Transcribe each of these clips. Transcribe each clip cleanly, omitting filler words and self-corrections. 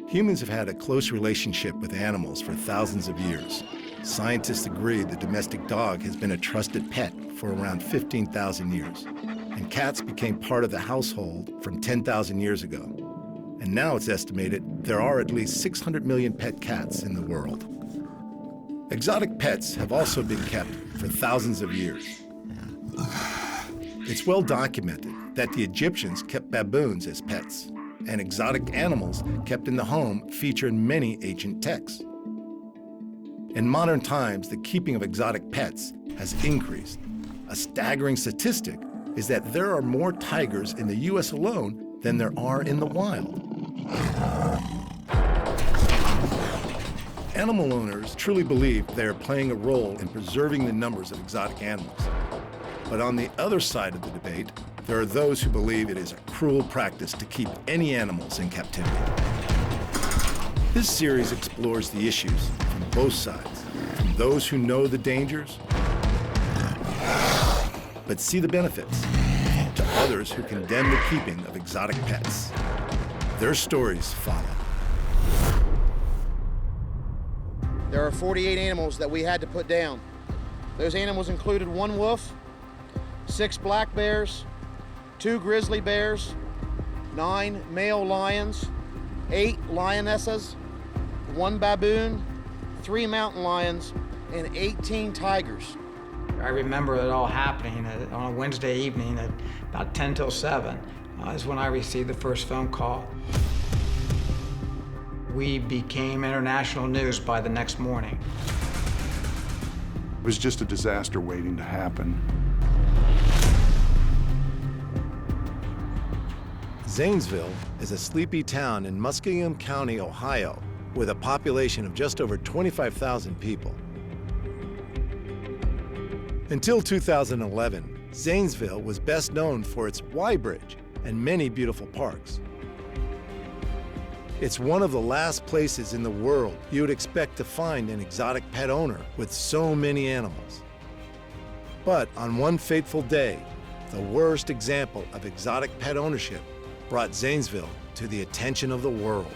Humans have had a close relationship with animals for thousands of years. Scientists agree the domestic dog has been a trusted pet for around 15,000 years. And cats became part of the household from 10,000 years ago. And now it's estimated there are at least 600 million pet cats in the world. Exotic pets have also been kept for thousands of years. It's well documented that the Egyptians kept baboons as pets, and exotic animals kept in the home feature in many ancient texts. In modern times, the keeping of exotic pets has increased. A staggering statistic is that there are more tigers in the US alone than there are in the wild. Animal owners truly believe they are playing a role in preserving the numbers of exotic animals. But on the other side of the debate, there are those who believe it is a cruel practice to keep any animals in captivity. This series explores the issues from both sides, from those who know the dangers, but see the benefits, to others who condemn the keeping of exotic pets. Their stories follow. There are 48 animals that we had to put down. Those animals included 1 wolf, 6 black bears, 2 grizzly bears, 9 male lions, 8 lionesses, 1 baboon, 3 mountain lions, and 18 tigers. I remember it all happening on a Wednesday evening at about 10 till 7 is when I received the first phone call. We became international news by the next morning. It was just a disaster waiting to happen. Zanesville is a sleepy town in Muskingum County, Ohio, with a population of just over 25,000 people. Until 2011, Zanesville was best known for its Y Bridge and many beautiful parks. It's one of the last places in the world you would expect to find an exotic pet owner with so many animals. But on one fateful day, the worst example of exotic pet ownership brought Zanesville to the attention of the world.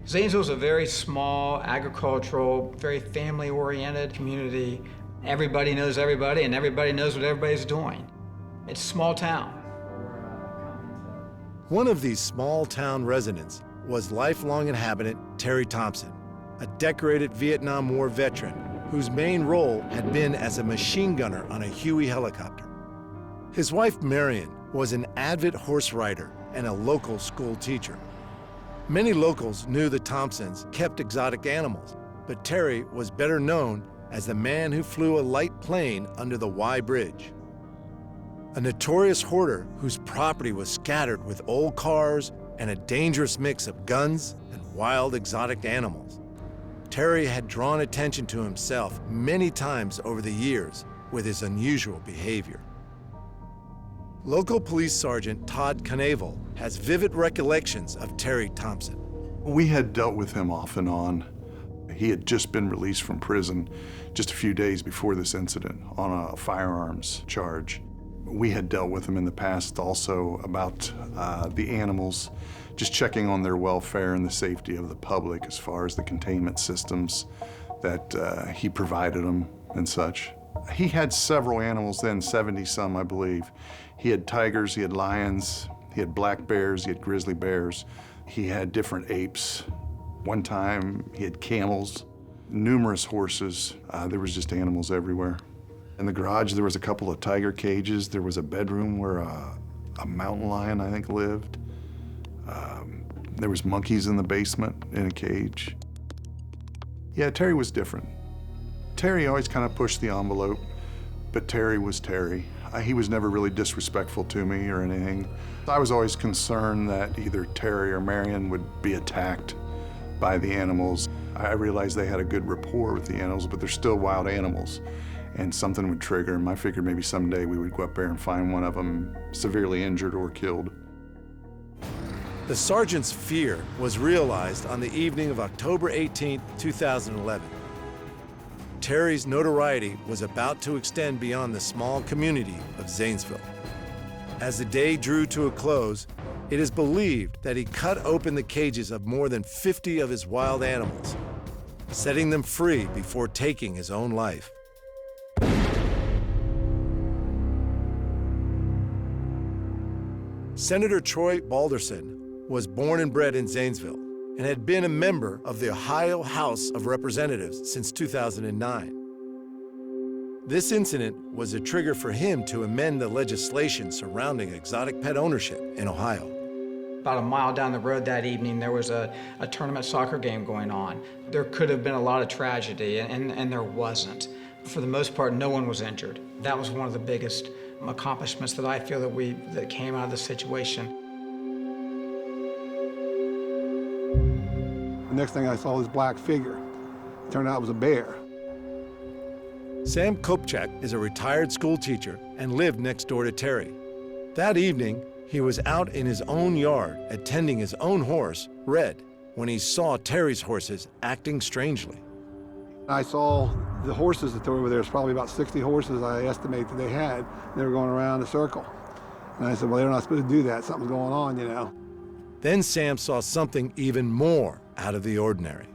Zanesville is a very small, agricultural, very family-oriented community. Everybody knows everybody, and everybody knows what everybody's doing. It's a small town. One of these small town residents was lifelong inhabitant Terry Thompson, a decorated Vietnam War veteran whose main role had been as a machine gunner on a Huey helicopter. His wife, Marion, was an avid horse rider and a local school teacher. Many locals knew the Thompsons kept exotic animals, but Terry was better known as the man who flew a light plane under the Y Bridge. A notorious hoarder whose property was scattered with old cars and a dangerous mix of guns and wild exotic animals. Terry had drawn attention to himself many times over the years with his unusual behavior. Local police sergeant Todd Knavel has vivid recollections of Terry Thompson. We had dealt with him off and on. He had just been released from prison just a few days before this incident on a firearms charge. We had dealt with him in the past also about the animals, just checking on their welfare and the safety of the public as far as the containment systems that he provided them and such. He had several animals then, 70 some, I believe. He had tigers, he had lions, he had black bears, he had grizzly bears. He had different apes. One time he had camels, numerous horses. There was just animals everywhere. In the garage, there was a couple of tiger cages. There was a bedroom where a mountain lion, I think, lived. There was monkeys in the basement in a cage. Yeah, Terry was different. Terry always kind of pushed the envelope, but Terry was Terry. He was never really disrespectful to me or anything. I was always concerned that either Terry or Marion would be attacked by the animals. I realized they had a good rapport with the animals, but they're still wild animals, and something would trigger them. I figured maybe someday we would go up there and find one of them severely injured or killed. The sergeant's fear was realized on the evening of October 18, 2011. Terry's notoriety was about to extend beyond the small community of Zanesville. As the day drew to a close, it is believed that he cut open the cages of more than 50 of his wild animals, setting them free before taking his own life. Senator Troy Balderson was born and bred in Zanesville and had been a member of the Ohio House of Representatives since 2009. This incident was a trigger for him to amend the legislation surrounding exotic pet ownership in Ohio. About a mile down the road that evening, there was a tournament soccer game going on. There could have been a lot of tragedy, and there wasn't. For the most part, no one was injured. That was one of the biggest accomplishments that I feel that came out of the situation. The next thing I saw was this black figure. It turned out it was a bear. Sam Kopchak is a retired school teacher and lived next door to Terry. That evening, he was out in his own yard attending his own horse, Red, when he saw Terry's horses acting strangely. I saw the horses that were over there. There's probably about 60 horses I estimate that they had. They were going around a circle. And I said, well, they're not supposed to do that. Something's going on, you know. Then Sam saw something even more out of the ordinary.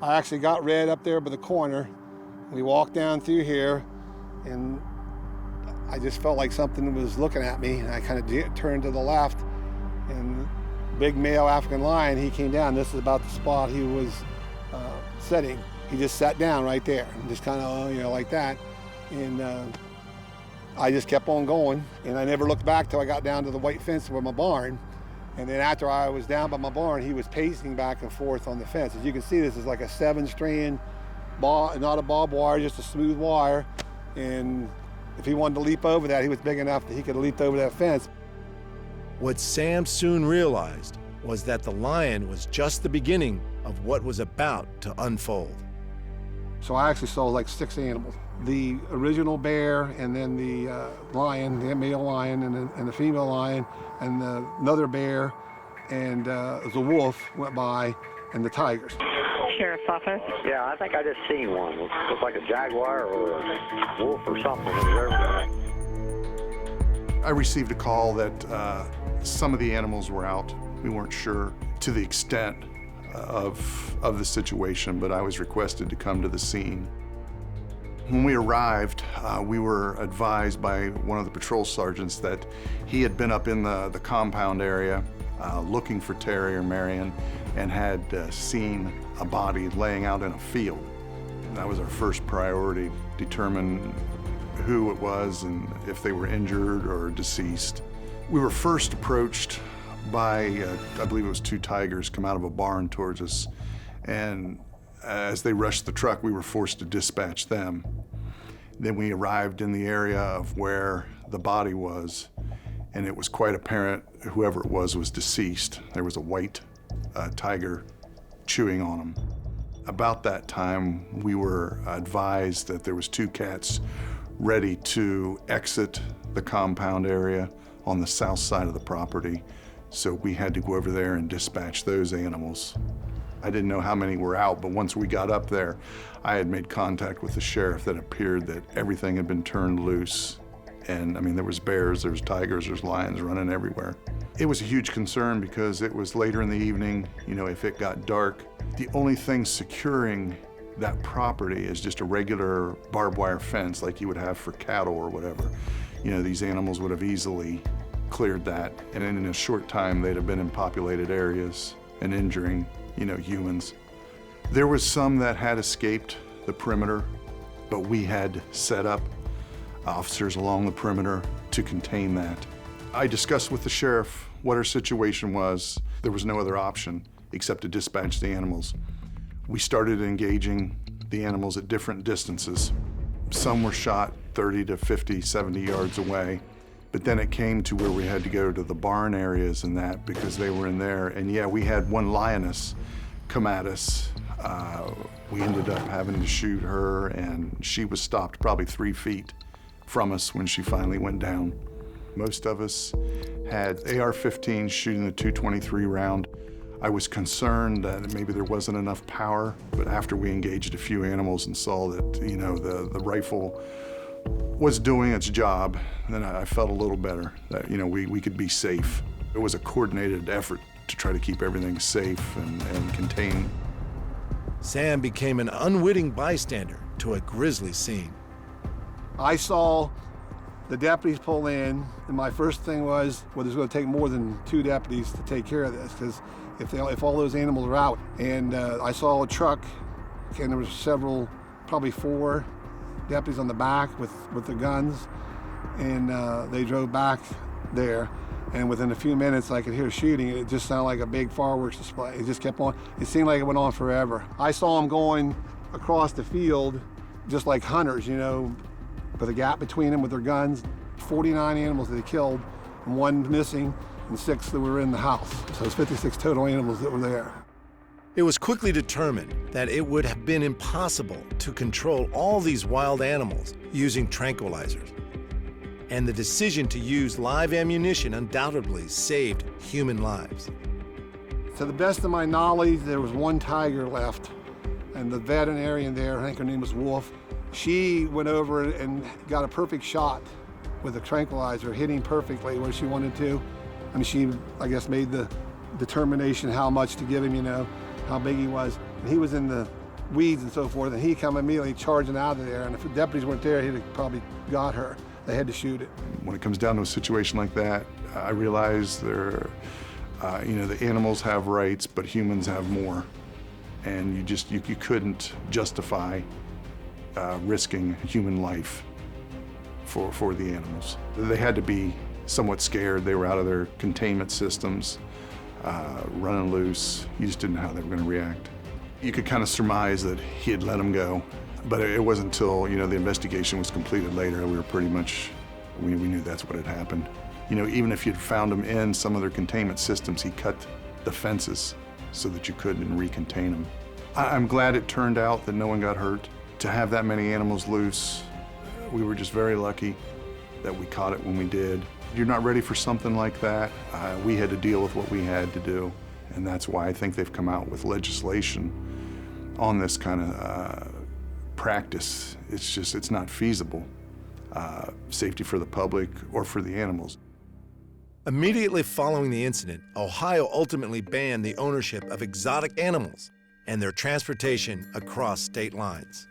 I actually got Red up there by the corner. We walked down through here, and I just felt like something was looking at me. And I kind of turned to the left, and big male African lion, he came down. This is about the spot he was sitting. He just sat down right there, and just kind of, you know, like that. And I just kept on going, and I never looked back till I got down to the white fence with my barn. And then after I was down by my barn, he was pacing back and forth on the fence. As you can see, this is like a 7-strand, not a barbed wire, just a smooth wire. And if he wanted to leap over that, he was big enough that he could have leaped over that fence. What Sam soon realized was that the lion was just the beginning of what was about to unfold. So I actually saw like 6 animals. The original bear, and then the lion, the male lion, and the female lion, and another bear, and the wolf went by, and the tigers. Sheriff's office. Yeah, I think I just seen one. Looks like a jaguar or a wolf or something. It was everywhere. I received a call that some of the animals were out. We weren't sure to the extent of the situation, but I was requested to come to the scene. When we arrived, we were advised by one of the patrol sergeants that he had been up in the compound area looking for Terry or Marion and had seen a body laying out in a field. That was our first priority, determine who it was and if they were injured or deceased. We were first approached by, I believe it was 2 tigers come out of a barn towards us, and as they rushed the truck, we were forced to dispatch them. Then we arrived in the area of where the body was, and it was quite apparent whoever it was deceased. There was a white tiger chewing on him. About that time, we were advised that there was 2 cats ready to exit the compound area on the south side of the property, so we had to go over there and dispatch those animals. I didn't know how many were out, but once we got up there, I had made contact with the sheriff that appeared that everything had been turned loose. And I mean, there was bears, there was tigers, there's lions running everywhere. It was a huge concern because it was later in the evening, you know, if it got dark, the only thing securing that property is just a regular barbed wire fence like you would have for cattle or whatever. You know, these animals would have easily cleared that, and in a short time, they'd have been in populated areas and injuring, you know, humans. There was some that had escaped the perimeter, but we had set up officers along the perimeter to contain that. I discussed with the sheriff what our situation was. There was no other option except to dispatch the animals. We started engaging the animals at different distances. Some were shot 30 to 50, 70 yards away. But then it came to where we had to go to the barn areas and that because they were in there. And yeah, we had one lioness come at us. We ended up having to shoot her, and she was stopped probably 3 feet from us when she finally went down. Most of us had AR-15s shooting the .223 round. I was concerned that maybe there wasn't enough power, but after we engaged a few animals and saw that, you know, the rifle was doing its job, then I felt a little better that, you know, we could be safe. It was a coordinated effort to try to keep everything safe and contained. Sam became an unwitting bystander to a grisly scene. I saw the deputies pull in, and my first thing was, well, there's going to take more than 2 deputies to take care of this, because if all those animals are out. And I saw a truck, and there was several, probably 4 deputies on the back with their guns, and they drove back there. And within a few minutes, I could hear shooting. It just sounded like a big fireworks display. It just kept on. It seemed like it went on forever. I saw them going across the field, just like hunters, you know, with a gap between them with their guns. 49 animals that they killed, and 1 missing, and 6 that were in the house. So it's 56 total animals that were there. It was quickly determined that it would have been impossible to control all these wild animals using tranquilizers. And the decision to use live ammunition undoubtedly saved human lives. To the best of my knowledge, there was 1 tiger left, and the veterinarian there, I think her name was Wolf, she went over and got a perfect shot with a tranquilizer, hitting perfectly where she wanted to. I mean, she, I guess, made the determination how much to give him, you know, how big he was. And he was in the weeds and so forth, and he come immediately charging out of there, and if the deputies weren't there, he'd have probably got her. They had to shoot it. When it comes down to a situation like that, I realize you know, the animals have rights, but humans have more. And you couldn't justify risking human life for the animals. They had to be somewhat scared. They were out of their containment systems, running loose. You just didn't know how they were going to react. You could kind of surmise that he had let them go. But it wasn't until, you know, the investigation was completed later, we were pretty much, we knew that's what had happened. You know, even if you'd found them in some of their containment systems, he cut the fences so that you couldn't recontain them. I'm glad it turned out that no one got hurt. To have that many animals loose, we were just very lucky that we caught it when we did. You're not ready for something like that. We had to deal with what we had to do, and that's why I think they've come out with legislation on this kind of practice. It's not feasible. Safety for the public or for the animals. Immediately following the incident, Ohio ultimately banned the ownership of exotic animals and their transportation across state lines.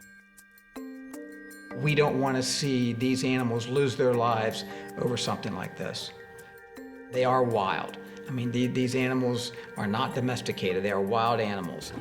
We don't want to see these animals lose their lives over something like this. They are wild. I mean, these animals are not domesticated. They are wild animals.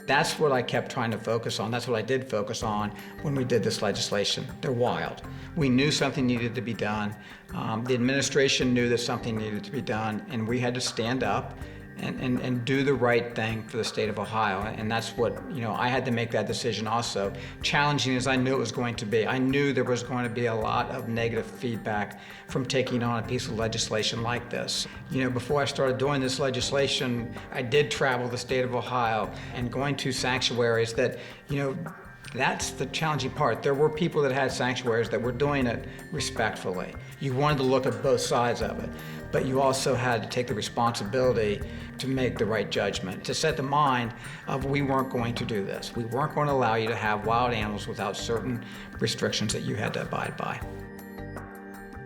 That's what I kept trying to focus on. That's what I did focus on when we did this legislation. They're wild. We knew something needed to be done. The administration knew that something needed to be done, and we had to stand up and do the right thing for the state of Ohio. And that's what, you know, I had to make that decision also. Challenging as I knew it was going to be. I knew there was going to be a lot of negative feedback from taking on a piece of legislation like this. You know, before I started doing this legislation, I did travel the state of Ohio and going to sanctuaries that, you know, that's the challenging part. There were people that had sanctuaries that were doing it respectfully. You wanted to look at both sides of it, but you also had to take the responsibility to make the right judgment, to set the mind of we weren't going to do this. We weren't going to allow you to have wild animals without certain restrictions that you had to abide by.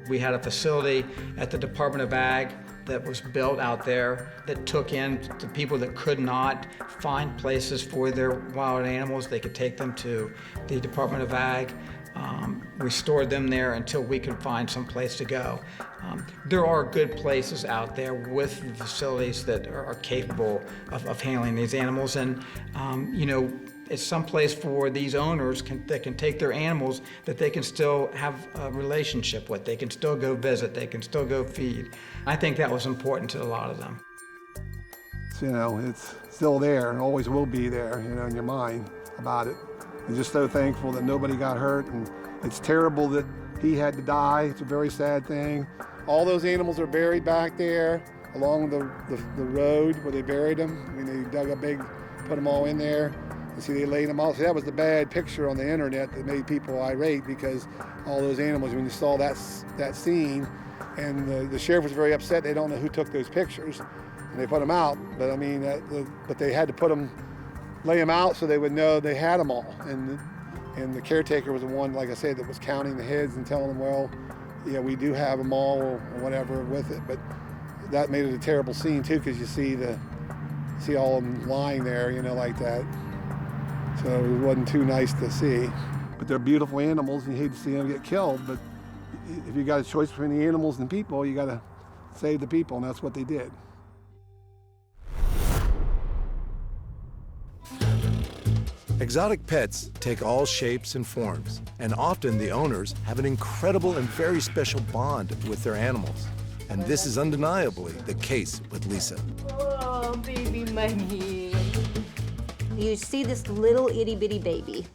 We had a facility at the Department of Ag that was built out there that took in the people that could not find places for their wild animals. They could take them to the Department of Ag. We stored them there until we could find some place to go. There are good places out there with facilities that are capable of handling these animals, and you know, it's some place for these owners that can take their animals that they can still have a relationship with. They can still go visit, they can still go feed. I think that was important to a lot of them. You know, it's still there and always will be there, you know, in your mind about it. I'm just so thankful that nobody got hurt, and it's terrible that he had to die. It's a very sad thing. All those animals are buried back there. along the road where they buried them. I mean, they dug a big, put them all in there. And see, they laid them all. So that was the bad picture on the internet that made people irate, because all those animals, when you saw that scene, and the sheriff was very upset. They don't know who took those pictures, and they put them out. But I mean, but they had to put them, lay them out so they would know they had them all. And the caretaker was the one, like I said, that was counting the heads and telling them, well, yeah, we do have them all or whatever with it. But that made it a terrible scene too, because you see all of them lying there, you know, like that. So it wasn't too nice to see. But they're beautiful animals, and you hate to see them get killed. But if you got a choice between the animals and people, you got to save the people, and that's what they did. Exotic pets take all shapes and forms, and often the owners have an incredible and very special bond with their animals. And this is undeniably the case with Lisa. Oh, baby monkey. You see this little itty-bitty baby.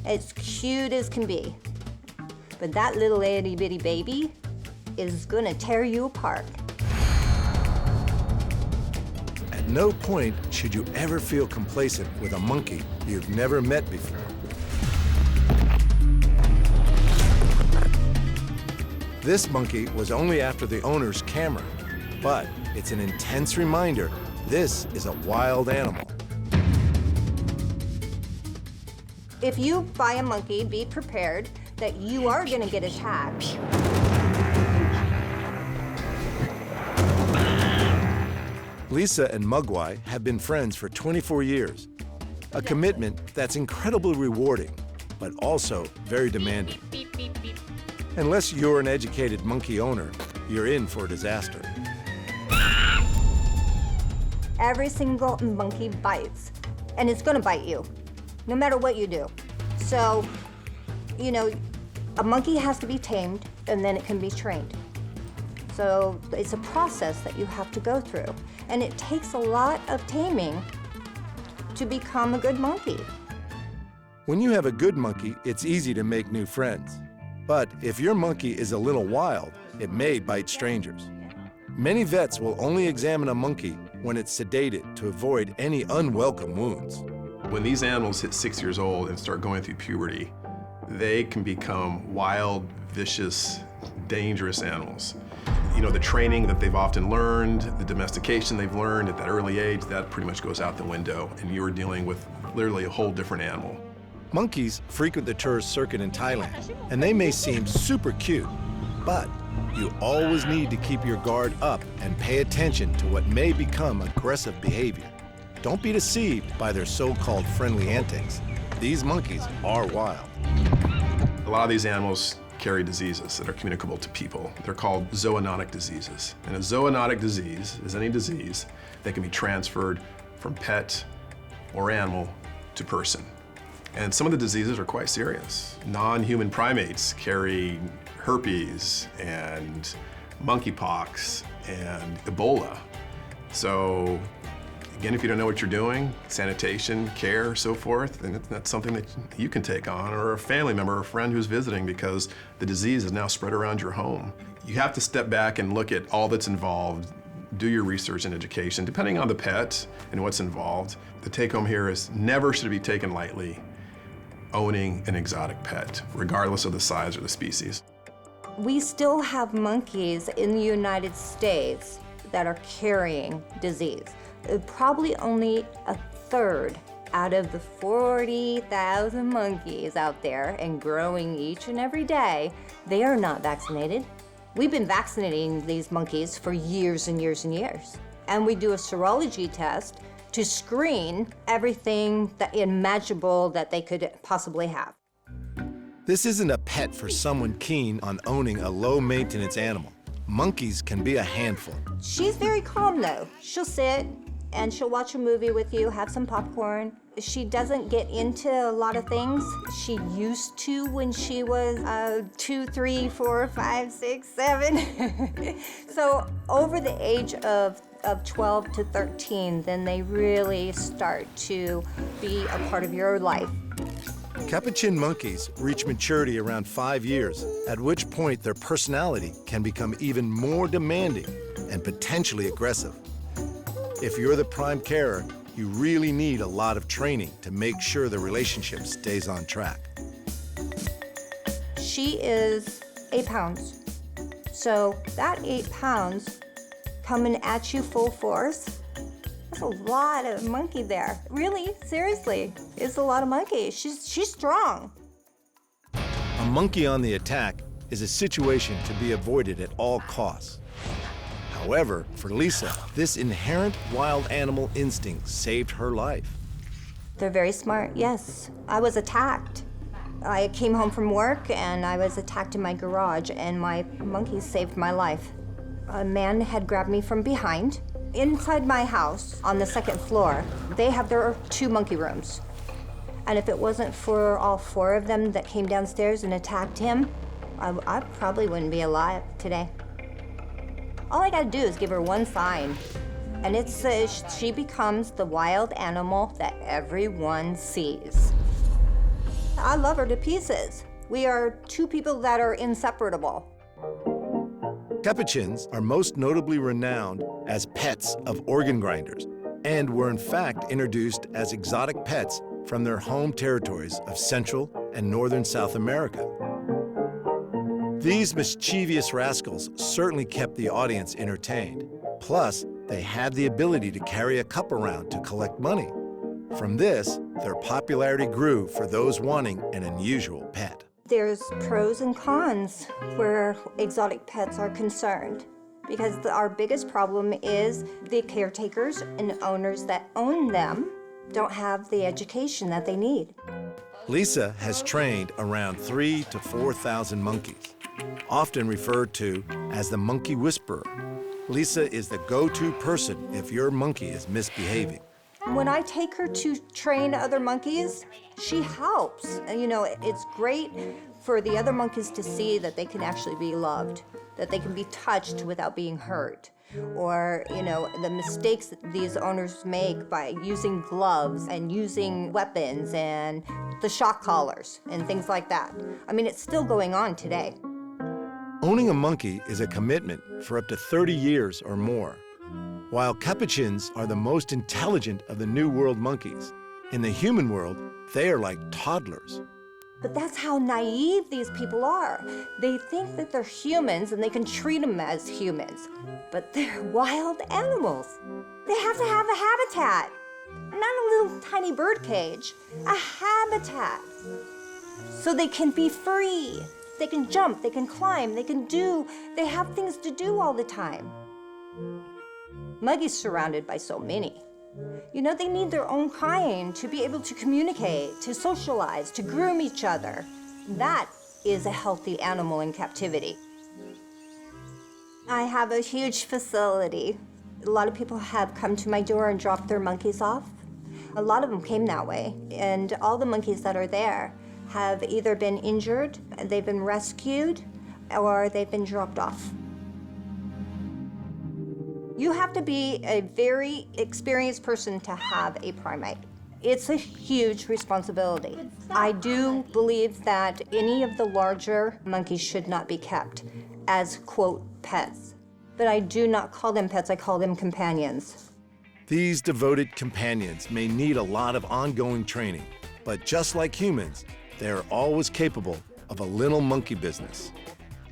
It's cute as can be. But that little itty-bitty baby is gonna tear you apart. At no point should you ever feel complacent with a monkey you've never met before. This monkey was only after the owner's camera, but it's an intense reminder this is a wild animal. If you buy a monkey, be prepared that you are gonna get attacked. Lisa and Mugwhy have been friends for 24 years, a commitment that's incredibly rewarding, but also very demanding. Unless you're an educated monkey owner, you're in for a disaster. Every single monkey bites, and it's gonna bite you, no matter what you do. So, you know, a monkey has to be tamed, and then it can be trained. So it's a process that you have to go through, and it takes a lot of taming to become a good monkey. When you have a good monkey, it's easy to make new friends. But if your monkey is a little wild, it may bite strangers. Many vets will only examine a monkey when it's sedated to avoid any unwelcome wounds. When these animals hit 6 years old and start going through puberty, they can become wild, vicious, dangerous animals. You know, the training that they've often learned, the domestication they've learned at that early age, that pretty much goes out the window, and you're dealing with literally a whole different animal. Monkeys frequent the tourist circuit in Thailand, and they may seem super cute, but you always need to keep your guard up and pay attention to what may become aggressive behavior. Don't be deceived by their so-called friendly antics. These monkeys are wild. A lot of these animals carry diseases that are communicable to people. They're called zoonotic diseases. And a zoonotic disease is any disease that can be transferred from pet or animal to person. And some of the diseases are quite serious. Non-human primates carry herpes and monkeypox and Ebola. So again, if you don't know what you're doing, sanitation, care, so forth, then that's something that you can take on, or a family member or a friend who's visiting, because the disease is now spread around your home. You have to step back and look at all that's involved, do your research and education, depending on the pet and what's involved. The take-home here is never should it be taken lightly, owning an exotic pet, regardless of the size or the species. We still have monkeys in the United States that are carrying disease. Probably only a third out of the 40,000 monkeys out there and growing each and every day, they are not vaccinated. We've been vaccinating these monkeys for years and years and years. And we do a serology test to screen everything that imaginable that they could possibly have. This isn't a pet for someone keen on owning a low-maintenance animal. Monkeys can be a handful. She's very calm though. She'll sit and she'll watch a movie with you, have some popcorn. She doesn't get into a lot of things. She used to when she was 2, 3, 4, 5, 6, 7. So over the age of 12 to 13, then they really start to be a part of your life. Capuchin monkeys reach maturity around 5 years, at which point their personality can become even more demanding, and potentially aggressive. If you're the prime carer, you really need a lot of training to make sure the relationship stays on track. She is 8 pounds. So that 8 pounds coming at you full force, that's a lot of monkey there. Really, seriously, it's a lot of monkey. She's strong. A monkey on the attack is a situation to be avoided at all costs. However, for Lisa, this inherent wild animal instinct saved her life. They're very smart, yes. I was attacked. I came home from work and I was attacked in my garage, and my monkeys saved my life. A man had grabbed me from behind. Inside my house, on the 2nd floor, they have their 2 monkey rooms. And if it wasn't for all 4 of them that came downstairs and attacked him, I probably wouldn't be alive today. All I gotta do is give her one sign, and it's she becomes the wild animal that everyone sees. I love her to pieces. We are 2 people that are inseparable. Capuchins are most notably renowned as pets of organ grinders, and were in fact introduced as exotic pets from their home territories of Central and Northern South America. These mischievous rascals certainly kept the audience entertained. Plus, they had the ability to carry a cup around to collect money. From this, their popularity grew for those wanting an unusual pet. There's pros and cons where exotic pets are concerned, because our biggest problem is the caretakers and owners that own them don't have the education that they need. Lisa has trained around 3,000 to 4,000 monkeys, often referred to as the Monkey Whisperer. Lisa is the go-to person if your monkey is misbehaving. When I take her to train other monkeys, she helps. You know, it's great for the other monkeys to see that they can actually be loved, that they can be touched without being hurt. Or, you know, the mistakes that these owners make by using gloves and using weapons and the shock collars and things like that. I mean, it's still going on today. Owning a monkey is a commitment for up to 30 years or more. While capuchins are the most intelligent of the New World monkeys, in the human world, they are like toddlers. But that's how naive these people are. They think that they're humans and they can treat them as humans. But they're wild animals. They have to have a habitat. Not a little tiny bird cage, a habitat. So they can be free. They can jump, they can climb, they have things to do all the time. Muggy's surrounded by so many. You know, they need their own kind to be able to communicate, to socialize, to groom each other. That is a healthy animal in captivity. I have a huge facility. A lot of people have come to my door and dropped their monkeys off. A lot of them came that way, and all the monkeys that are there have either been injured, they've been rescued, or they've been dropped off. You have to be a very experienced person to have a primate. It's a huge responsibility. I do believe that any of the larger monkeys should not be kept as, quote, pets. But I do not call them pets, I call them companions. These devoted companions may need a lot of ongoing training, but just like humans, they are always capable of a little monkey business.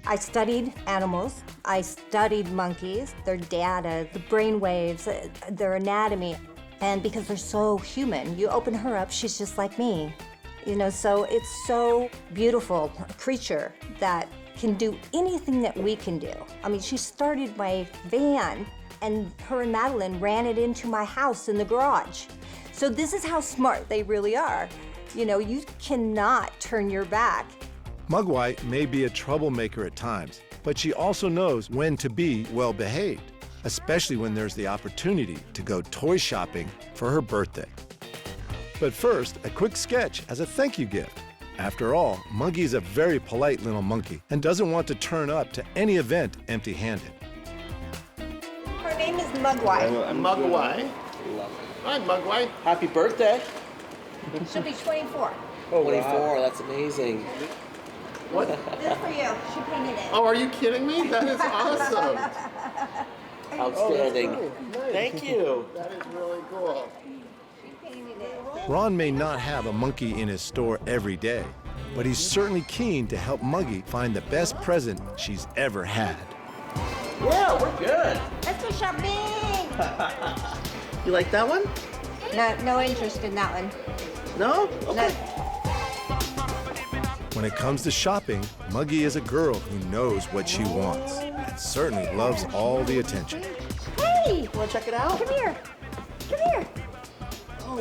I studied animals. I studied monkeys, their data, the brain waves, their anatomy. And because they're so human, you open her up, she's just like me. You know, so it's so beautiful, a creature that can do anything that we can do. I mean, she started my van, and her and Madeline ran it into my house in the garage. So this is how smart they really are. You know, you cannot turn your back. Mugwhy may be a troublemaker at times, but she also knows when to be well-behaved, especially when there's the opportunity to go toy shopping for her birthday. But first, a quick sketch as a thank you gift. After all, Monkey is a very polite little monkey and doesn't want to turn up to any event empty-handed. Her name is Mugwhy. Mugwhy. Hi, Mugwhy. Happy birthday. She'll be 24. Oh, 24, that's amazing. What? This for you. She painted it. Oh, are you kidding me? That is awesome. Outstanding. Oh, nice. Thank you. That is really cool. Ron may not have a monkey in his store every day, but he's certainly keen to help Muggy find the best present she's ever had. Yeah, we're good. Let's go shopping. You like that one? No interest in that one. No? Okay. When it comes to shopping, Muggy is a girl who knows what she wants and certainly loves all the attention. Hey! You want to check it out? Come here. Come here.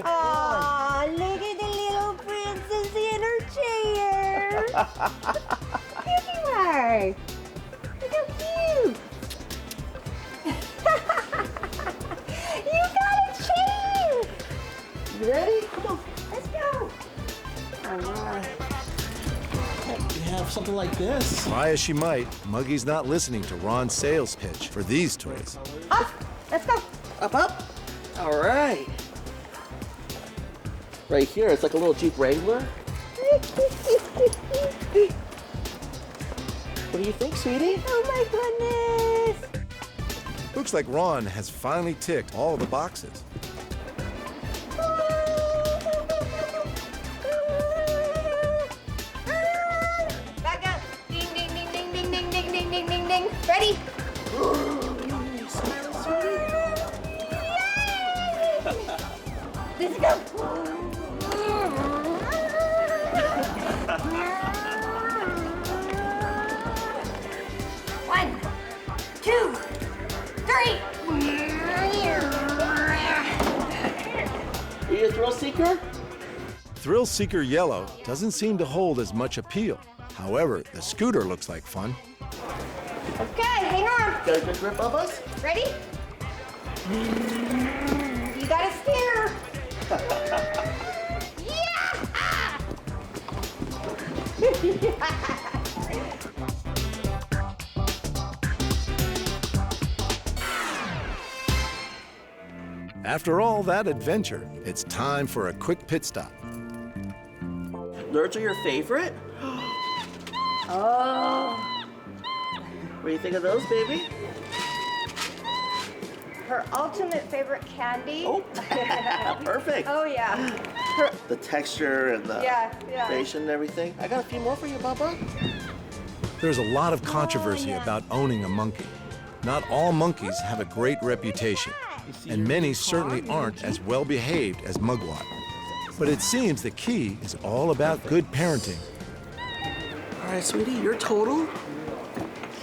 Oh, look at the little princess in her chair. Here you are. Look how cute. You got a chair. You ready? Come on. Let's go. All right. We have something like this. Try as she might, Muggy's not listening to Ron's sales pitch for these toys. Up. Let's go. Up, up. All right. Right here, it's like a little Jeep Wrangler. What do you think, sweetie? Oh my goodness. Looks like Ron has finally ticked all the boxes. Back up. Ding, ding, ding, ding, ding, ding, ding, ding, ding, ding, ding. Ready? Let's go. One, 2, 3. Are you a thrill seeker? Thrill Seeker Yellow doesn't seem to hold as much appeal. However, the scooter looks like fun. Okay, hang on. Got a good grip of us? Ready? You gotta steer. After all that adventure, it's time for a quick pit stop. Nerds are your favorite? Oh, What do you think of those, baby? her ultimate favorite candy. Oh, perfect. Oh yeah. Her, The texture and the yeah. creation and everything. I got a few more for you, Bubba. There's a lot of controversy yeah. about owning a monkey. Not all monkeys have a great reputation, and many certainly aren't as well behaved as Mugwhy. But it seems the key is all about good parenting. All right, sweetie, your total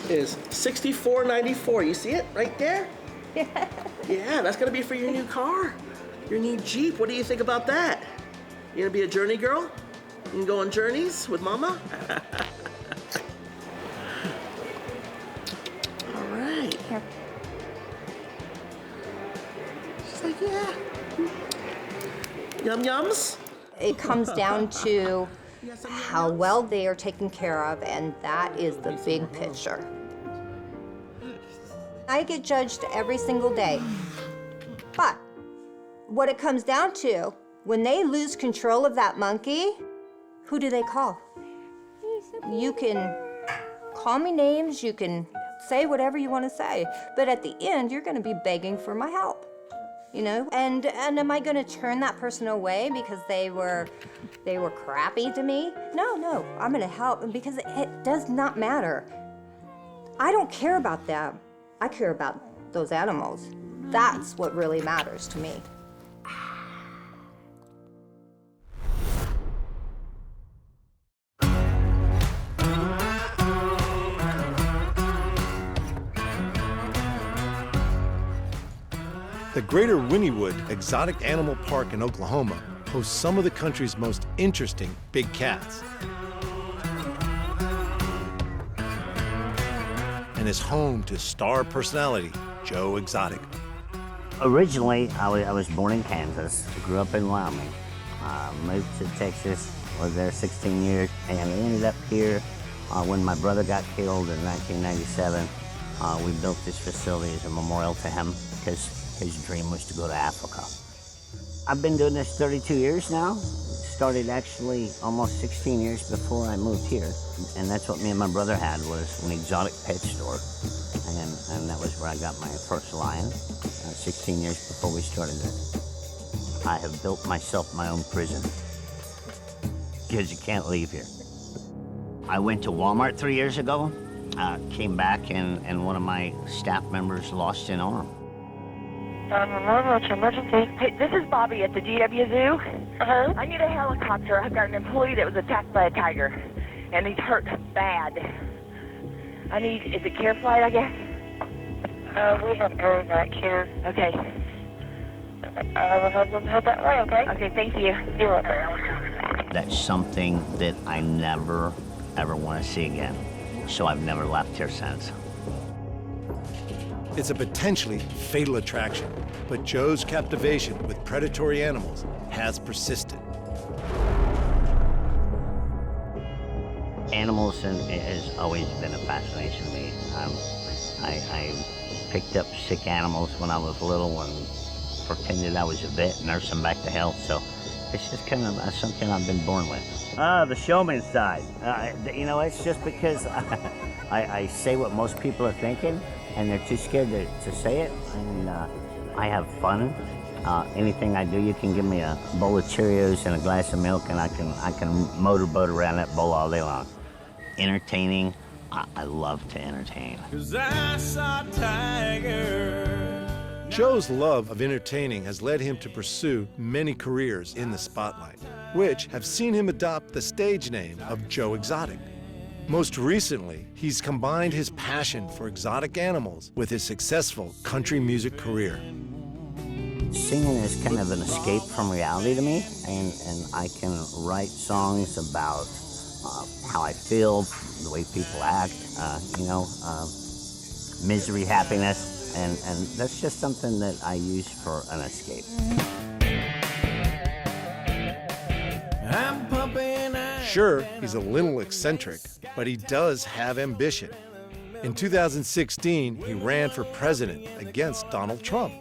is $64.94. You see it right there? Yeah, that's gonna be for your new car, your new Jeep. What do you think about that? You gonna be a journey girl? You can go on journeys with Mama? All right. Here. She's like, yeah. Yum yums? It comes down to how well they are taken care of, and that is the big picture. I get judged every single day. But what it comes down to, when they lose control of that monkey, who do they call? You can call me names, you can say whatever you want to say, but at the end, you're going to be begging for my help. You know, and am I going to turn that person away because they were crappy to me? No, I'm going to help because it does not matter. I don't care about them. I care about those animals. That's what really matters to me. The Greater Wynnewood Exotic Animal Park in Oklahoma hosts some of the country's most interesting big cats. And is home to star personality Joe Exotic. Originally, I was born in Kansas, grew up in Wyoming, moved to Texas, was there 16 years, and ended up here when my brother got killed in 1997. We built this facility as a memorial to him because his dream was to go to Africa. I've been doing this 32 years now. Started actually almost 16 years before I moved here. And that's what me and my brother had, was an exotic pet store. and that was where I got my first lion, 16 years before we started it. I have built myself my own prison, because you can't leave here. I went to Walmart 3 years ago, came back, and one of my staff members lost an arm. 911, what's your emergency? Hey, this is Bobby at the GW Zoo. Uh-huh. I need a helicopter. I've got an employee that was attacked by a tiger, and he's hurt bad. Is it care flight, I guess? We have aerovac here. Okay. We'll head that way, okay? Okay, thank you. You're welcome. That's something that I never, ever want to see again. So I've never left here since. It's a potentially fatal attraction, but Joe's captivation with predatory animals has persisted. Animals has always been a fascination to me. I picked up sick animals when I was little and pretended I was a vet, nursed them back to health, so it's just kind of something I've been born with. The showman side. You know, it's just because I say what most people are thinking, and they're too scared to say it, and I have fun. Anything I do, you can give me a bowl of Cheerios and a glass of milk, and I can motorboat around that bowl all day long. Entertaining, I love to entertain. 'Cause I saw Tiger. Joe's love of entertaining has led him to pursue many careers in the spotlight, which have seen him adopt the stage name of Joe Exotic. Most recently, he's combined his passion for exotic animals with his successful country music career. Singing is kind of an escape from reality to me, and I can write songs about how I feel, the way people act, misery, happiness, and that's just something that I use for an escape. I'm pumping iron. Sure, he's a little eccentric, but he does have ambition. In 2016, he ran for president against Donald Trump.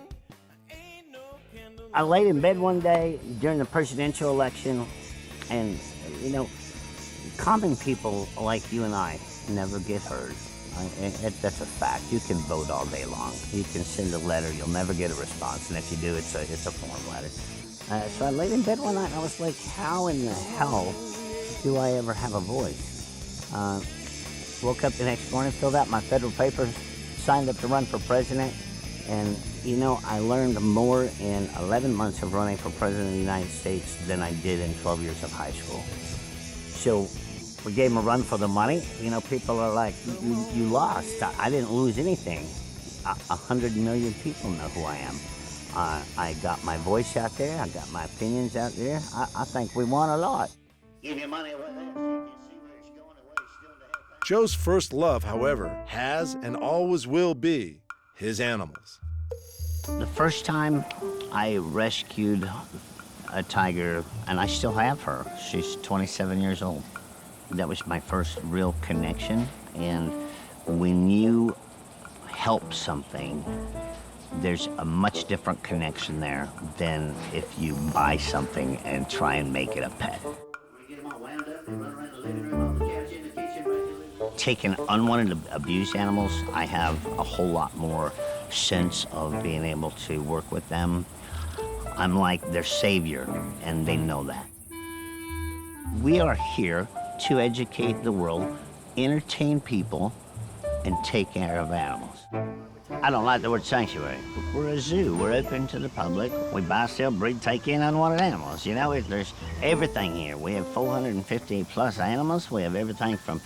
I laid in bed one day during the presidential election, and, common people like you and I never get heard. That's a fact. You can vote all day long. You can send a letter. You'll never get a response, and if you do, it's a form letter. So I laid in bed one night, and I was like, how in the hell do I ever have a voice? Woke up the next morning, filled out my federal papers, signed up to run for president, and I learned more in 11 months of running for president of the United States than I did in 12 years of high school. So we gave him a run for the money. People are like, you lost. I didn't lose anything. 100 million people know who I am. I got my voice out there. I got my opinions out there. I think we won a lot. Give your money away there so you can see where it's going and what it's doing to help out. Joe's first love, however, has and always will be his animals. The first time I rescued a tiger, and I still have her. She's 27 years old. That was my first real connection, and when you help something, there's a much different connection there than if you buy something and try and make it a pet. Taking unwanted abused animals, I have a whole lot more sense of being able to work with them. I'm like their savior, and they know that. We are here to educate the world, entertain people, and take care of animals. I don't like the word sanctuary. We're a zoo. We're open to the public. We buy, sell, breed, take in unwanted animals. There's everything here. We have 450 plus animals. We have everything from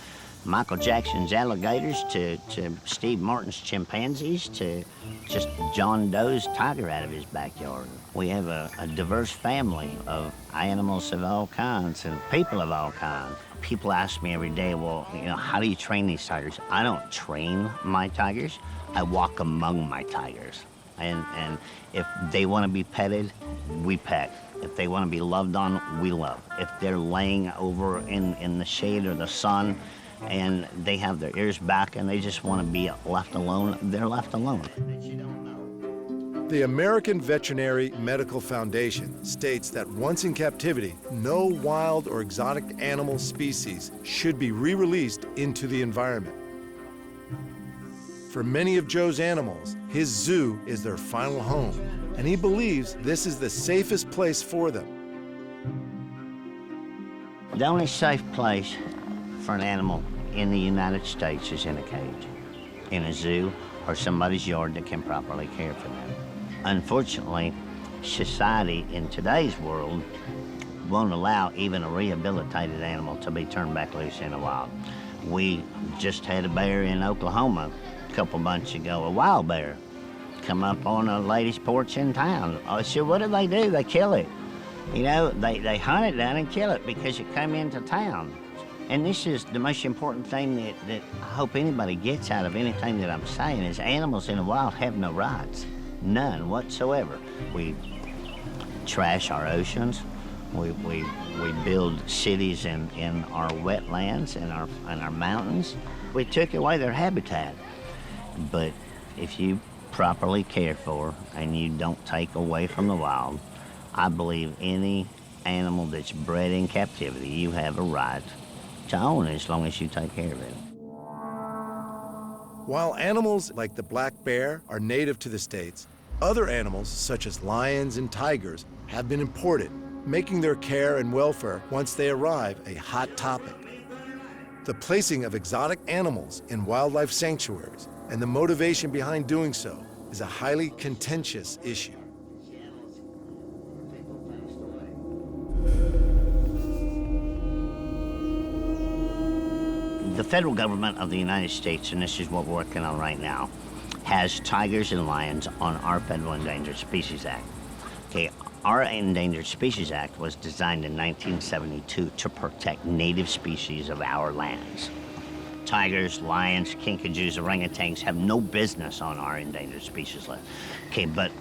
Michael Jackson's alligators to Steve Martin's chimpanzees to just John Doe's tiger out of his backyard. We have a diverse family of animals of all kinds and people of all kinds. People ask me every day, well, how do you train these tigers? I don't train my tigers. I walk among my tigers. And if they want to be petted, we pet. If they want to be loved on, we love. If they're laying over in the shade or the sun, and they have their ears back and they just want to be left alone, they're left alone. The American Veterinary Medical Foundation states that once in captivity, no wild or exotic animal species should be re-released into the environment. For many of Joe's animals, his zoo is their final home, and he believes this is the safest place for them. The only safe place for an animal in the United States is in a cage, in a zoo, or somebody's yard that can properly care for them. Unfortunately, society in today's world won't allow even a rehabilitated animal to be turned back loose in the wild. We just had a bear in Oklahoma a couple months ago, a wild bear, come up on a lady's porch in town. I said, what do? They kill it. You know, they hunt it down and kill it because it came into town. And this is the most important thing that I hope anybody gets out of anything that I'm saying is animals in the wild have no rights, none whatsoever. We trash our oceans. We build cities in our wetlands and our mountains. We took away their habitat. But if you properly care for and you don't take away from the wild, I believe any animal that's bred in captivity, you have a right to own it as long as you take care of it. While animals like the black bear are native to the States, other animals such as lions and tigers have been imported, making their care and welfare once they arrive a hot topic. The placing of exotic animals in wildlife sanctuaries and the motivation behind doing so is a highly contentious issue. The federal government of the United States, and this is what we're working on right now, has tigers and lions on our Federal Endangered Species Act. Okay, our Endangered Species Act was designed in 1972 to protect native species of our lands. Tigers, lions, kinkajous, orangutans have no business on our endangered species list. Okay, but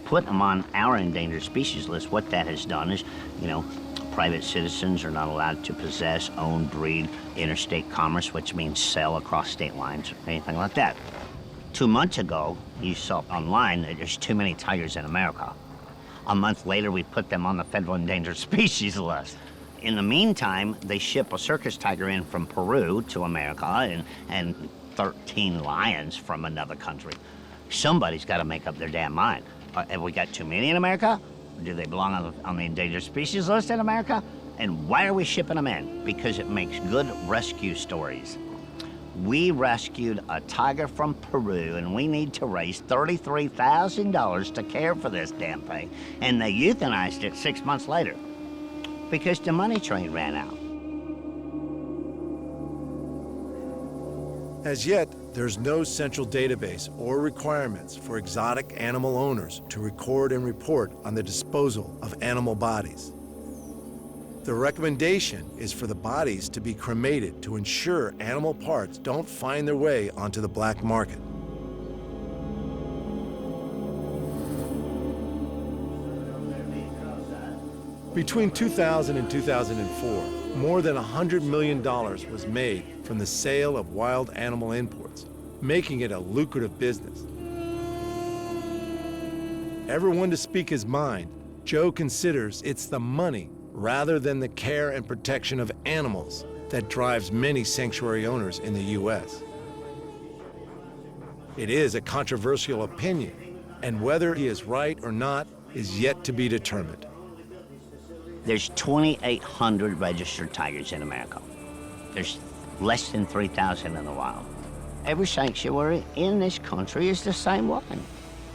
putting them on our endangered species list, what that has done is, you know, private citizens are not allowed to possess, own, breed, interstate commerce, which means sell across state lines, or anything like that. 2 months ago, you saw online that there's too many tigers in America. A month later, we put them on the Federal Endangered Species list. In the meantime, they ship a circus tiger in from Peru to America and 13 lions from another country. Somebody's got to make up their damn mind. Have we got too many in America? Do they belong on the endangered species list in America? And why are we shipping them in? Because it makes good rescue stories. We rescued a tiger from Peru, and we need to raise $33,000 to care for this damn thing. And they euthanized it 6 months later because the money train ran out. As yet, there's no central database or requirements for exotic animal owners to record and report on the disposal of animal bodies. The recommendation is for the bodies to be cremated to ensure animal parts don't find their way onto the black market. Between 2000 and 2004, more than $100 million was made from the sale of wild animal imports, making it a lucrative business. Ever one to speak his mind, Joe considers it's the money rather than the care and protection of animals that drives many sanctuary owners in the U.S. It is a controversial opinion, and whether he is right or not is yet to be determined. There's 2,800 registered tigers in America. There's less than 3,000 in the wild. Every sanctuary in this country is the same one.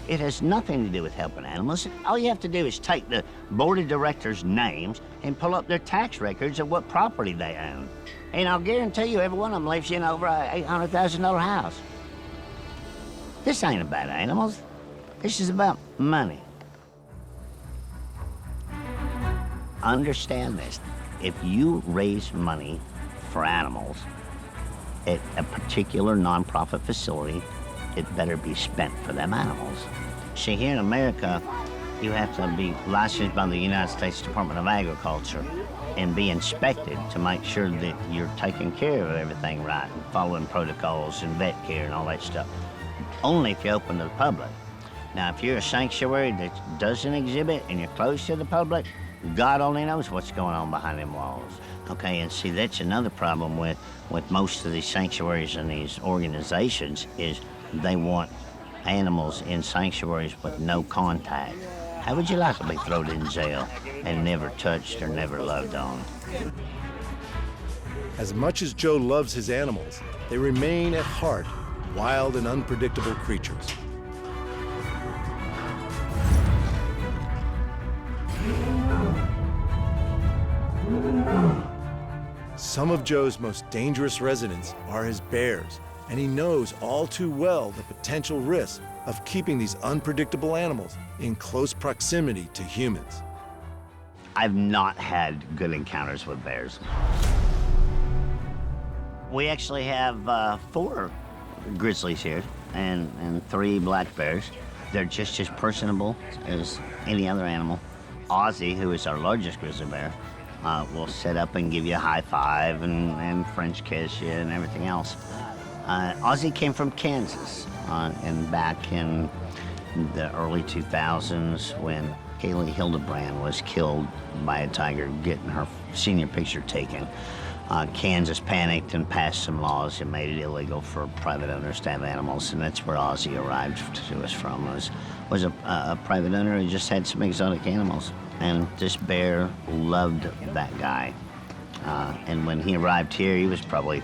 It has nothing to do with helping animals. All you have to do is take the board of directors' names and pull up their tax records of what property they own. And I'll guarantee you every one of them lives in over a $800,000 house. This ain't about animals. This is about money. Understand this. If you raise money for animals at a particular nonprofit facility, it better be spent for them animals. See, here in America, you have to be licensed by the United States Department of Agriculture and be inspected to make sure that you're taking care of everything right and following protocols and vet care and all that stuff. Only if you're open to the public. Now, if you're a sanctuary that doesn't exhibit and you're closed to the public, God only knows what's going on behind them walls. Okay, and see, that's another problem with most of these sanctuaries and these organizations is They want animals in sanctuaries with no contact. How would you like to be thrown in jail and never touched or never loved on? As much as Joe loves his animals, they remain at heart wild and unpredictable creatures. Some of Joe's most dangerous residents are his bears, and he knows all too well the potential risks of keeping these unpredictable animals in close proximity to humans. I've not had good encounters with bears. We actually have 4 grizzlies here and 3 black bears. They're just as personable as any other animal. Ozzy, who is our largest grizzly bear, will sit up and give you a high five and French kiss you and everything else. Ozzy came from Kansas, and back in the early 2000s when Kaylee Hildebrand was killed by a tiger getting her senior picture taken, Kansas panicked and passed some laws that made it illegal for private owners to have animals, and that's where Ozzy arrived to us from. Was a private owner who just had some exotic animals, and this bear loved that guy. And when he arrived here, he was probably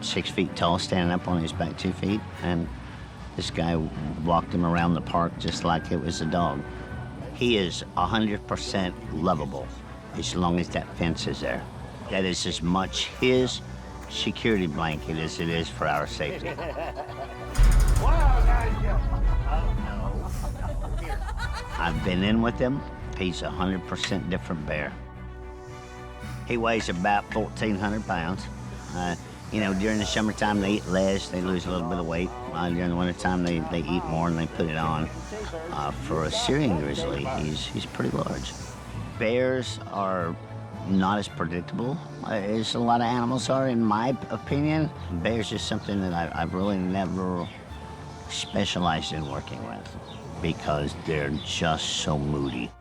6 feet tall, standing up on his back 2 feet, and this guy walked him around the park just like it was a dog. He is 100% lovable as long as that fence is there. That is as much his security blanket as it is for our safety. I've been in with him. He's 100% different bear. He weighs about 1,400 pounds. You know, during the summertime, they eat less, they lose a little bit of weight. During the wintertime, they eat more and they put it on. For a Syrian grizzly, he's pretty large. Bears are not as predictable as a lot of animals are, in my opinion. Bears is something that I've really never specialized in working with because they're just so moody.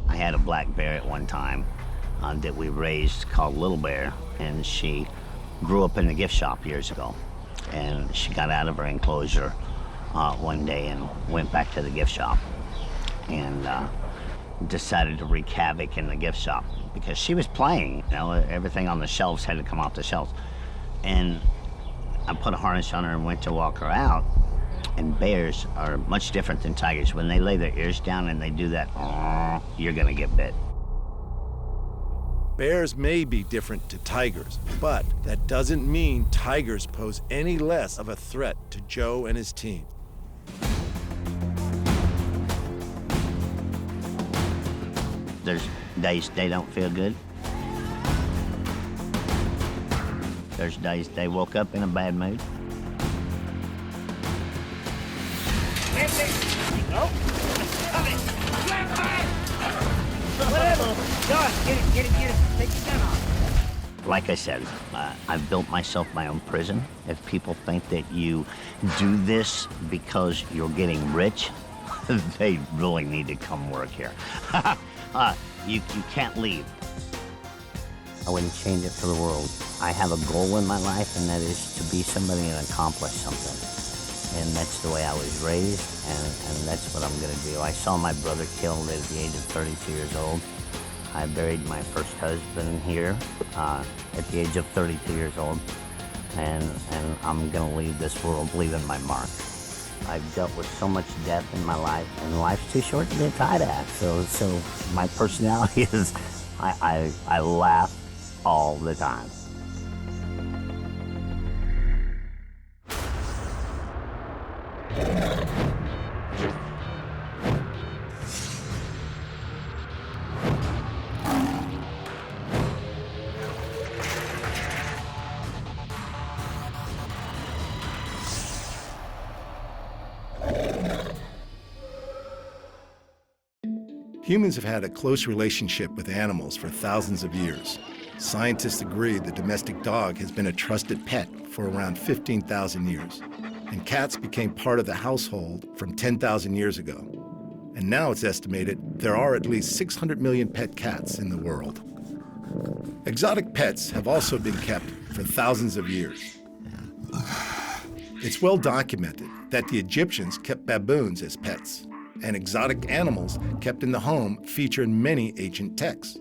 I had a black bear at one time that we raised called Little Bear, and she grew up in the gift shop years ago. And she got out of her enclosure one day and went back to the gift shop and decided to wreak havoc in the gift shop because she was playing. You know, everything on the shelves had to come off the shelves. And I put a harness on her and went to walk her out. And bears are much different than tigers. When they lay their ears down and they do that, you're gonna get bit. Bears may be different to tigers, but that doesn't mean tigers pose any less of a threat to Joe and his team. There's days they don't feel good. There's days they woke up in a bad mood. Like I said, I've built myself my own prison. If people think that you do this because you're getting rich, they really need to come work here. You can't leave. I wouldn't change it for the world. I have a goal in my life, and that is to be somebody and accomplish something. And that's the way I was raised, and that's what I'm gonna do. I saw my brother killed at the age of 32 years old. I buried my first husband here at the age of 32 years old, and I'm gonna leave this world leaving my mark. I've dealt with so much death in my life, and life's too short to get tied at. So my personality is, I laugh all the time. Humans have had a close relationship with animals for thousands of years. Scientists agree the domestic dog has been a trusted pet for around 15,000 years. And cats became part of the household from 10,000 years ago. And now it's estimated there are at least 600 million pet cats in the world. Exotic pets have also been kept for thousands of years. It's well documented that the Egyptians kept baboons as pets, and exotic animals kept in the home feature in many ancient texts.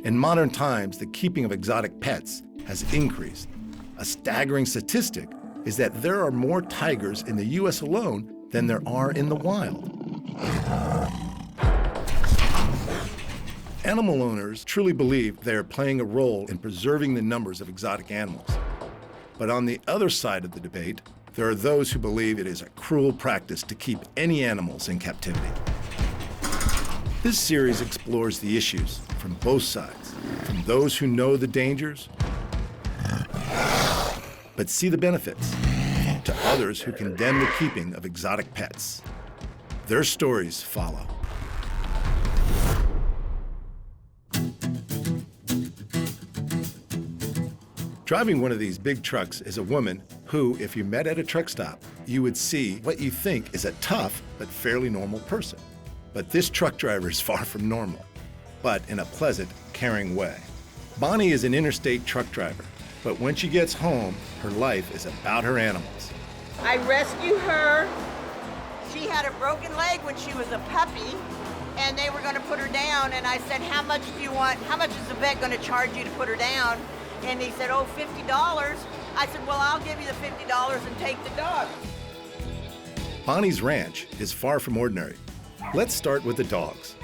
In modern times, the keeping of exotic pets has increased. A staggering statistic is that there are more tigers in the U.S. alone than there are in the wild. Animal owners truly believe they are playing a role in preserving the numbers of exotic animals. But on the other side of the debate, there are those who believe it is a cruel practice to keep any animals in captivity. This series explores the issues from both sides, from those who know the dangers but see the benefits, to others who condemn the keeping of exotic pets. Their stories follow. Driving one of these big trucks is a woman who, if you met at a truck stop, you would see what you think is a tough but fairly normal person. But this truck driver is far from normal, but in a pleasant, caring way. Bonnie is an interstate truck driver, but when she gets home, her life is about her animals. I rescued her. She had a broken leg when she was a puppy, and they were going to put her down, and I said, how much do you want? How much is the vet going to charge you to put her down? And he said, oh, $50. I said, well, I'll give you the $50 and take the dog. Bonnie's ranch is far from ordinary. Let's start with the dogs.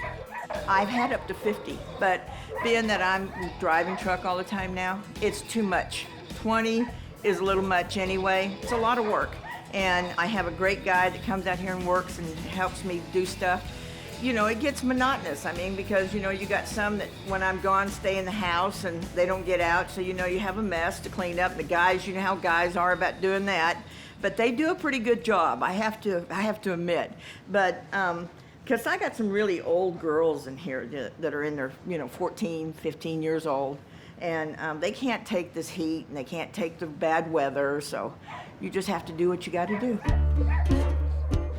I've had up to 50, but being that I'm driving truck all the time now, it's too much. 20 is a little much anyway. It's a lot of work. And I have a great guy that comes out here and works and helps me do stuff. You know, it gets monotonous. I mean, because, you know, you got some that when I'm gone stay in the house and they don't get out. So, you know, you have a mess to clean up. The guys, you know how guys are about doing that. But they do a pretty good job, I have to admit. But, because I got some really old girls in here that are in their, you know, 14, 15 years old. And they can't take this heat and they can't take the bad weather. So you just have to do what you got to do.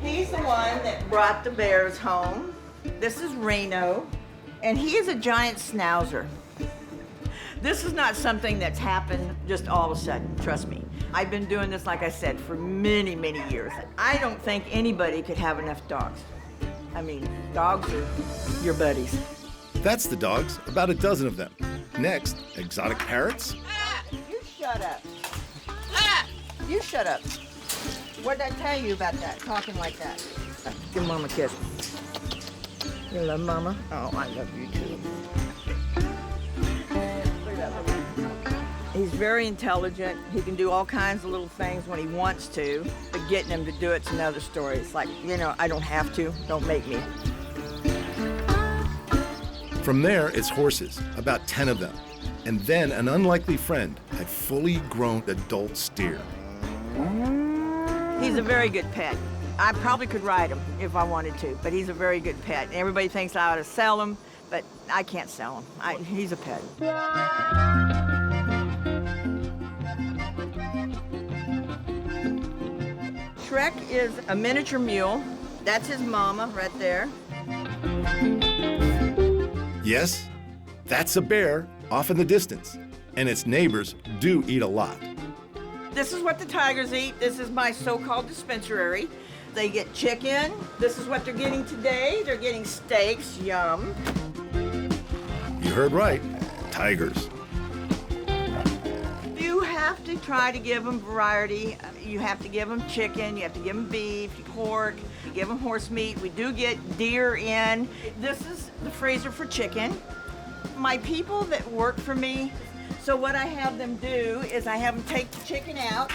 He's the one that brought the bears home. This is Reno, and he is a giant schnauzer. This is not something that's happened just all of a sudden, trust me. I've been doing this, like I said, for many, many years. I don't think anybody could have enough dogs. I mean, dogs are your buddies. That's the dogs, about a dozen of them. Next, exotic parrots. You shut up. You shut up. What did I tell you about that, talking like that? Give Mama a kiss. You love Mama? Oh, I love you too. He's very intelligent. He can do all kinds of little things when he wants to, but getting him to do it's another story. It's like, you know, I don't have to, don't make me. From there, it's horses, about 10 of them. And then an unlikely friend, a fully grown adult steer. He's a very good pet. I probably could ride him if I wanted to, but he's a very good pet. Everybody thinks I ought to sell him, but I can't sell him. He's a pet. Shrek is a miniature mule. That's his mama right there. Yes, that's a bear off in the distance, and its neighbors do eat a lot. This is what the tigers eat. This is my so-called dispensary. They get chicken. This is what they're getting today. They're getting steaks, yum. You heard right, tigers. You have to try to give them variety. You have to give them chicken, you have to give them beef, pork, you give them horse meat. We do get deer in. This is the freezer for chicken. My people that work for me, so what I have them do is I have them take the chicken out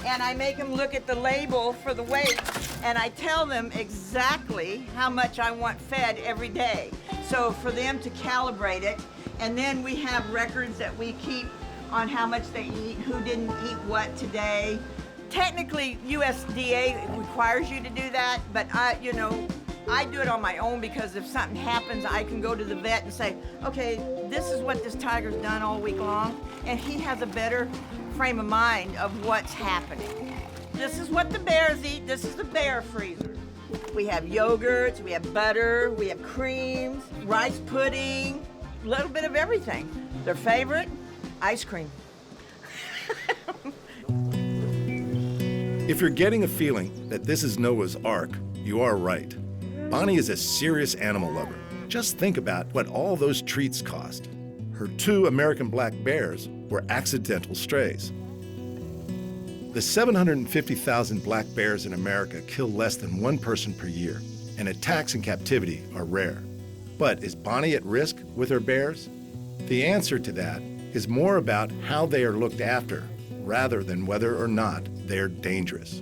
and I make them look at the label for the weight and I tell them exactly how much I want fed every day. So for them to calibrate it, and then we have records that we keep on how much they eat, who didn't eat what today. Technically, USDA requires you to do that, but I do it on my own because if something happens, I can go to the vet and say, okay, this is what this tiger's done all week long, and he has a better frame of mind of what's happening. This is what the bears eat. This is the bear freezer. We have yogurts, we have butter, we have creams, rice pudding, a little bit of everything. Their favorite, ice cream. If you're getting a feeling that this is Noah's Ark, you are right. Bonnie is a serious animal lover. Just think about what all those treats cost. Her 2 American black bears were accidental strays. The 750,000 black bears in America kill less than 1 person per year, and attacks in captivity are rare. But is Bonnie at risk with her bears? The answer to that is more about how they are looked after rather than whether or not they're dangerous.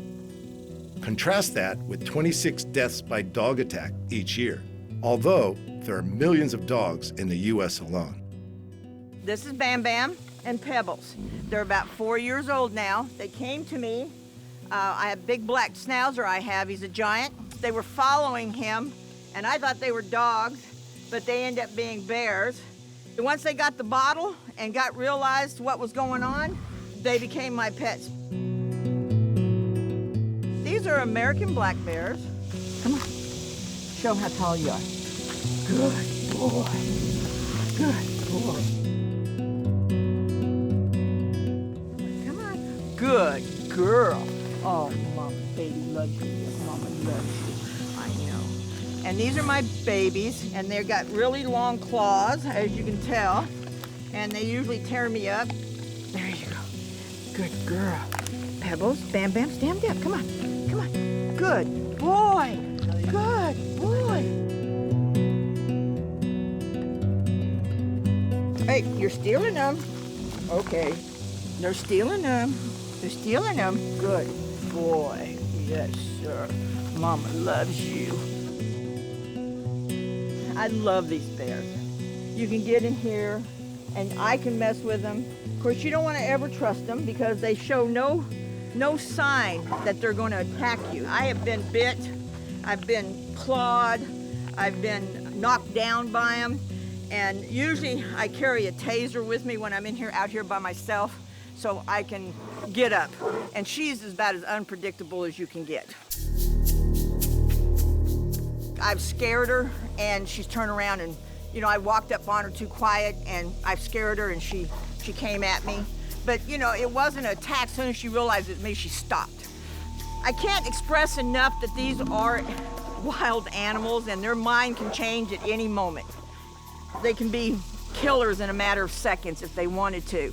Contrast that with 26 deaths by dog attack each year, although there are millions of dogs in the U.S. alone. This is Bam Bam and Pebbles. They're about 4 years old now. They came to me. I have big black schnauzer I have. He's a giant. They were following him, and I thought they were dogs, but they end up being bears. And once they got the bottle and realized what was going on, they became my pets. These are American black bears. Come on, show them how tall you are. Good boy, good boy. Come on, good girl. Oh, Mama, baby loves you. Mama loves you. I know. And these are my babies, and they've got really long claws, as you can tell, and they usually tear me up. There you go. Good girl. Pebbles, Bam Bam, stand up. Come on, come on. Good boy. Good boy. Hey, you're stealing them. Okay. They're stealing them. They're stealing them. Good boy. Yes, sir. Mama loves you. I love these bears. You can get in here and I can mess with them. Of course, you don't want to ever trust them because they show no sign that they're going to attack you. I have been bit, I've been clawed, I've been knocked down by them, and usually I carry a taser with me when I'm out here by myself so I can get up. And she's about as unpredictable as you can get. I've scared her and she's turned around and, I walked up on her too quiet and I've scared her and she came at me. But, it wasn't an attack. As soon as she realized it was me, she stopped. I can't express enough that these are wild animals and their mind can change at any moment. They can be killers in a matter of seconds if they wanted to.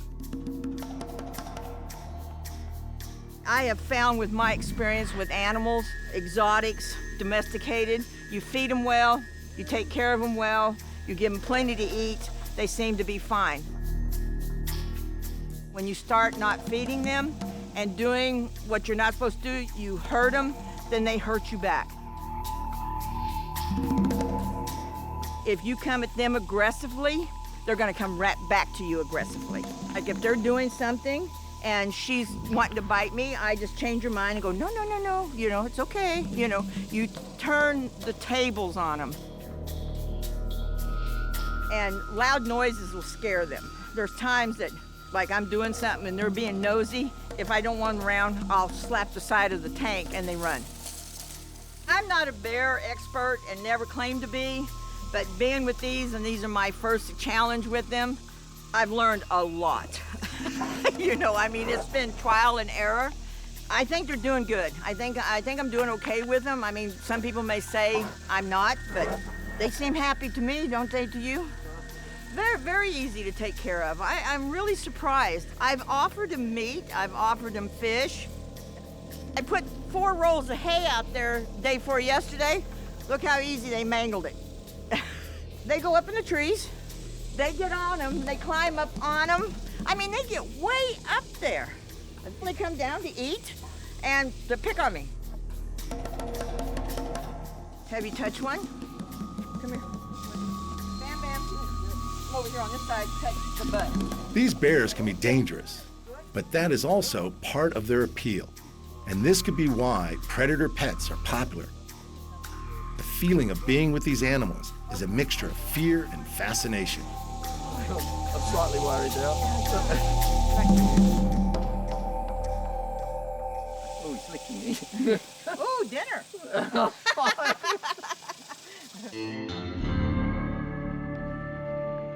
I have found with my experience with animals, exotics, domesticated, you feed them well, you take care of them well, you give them plenty to eat, they seem to be fine. When you start not feeding them and doing what you're not supposed to do, you hurt them, then they hurt you back. If you come at them aggressively, they're gonna come right back to you aggressively. Like if they're doing something and she's wanting to bite me, I just change her mind and go, no, it's okay. You turn the tables on them. And loud noises will scare them. There's times that, like I'm doing something and they're being nosy, if I don't want them around, I'll slap the side of the tank and they run. I'm not a bear expert and never claimed to be, but being with these, and these are my first challenge with them, I've learned a lot. It's been trial and error. I think they're doing good. I think I'm doing okay with them. Some people may say I'm not, but they seem happy to me, don't they to you? They're very easy to take care of. I'm really surprised. I've offered them meat, I've offered them fish. I put 4 rolls of hay out there day before yesterday. Look how easy they mangled it. They go up in the trees, they get on them, they climb up on them. They get way up there. They come down to eat and to pick on me. Have you touched one? Come here. Bam, Bam. Come over here on this side, touch the butt. These bears can be dangerous, but that is also part of their appeal. And this could be why predator pets are popular. The feeling of being with these animals is a mixture of fear and fascination. I'm slightly worried now. Oh, he's licking me. Oh, dinner.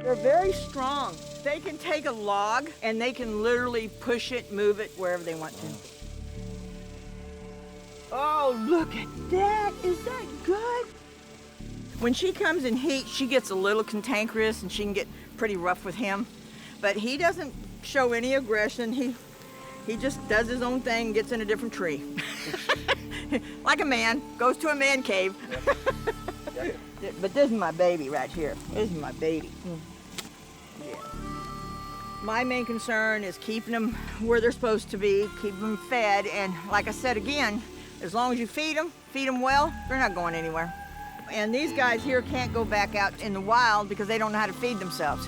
They're very strong. They can take a log and they can literally push it, move it wherever they want to. Oh, look at that. Is that good? When she comes in heat, she gets a little cantankerous and she can get pretty rough with him. But he doesn't show any aggression. He just does his own thing and gets in a different tree. Like a man, goes to a man cave. But this is my baby right here. This is my baby. Yeah. My main concern is keeping them where they're supposed to be, keep them fed, and like I said again, as long as you feed them well, they're not going anywhere. And these guys here can't go back out in the wild because they don't know how to feed themselves.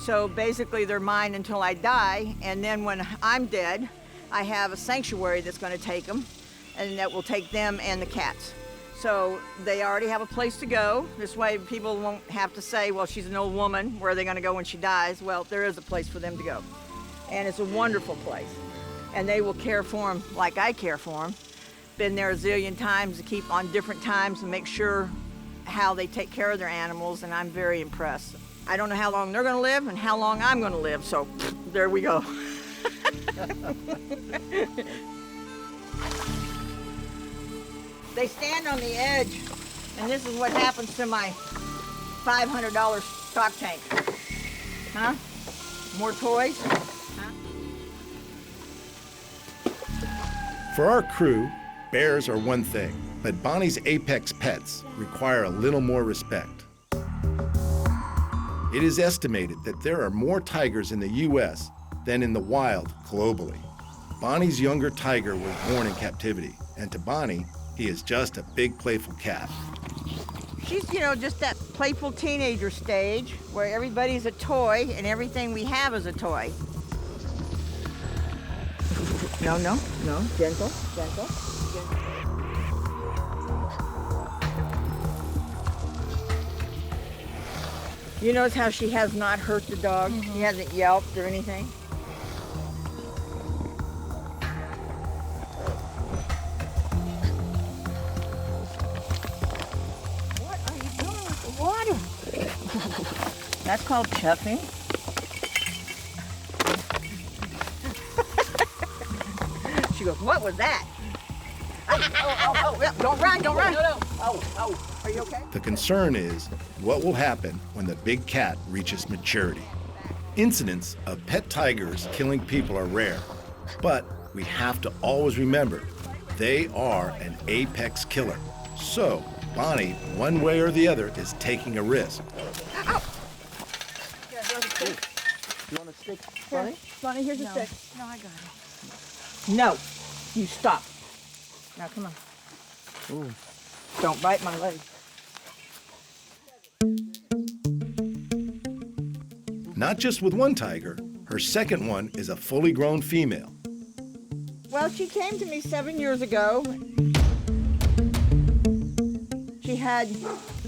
So basically they're mine until I die, and then when I'm dead, I have a sanctuary that's going to take them, and that will take them and the cats. So they already have a place to go. This way people won't have to say, well, she's an old woman, where are they going to go when she dies? Well, there is a place for them to go. And it's a wonderful place. And they will care for them like I care for them. Been there a zillion times to keep on different times and make sure how they take care of their animals, and I'm very impressed. I don't know how long they're going to live and how long I'm going to live, so there we go. They stand on the edge, and this is what happens to my $500 stock tank. Huh? More toys? Huh? For our crew, bears are one thing, but Bonnie's apex pets require a little more respect. It is estimated that there are more tigers in the U.S. than in the wild globally. Bonnie's younger tiger was born in captivity, and to Bonnie, he is just a big playful cat. She's, just that playful teenager stage where everybody's a toy and everything we have is a toy. No, gentle. You notice how she has not hurt the dog? Mm-hmm. He hasn't yelped or anything? What are you doing with the water? That's called chuffing. She goes, what was that? Oh, don't run. No. Oh, are you okay? The concern is what will happen when the big cat reaches maturity. Incidents of pet tigers killing people are rare, but we have to always remember they are an apex killer. So Bonnie, one way or the other, is taking a risk. Ow! Yeah, there's a stick. You want a stick, Bonnie? Bonnie, here's a stick. No, I got it. No, you stop. Now, come on. Ooh. Don't bite my leg. Not just with one tiger, her second one is a fully grown female. Well, she came to me 7 years ago. She had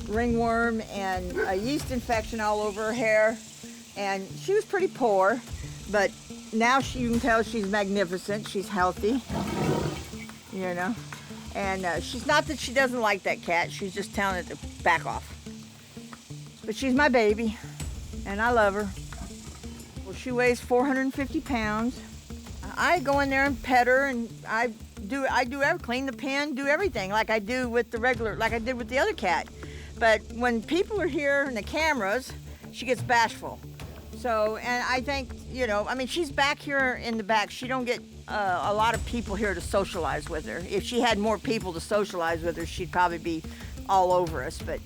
ringworm and a yeast infection all over her hair, and she was pretty poor, but now you can tell she's magnificent, she's healthy, and she's not that she doesn't like that cat, she's just telling it to back off. But she's my baby, and I love her. Well, she weighs 450 pounds. I go in there and pet her, and I do clean the pen, do everything like I do with like I did with the other cat. But when people are here and the cameras, she gets bashful. So, and I think, she's back here in the back. She don't get a lot of people here to socialize with her. If she had more people to socialize with her, she'd probably be all over us. But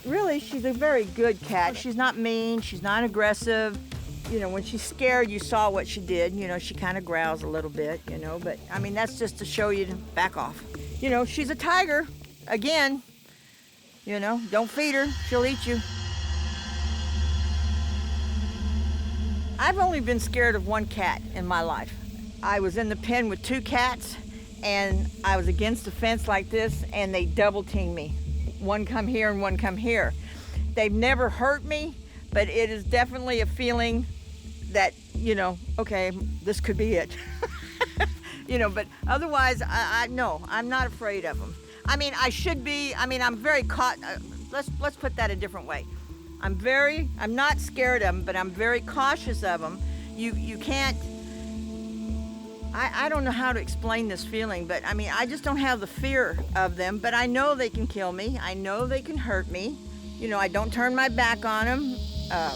really, she's a very good cat. She's not mean, she's not aggressive. When she's scared, you saw what she did. She kind of growls a little bit, but that's just to show you to back off. She's a tiger, again. Don't feed her, she'll eat you. I've only been scared of one cat in my life. I was in the pen with two cats, and I was against the fence like this, and they double teamed me. One come here and one come here. They've never hurt me, but it is definitely a feeling that, okay, this could be it. But otherwise, no, I'm not afraid of them. I should be, I'm very caught. Let's put that a different way. I'm not scared of them, but I'm very cautious of them. You can't, I don't know how to explain this feeling, but I mean, I just don't have the fear of them, but I know they can kill me. I know they can hurt me. You know, I don't turn my back on them. I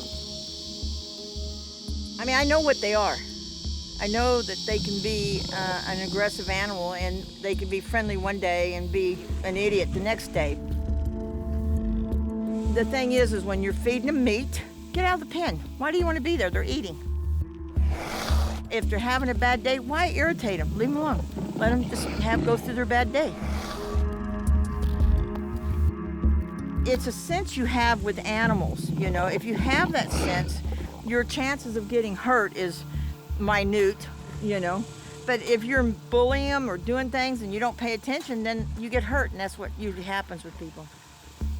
mean, I know what they are. I know that they can be an aggressive animal, and they can be friendly one day and be an idiot the next day. The thing is when you're feeding them meat, get out of the pen. Why do you want to be there? They're eating. If they're having a bad day, why irritate them? Leave them alone. Let them just go through their bad day. It's a sense you have with animals, you know. If you have that sense, your chances of getting hurt is minute, you know. But if you're bullying them or doing things and you don't pay attention, then you get hurt, and that's what usually happens with people.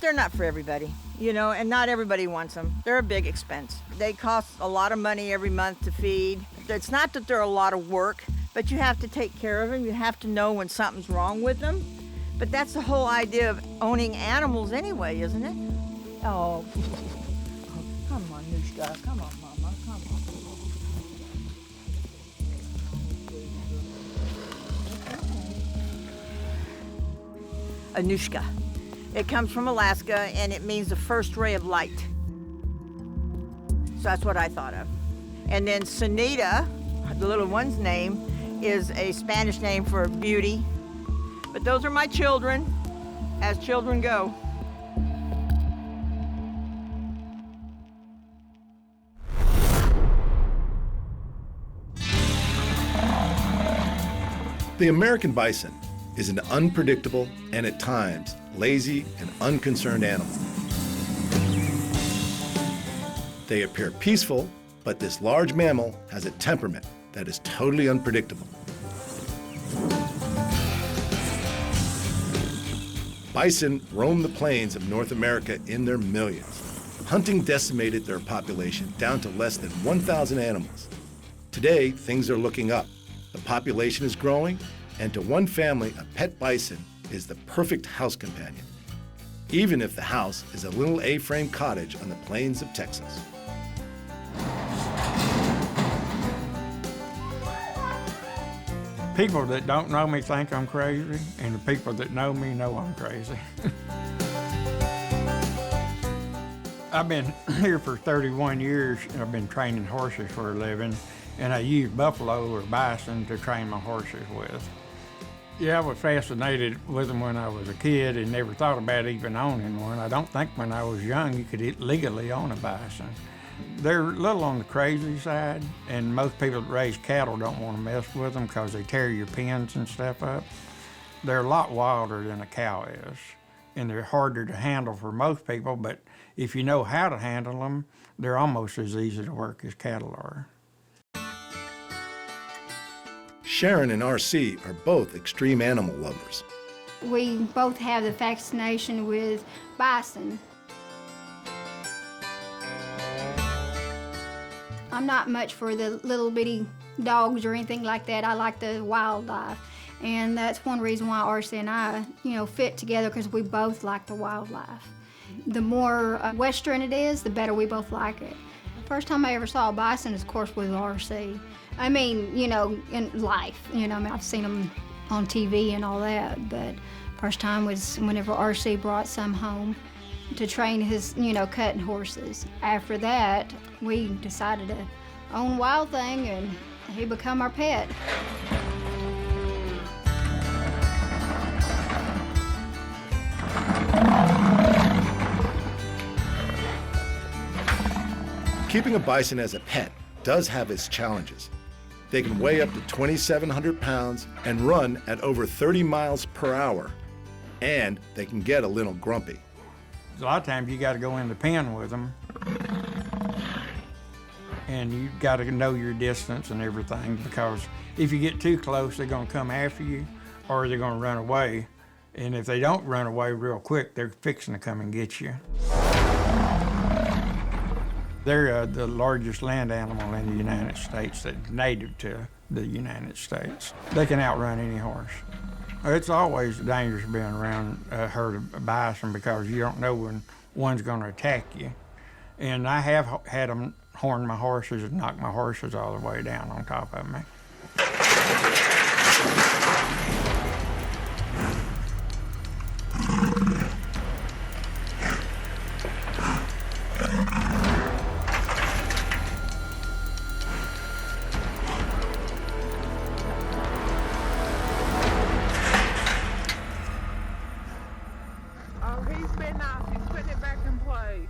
They're not for everybody, you know, and not everybody wants them. They're a big expense. They cost a lot of money every month to feed. It's not that they're a lot of work, but you have to take care of them. You have to know when something's wrong with them. But that's the whole idea of owning animals anyway, isn't it? Oh, come on, Nushka. Come on, Mama. Come on. Anushka. It comes from Alaska, and it means the first ray of light. So that's what I thought of. And then Sunita, the little one's name, is a Spanish name for beauty. But those are my children, as children go. The American bison is an unpredictable and at times lazy and unconcerned animal. They appear peaceful, but this large mammal has a temperament that is totally unpredictable. Bison roam the plains of North America in their millions. Hunting decimated their population down to less than 1,000 animals. Today, things are looking up. The population is growing, and to one family, a pet bison is the perfect house companion, even if the house is a little A-frame cottage on the plains of Texas. People that don't know me think I'm crazy, and the people that know me know I'm crazy. I've been here for 31 years, and I've been training horses for a living, and I use buffalo or bison to train my horses with. Yeah, I was fascinated with them when I was a kid and never thought about even owning one. I don't think when I was young you could legally own a bison. They're a little on the crazy side, and most people that raise cattle don't want to mess with them because they tear your pens and stuff up. They're a lot wilder than a cow is, and they're harder to handle for most people, but if you know how to handle them, they're almost as easy to work as cattle are. Sharon and R.C. are both extreme animal lovers. We both have the fascination with bison. I'm not much for the little bitty dogs or anything like that. I like the wildlife. And that's one reason why R.C. and I, fit together, because we both like the wildlife. The more Western it is, the better we both like it. First time I ever saw a bison, of course, was R.C. I mean, in life, I've seen them on TV and all that, but first time was whenever R.C. brought some home to train his, cutting horses. After that, we decided to own Wild Thing, and he become our pet. Keeping a bison as a pet does have its challenges. They can weigh up to 2,700 pounds and run at over 30 miles per hour, and they can get a little grumpy. A lot of times you got to go in the pen with them, and you got to know your distance and everything, because if you get too close, they're going to come after you, or they're going to run away. And if they don't run away real quick, they're fixing to come and get you. They're the largest land animal in the United States that's native to the United States. They can outrun any horse. It's always dangerous being around a herd of bison, because you don't know when one's going to attack you. And I have had them horn my horses and knock my horses all the way down on top of me. Oh, he's been nice. He's putting it back in place.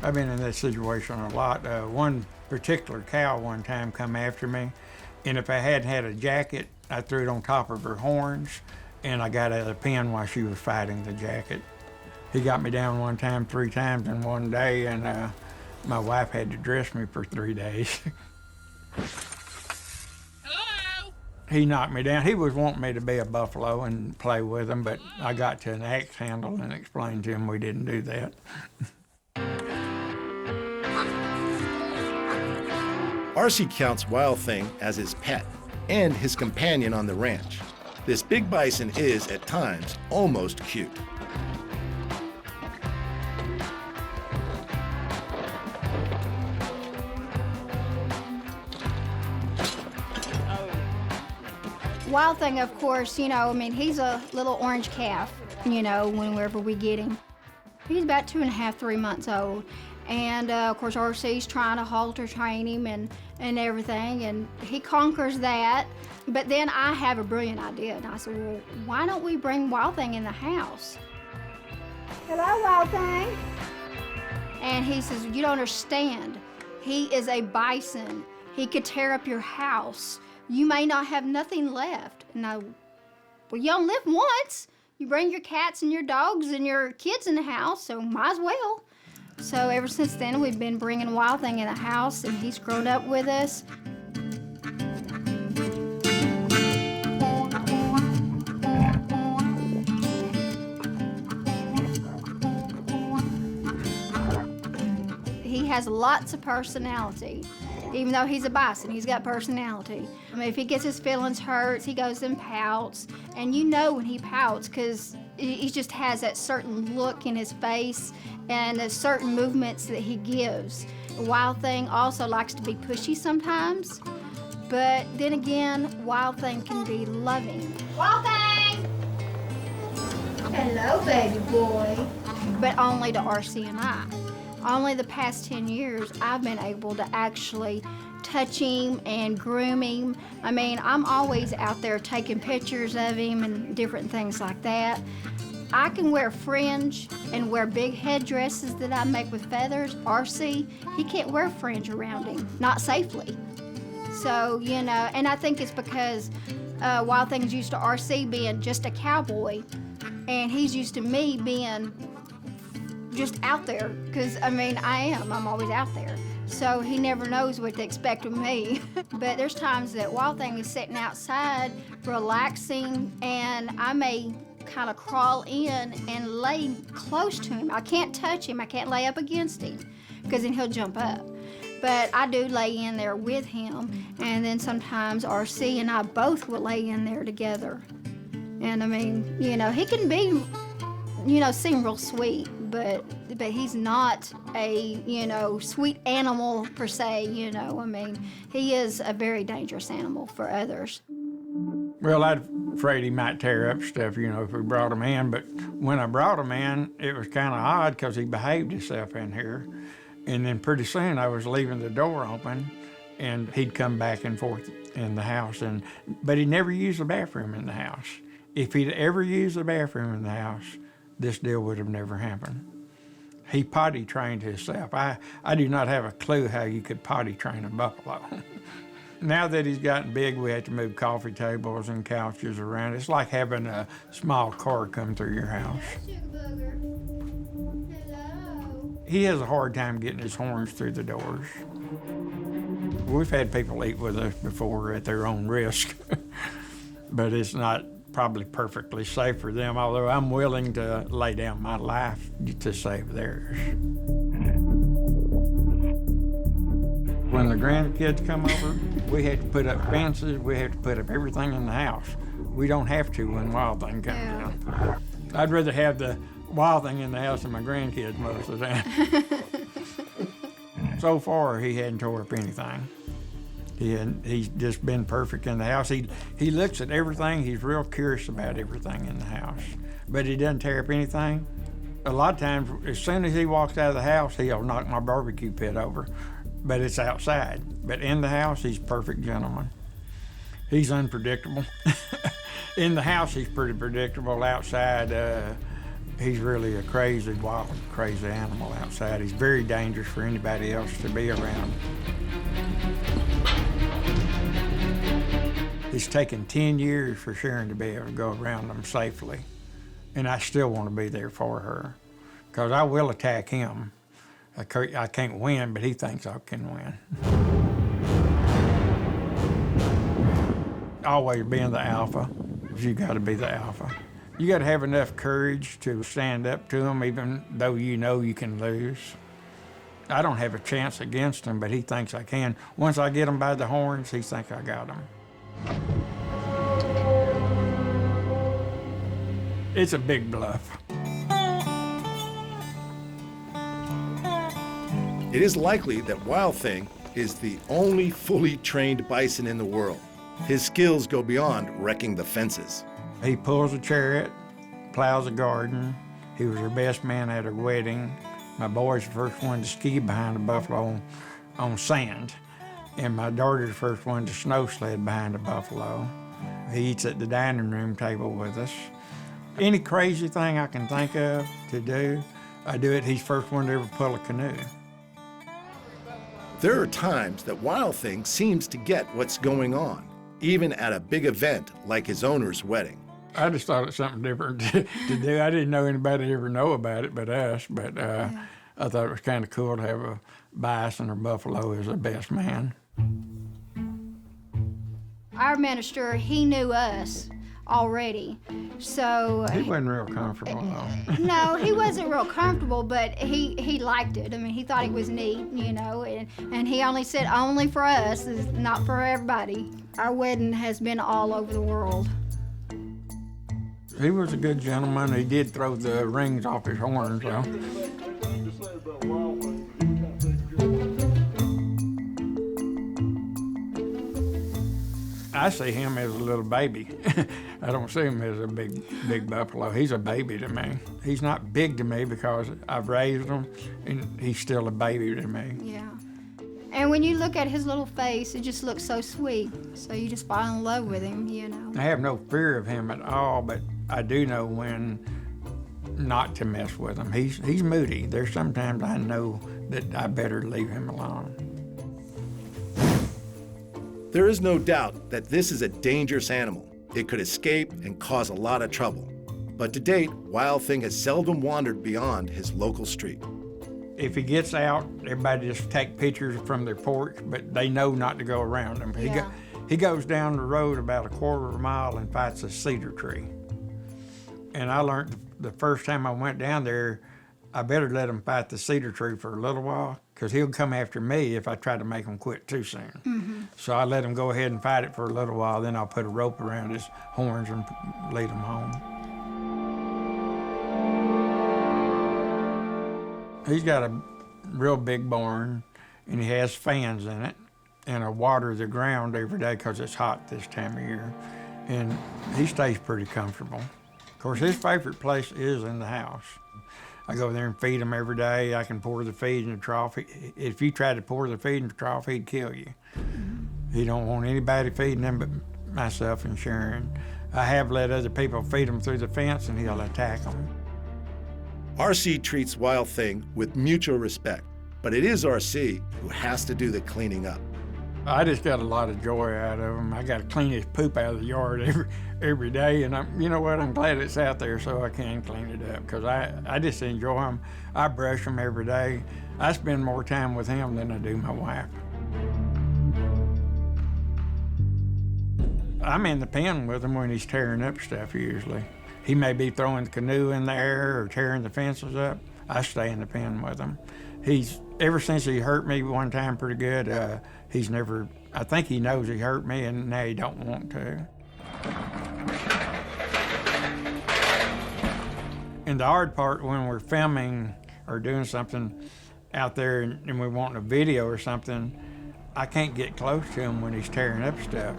I've been in that situation a lot. One particular cow one time come after me, and if I hadn't had a jacket, I threw it on top of her horns, and I got out of the pen while she was fighting the jacket. He got me down one time 3 times in one day, and my wife had to dress me for 3 days. Hello? He knocked me down. He was wanting me to be a buffalo and play with him, but I got to an axe handle and explained to him we didn't do that. R.C. counts Wild Thing as his pet and his companion on the ranch. This big bison is, at times, almost cute. Wild Thing, of course, you know, I mean, he's a little orange calf, you know, whenever we get him. He's about 2.5, 3 months old. And of course, RC's trying to halter train him and everything, and he conquers that. But then I have a brilliant idea, and I said, well, why don't we bring Wild Thing in the house? Hello, Wild Thing. And he says, you don't understand. He is a bison. He could tear up your house. You may not have nothing left. And I, well, you only live once. You bring your cats and your dogs and your kids in the house, so might as well. So ever since then, we've been bringing Wild Thing in the house, and he's grown up with us. He has lots of personality. Even though he's a bison, he's got personality. I mean, if he gets his feelings hurt, he goes and pouts. And you know when he pouts, because he just has that certain look in his face and the certain movements that he gives. Wild Thing also likes to be pushy sometimes, but then again, Wild Thing can be loving. Wild Thing! Hello, baby boy. But only to RC and I. Only the past 10 years, I've been able to actually touch him and groom him. I mean, I'm always out there taking pictures of him and different things like that. I can wear fringe and wear big headdresses that I make with feathers. RC, he can't wear fringe around him, not safely. So, you know, and I think it's because Wild Thing's used to RC being just a cowboy, and he's used to me being just out there, because, I mean, I'm always out there. So he never knows what to expect of me. But there's times that Wild Thing is sitting outside, relaxing, and I may kind of crawl in and lay close to him. I can't touch him, I can't lay up against him, because then he'll jump up. But I do lay in there with him, and then sometimes RC and I both will lay in there together. And I mean, you know, he can be, you know, seem real sweet, but he's not a, you know, sweet animal per se, you know. I mean, he is a very dangerous animal for others. Well, I'm afraid he might tear up stuff, you know, if we brought him in. But when I brought him in, it was kind of odd because he behaved himself in here. And then pretty soon I was leaving the door open, and he'd come back and forth in the house. But he never used the bathroom in the house. If he'd ever used the bathroom in the house, this deal would have never happened. He potty trained himself. I do not have a clue how you could potty train a buffalo. Now that he's gotten big, we have to move coffee tables and couches around. It's like having a small car come through your house. He has a hard time getting his horns through the doors. We've had people eat with us before at their own risk, but it's not probably perfectly safe for them, although I'm willing to lay down my life to save theirs. when the grandkids come over, we have to put up fences, we have to put up everything in the house. We don't have to when Wild Thing comes down. I'd rather have the Wild Thing in the house than my grandkids most of the time. So far, he hadn't tore up anything. He's just been perfect in the house. He looks at everything. He's real curious about everything in the house, but he doesn't tear up anything. A lot of times, as soon as he walks out of the house, he'll knock my barbecue pit over, but it's outside. But in the house, he's a perfect gentleman. He's unpredictable. In the house, he's pretty predictable. Outside, he's really a crazy, wild, crazy animal outside. He's very dangerous for anybody else to be around. It's taken 10 years for Sharon to be able to go around them safely. And I still want to be there for her, because I will attack him. I can't win, but he thinks I can win. Always being the alpha, you got to be the alpha. You got to have enough courage to stand up to him, even though you know you can lose. I don't have a chance against him, but he thinks I can. Once I get him by the horns, he thinks I got him. It's a big bluff. It is likely that Wild Thing is the only fully trained bison in the world. His skills go beyond wrecking the fences. He pulls a chariot, plows a garden. He was her best man at her wedding. My boy's the first one to ski behind a buffalo on sand. And my daughter's the first one to snow sled behind a buffalo. He eats at the dining room table with us. Any crazy thing I can think of to do, I do it. He's the first one to ever pull a canoe. There are times that Wild Thing seems to get what's going on, even at a big event like his owner's wedding. I just thought it's something different to do. I didn't know anybody ever know about it but us, but I thought it was kind of cool to have a bison or buffalo as a best man. Our minister, he knew us already, so... He wasn't real comfortable, though. No, he wasn't real comfortable, but he liked it. I mean, he thought it was neat, you know, and he only said only for us, not for everybody. Our wedding has been all over the world. He was a good gentleman. He did throw the rings off his horns, though. I see him as a little baby. I don't see him as a big buffalo. He's a baby to me. He's not big to me because I've raised him, and he's still a baby to me. Yeah. And when you look at his little face, it just looks so sweet. So you just fall in love with him, you know. I have no fear of him at all, but I do know when not to mess with him. He's moody. There's sometimes I know that I better leave him alone. There is no doubt that this is a dangerous animal. It could escape and cause a lot of trouble. But to date, Wild Thing has seldom wandered beyond his local street. If he gets out, everybody just take pictures from their porch, but they know not to go around him. Yeah. He goes down the road about a quarter of a mile and fights a cedar tree. And I learned the first time I went down there, I better let him fight the cedar tree for a little while, because he'll come after me if I try to make him quit too soon. Mm-hmm. So I let him go ahead and fight it for a little while, then I'll put a rope around his horns and lead him home. He's got a real big barn, and he has fans in it, and I water the ground every day because it's hot this time of year, and he stays pretty comfortable. Of course, his favorite place is in the house. I go there and feed him every day. I can pour the feed in the trough. If you try to pour the feed in the trough, he'd kill you. He don't want anybody feeding him but myself and Sharon. I have let other people feed him through the fence, and he'll attack them. RC treats Wild Thing with mutual respect, but it is RC who has to do the cleaning up. I just got a lot of joy out of him. I got to clean his poop out of the yard every day, and you know what? I'm glad it's out there so I can clean it up, because I just enjoy him. I brush him every day. I spend more time with him than I do my wife. I'm in the pen with him when he's tearing up stuff usually. He may be throwing the canoe in the air or tearing the fences up. I stay in the pen with him. Ever since he hurt me one time pretty good, I think he knows he hurt me and now he don't want to. And the hard part when we're filming or doing something out there and we want a video or something, I can't get close to him when he's tearing up stuff.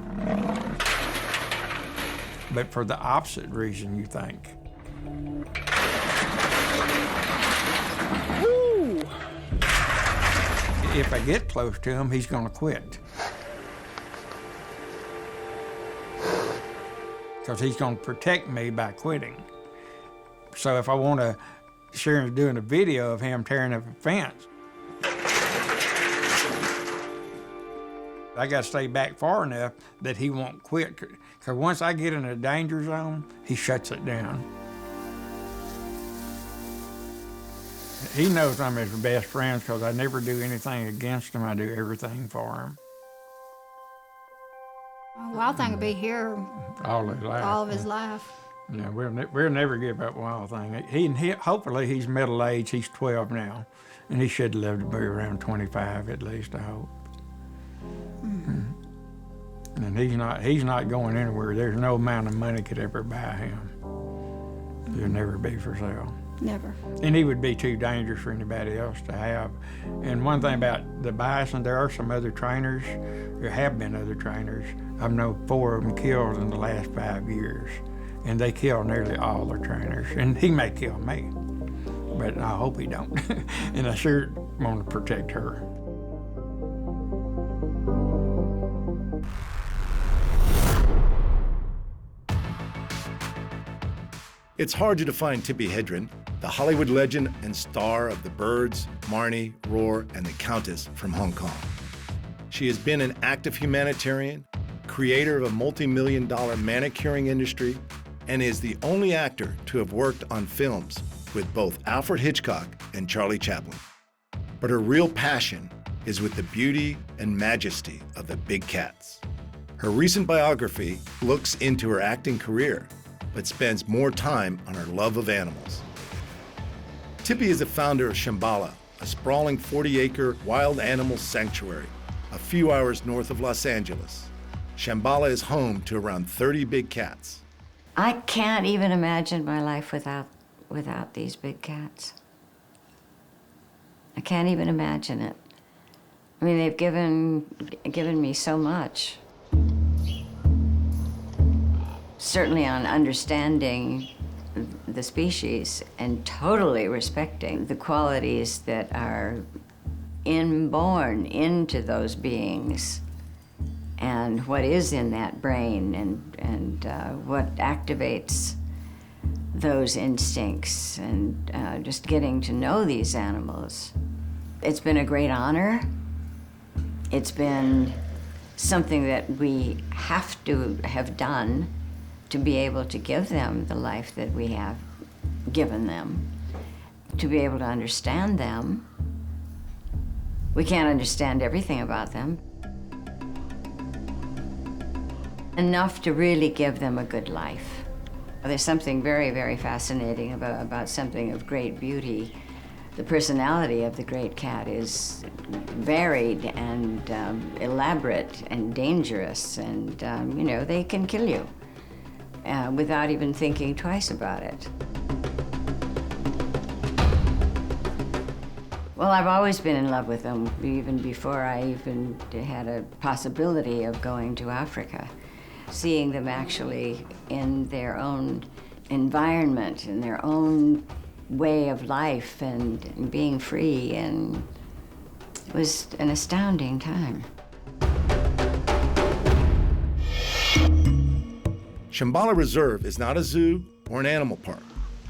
But for the opposite reason, you think. Woo! If I get close to him, he's gonna quit. Because he's gonna protect me by quitting. So if I wanna, Sharon's doing a video of him tearing up a fence, I gotta stay back far enough that he won't quit. Because once I get in a danger zone, he shuts it down. He knows I'm his best friend because I never do anything against him. I do everything for him. Wild Thing will be here All his life. all of his life. Yeah, we'll never give up Wild Thing. He hopefully he's middle age. He's 12 now, and he should live to be around 25 at least. I hope. And he's not going anywhere. There's no amount of money could ever buy him. He'll never be for sale. Never. And he would be too dangerous for anybody else to have. And one thing about the bison, there are some other trainers. There have been other trainers. I've known 4 of them killed in the last 5 years. And they kill nearly all their trainers. And he may kill me, but I hope he don't. And I sure want to protect her. It's hard to define Tippi Hedren, the Hollywood legend and star of The Birds, Marnie, Roar, and The Countess from Hong Kong. She has been an active humanitarian, creator of a multi-million-dollar manicuring industry, and is the only actor to have worked on films with both Alfred Hitchcock and Charlie Chaplin. But her real passion is with the beauty and majesty of the big cats. Her recent biography looks into her acting career, but spends more time on her love of animals. Tippi is the founder of Shambhala, a sprawling 40-acre wild animal sanctuary a few hours north of Los Angeles. Shambhala is home to around 30 big cats. I can't even imagine my life without these big cats. I can't even imagine it. I mean, they've given me so much. Certainly on understanding the species and totally respecting the qualities that are inborn into those beings and what is in that brain and what activates those instincts and just getting to know these animals. It's been a great honor. It's been something that we have to have done to be able to give them the life that we have given them, to be able to understand them. We can't understand everything about them. Enough to really give them a good life. There's something very, very fascinating about something of great beauty. The personality of the great cat is varied and elaborate and dangerous, and they can kill you. Without even thinking twice about it. Well, I've always been in love with them, even before I even had a possibility of going to Africa. Seeing them actually in their own environment, in their own way of life and being free, and it was an astounding time. Shambhala Reserve is not a zoo or an animal park.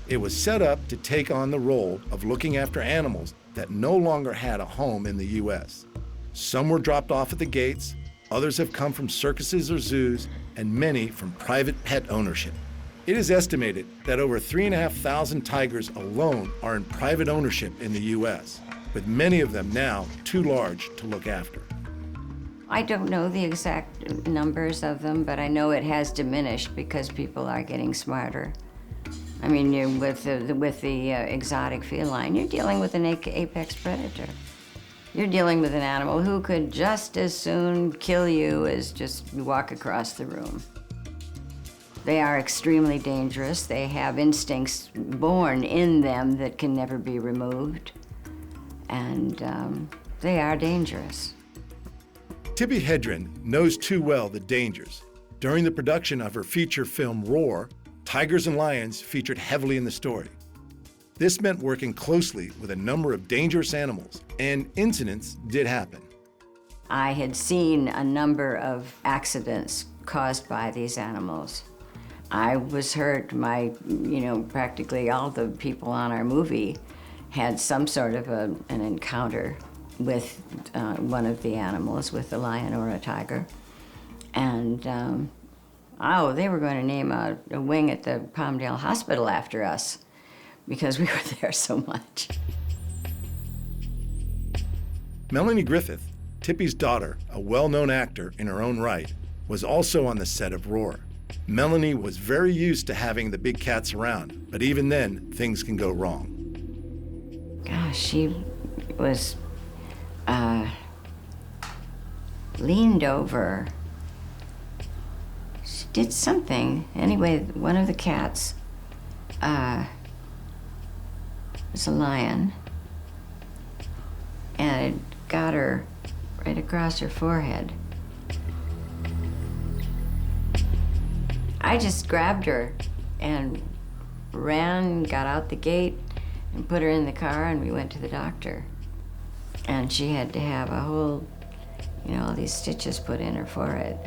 It was set up to take on the role of looking after animals that no longer had a home in the U.S. Some were dropped off at the gates, others have come from circuses or zoos, and many from private pet ownership. It is estimated that over 3,500 tigers alone are in private ownership in the U.S., with many of them now too large to look after. I don't know the exact numbers of them, but I know it has diminished because people are getting smarter. I mean, with the exotic feline, you're dealing with an apex predator. You're dealing with an animal who could just as soon kill you as just walk across the room. They are extremely dangerous. They have instincts born in them that can never be removed. And they are dangerous. Tippi Hedren knows too well the dangers. During the production of her feature film, Roar, tigers and lions featured heavily in the story. This meant working closely with a number of dangerous animals, and incidents did happen. I had seen a number of accidents caused by these animals. I was hurt. Practically all the people on our movie had some sort of an encounter with one of the animals, with a lion or a tiger. And, they were going to name a wing at the Palmdale Hospital after us, because we were there so much. Melanie Griffith, Tippi's daughter, a well-known actor in her own right, was also on the set of Roar. Melanie was very used to having the big cats around, but even then, things can go wrong. Gosh, she was leaned over. She did something. Anyway, one of the cats was a lion, and it got her right across her forehead. I just grabbed her and ran, got out the gate, and put her in the car, and we went to the doctor. And she had to have a whole, all these stitches put in her forehead.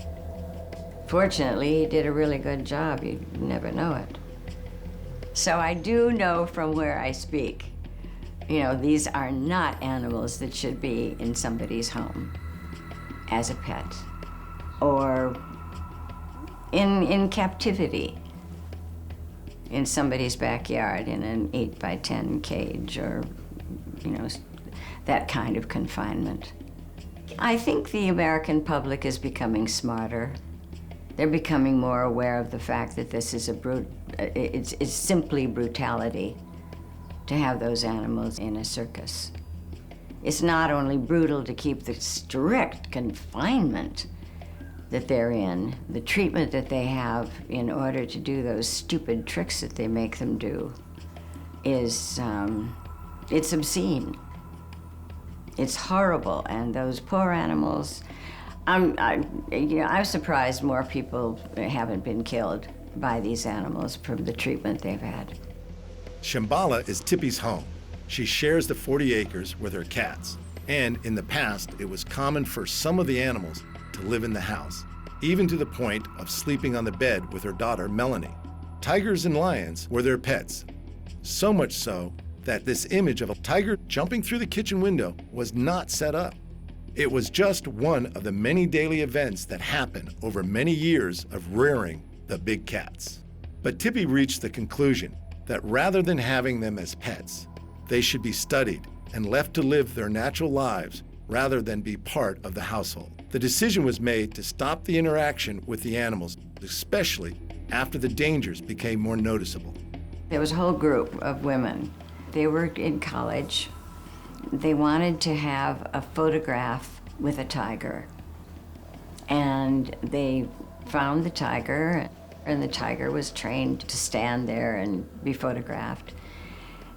Fortunately, he did a really good job. You'd never know it. So I do know from where I speak, these are not animals that should be in somebody's home as a pet or in captivity in somebody's backyard in an 8x10 cage or, that kind of confinement. I think the American public is becoming smarter. They're becoming more aware of the fact that this is it's simply brutality to have those animals in a circus. It's not only brutal to keep the strict confinement that they're in, the treatment that they have in order to do those stupid tricks that they make them do is, it's obscene. It's horrible, and those poor animals, I'm surprised more people haven't been killed by these animals from the treatment they've had. Shambhala is Tippi's home. She shares the 40 acres with her cats. And in the past, it was common for some of the animals to live in the house, even to the point of sleeping on the bed with her daughter, Melanie. Tigers and lions were their pets, so much so that this image of a tiger jumping through the kitchen window was not set up. It was just one of the many daily events that happen over many years of rearing the big cats. But Tippi reached the conclusion that rather than having them as pets, they should be studied and left to live their natural lives rather than be part of the household. The decision was made to stop the interaction with the animals, especially after the dangers became more noticeable. There was a whole group of women. They were in college. They wanted to have a photograph with a tiger. And they found the tiger, and the tiger was trained to stand there and be photographed.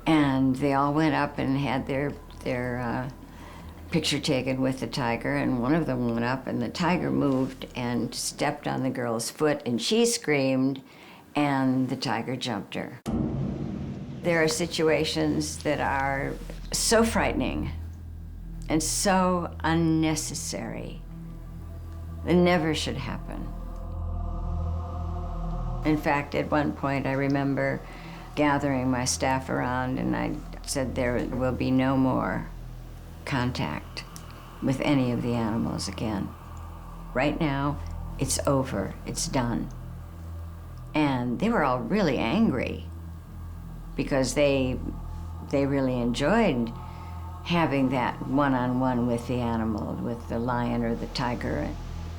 And they all went up and had their picture taken with the tiger, and one of them went up, and the tiger moved and stepped on the girl's foot, and she screamed, and the tiger jumped her. There are situations that are so frightening and so unnecessary. It never should happen. In fact, at one point, I remember gathering my staff around, and I said there will be no more contact with any of the animals again. Right now, it's over, it's done. And they were all really angry because they really enjoyed having that one-on-one with the animal, with the lion or the tiger.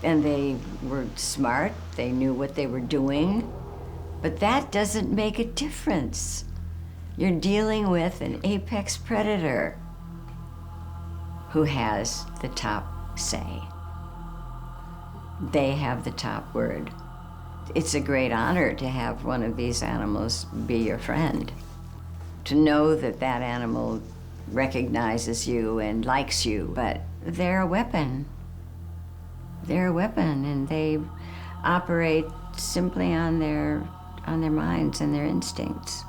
And they were smart, they knew what they were doing, But that doesn't make a difference. You're dealing with an apex predator who has the top say. They have the top word. It's a great honor to have one of these animals be your friend. To know that that animal recognizes you and likes you, but they're a weapon. They're a weapon, and they operate simply on their minds and their instincts.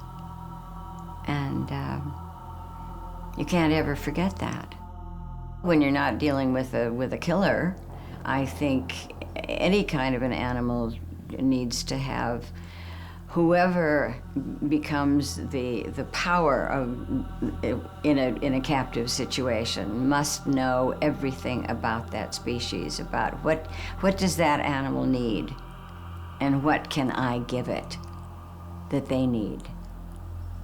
And you can't ever forget that. When you're not dealing with a killer, I think any kind of an animal needs to have whoever becomes the power of in a captive situation must know everything about that species, about what does that animal need, and what can I give it that they need,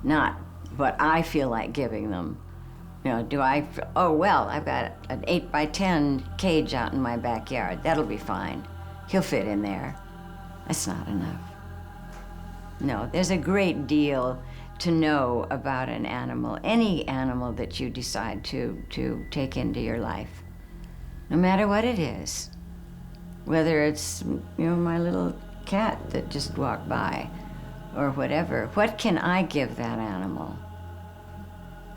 not what I feel like giving them. You know, oh well, I've got an 8x10 cage out in my backyard. That'll be fine. He'll fit in there. That's not enough. No, there's a great deal to know about an animal, any animal that you decide to take into your life, no matter what it is. Whether it's, my little cat that just walked by, or whatever. What can I give that animal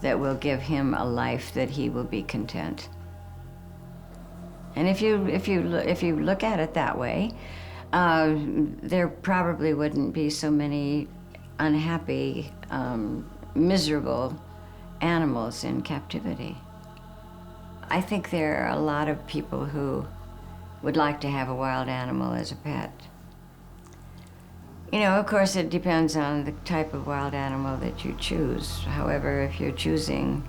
that will give him a life that he will be content? And if you look at it that way, there probably wouldn't be so many unhappy, miserable animals in captivity. I think there are a lot of people who would like to have a wild animal as a pet. Of course, it depends on the type of wild animal that you choose. However, if you're choosing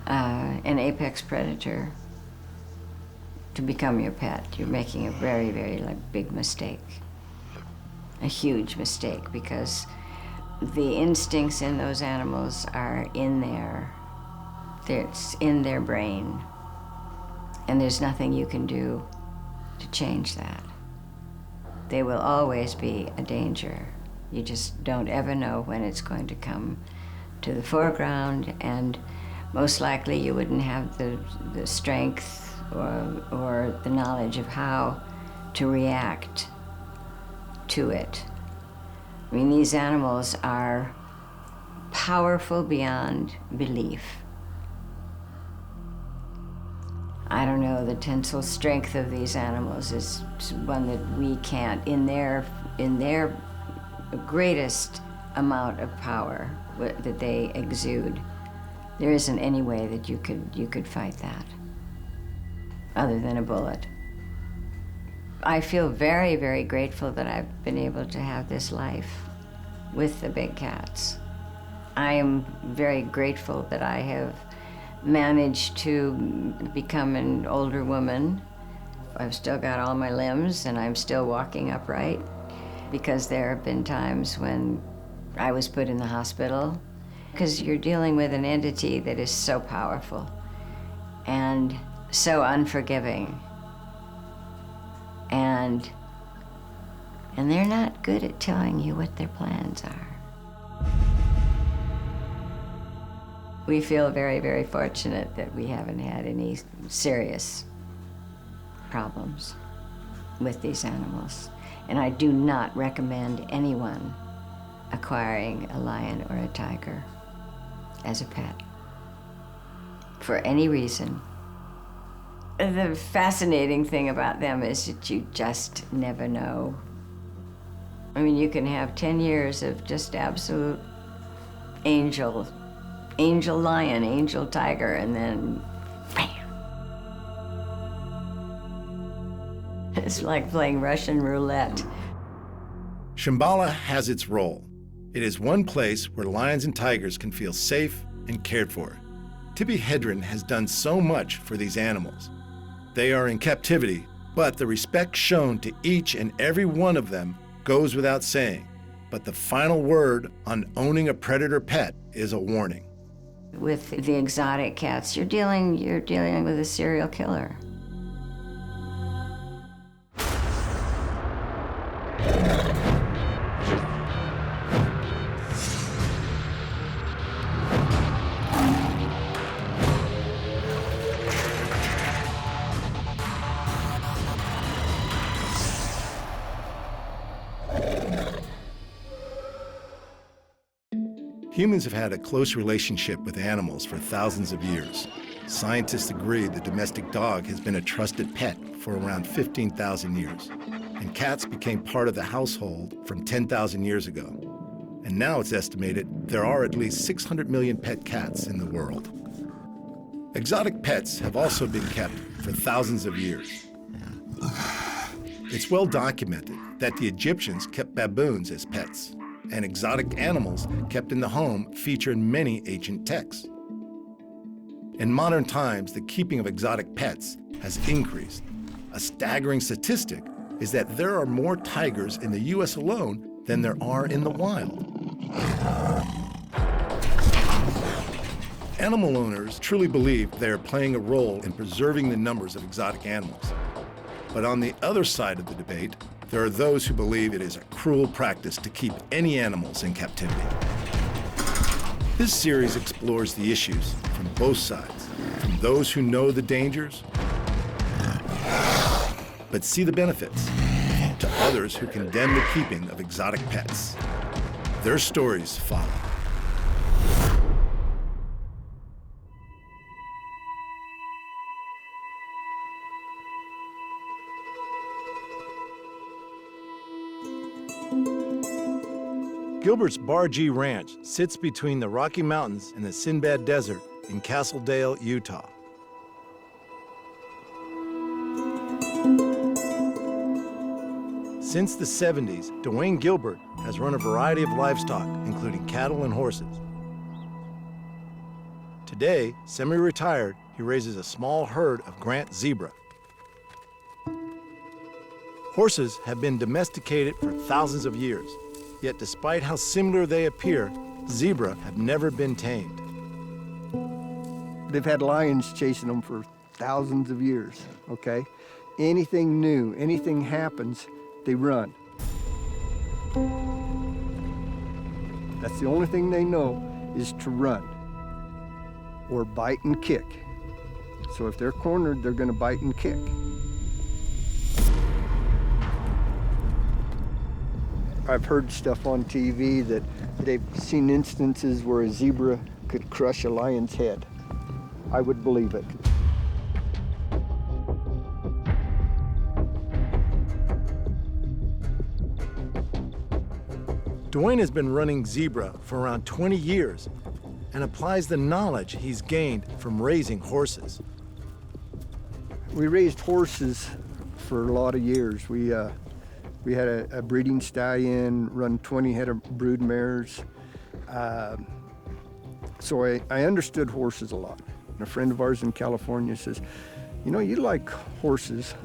an apex predator to become your pet, you're making a very, very big mistake. A huge mistake, because the instincts in those animals are it's in their brain, and there's nothing you can do to change that. They will always be a danger. You just don't ever know when it's going to come to the foreground, and most likely you wouldn't have the strength or the knowledge of how to react to it. I mean, these animals are powerful beyond belief. I don't know, the tensile strength of these animals is one that we can't, in their greatest amount of power that they exude, there isn't any way that you could fight that, other than a bullet. I feel very, very grateful that I've been able to have this life with the big cats. I am very grateful that I have managed to become an older woman. I've still got all my limbs and I'm still walking upright, because there have been times when I was put in the hospital, because you're dealing with an entity that is so powerful and so unforgiving, and they're not good at telling you what their plans are. We feel very, very fortunate that we haven't had any serious problems with these animals. And I do not recommend anyone acquiring a lion or a tiger as a pet, for any reason. The fascinating thing about them is that you just never know. I mean, you can have 10 years of just absolute angel lion, angel tiger, and then bam. It's like playing Russian roulette. Shambhala has its role. It is one place where lions and tigers can feel safe and cared for. Tibby Hedren has done so much for these animals. They are in captivity, but the respect shown to each and every one of them goes without saying. But the final word on owning a predator pet is a warning. With the exotic cats, you're dealing with a serial killer. Humans have had a close relationship with animals for thousands of years. Scientists agree the domestic dog has been a trusted pet for around 15,000 years. And cats became part of the household from 10,000 years ago. And now it's estimated there are at least 600 million pet cats in the world. Exotic pets have also been kept for thousands of years. It's well documented that the Egyptians kept baboons as pets, and exotic animals kept in the home feature in many ancient texts. In modern times, the keeping of exotic pets has increased. A staggering statistic is that there are more tigers in the U.S. alone than there are in the wild. Animal owners truly believe they are playing a role in preserving the numbers of exotic animals. But on the other side of the debate, there are those who believe it is a cruel practice to keep any animals in captivity. This series explores the issues from both sides, from those who know the dangers but see the benefits, to others who condemn the keeping of exotic pets. Their stories follow. Gilbert's Bar-G Ranch sits between the Rocky Mountains and the Sinbad Desert in Castledale, Utah. Since the 70s, Dwayne Gilbert has run a variety of livestock, including cattle and horses. Today, semi-retired, he raises a small herd of Grant zebra. Horses have been domesticated for thousands of years. Yet despite how similar they appear, zebra have never been tamed. They've had lions chasing them for thousands of years, okay? Anything new, anything happens, they run. That's the only thing they know is to run or bite and kick. So if they're cornered, they're gonna bite and kick. I've heard stuff on TV that they've seen instances where a zebra could crush a lion's head. I would believe it. Dwayne has been running zebra for around 20 years and applies the knowledge he's gained from raising horses. We raised horses for a lot of years. We had a breeding stallion, run 20 head of brood mares. So I understood horses a lot. And a friend of ours in California says, you know, you like horses,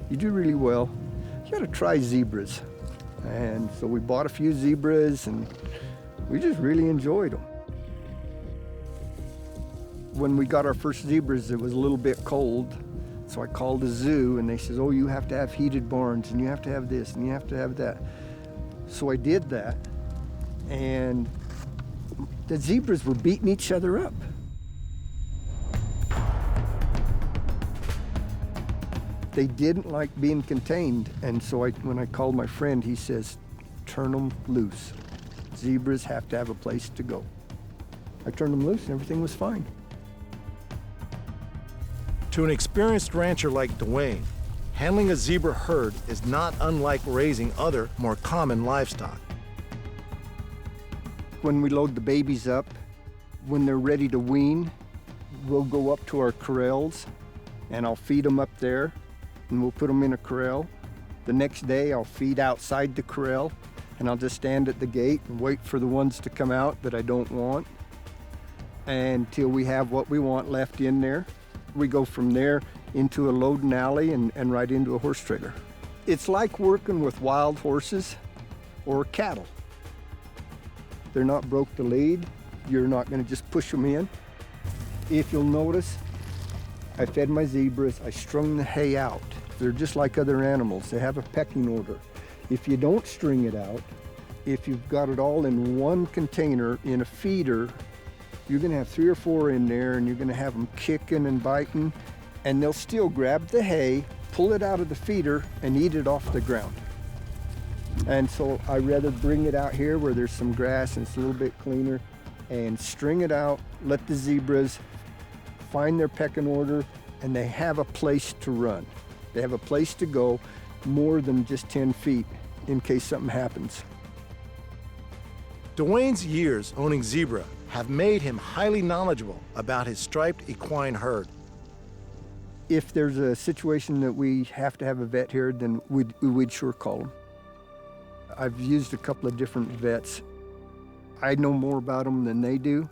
you do really well, you gotta try zebras. And so we bought a few zebras and we just really enjoyed them. When we got our first zebras, it was a little bit cold. So I called the zoo and they said, oh, you have to have heated barns and you have to have this and you have to have that. So I did that and the zebras were beating each other up. They didn't like being contained. And so when I called my friend, he says, turn them loose. Zebras have to have a place to go. I turned them loose and everything was fine. To an experienced rancher like Dwayne, handling a zebra herd is not unlike raising other, more common livestock. When we load the babies up, when they're ready to wean, we'll go up to our corrals and I'll feed them up there and we'll put them in a corral. The next day I'll feed outside the corral and I'll just stand at the gate and wait for the ones to come out that I don't want until we have what we want left in there. We go from there into a loading alley and right into a horse trailer. It's like working with wild horses or cattle. They're not broke to lead. You're not gonna just push them in. If you'll notice, I fed my zebras, I strung the hay out. They're just like other animals. They have a pecking order. If you don't string it out, if you've got it all in one container in a feeder, you're gonna have 3 or 4 in there and you're gonna have them kicking and biting and they'll still grab the hay, pull it out of the feeder and eat it off the ground. And so I rather bring it out here where there's some grass and it's a little bit cleaner and string it out, let the zebras find their pecking order, and they have a place to run. They have a place to go more than just 10 feet in case something happens. Dwayne's years owning zebra have made him highly knowledgeable about his striped equine herd. If there's a situation that we have to have a vet here, then we'd sure call them. I've used a couple of different vets. I know more about them than they do,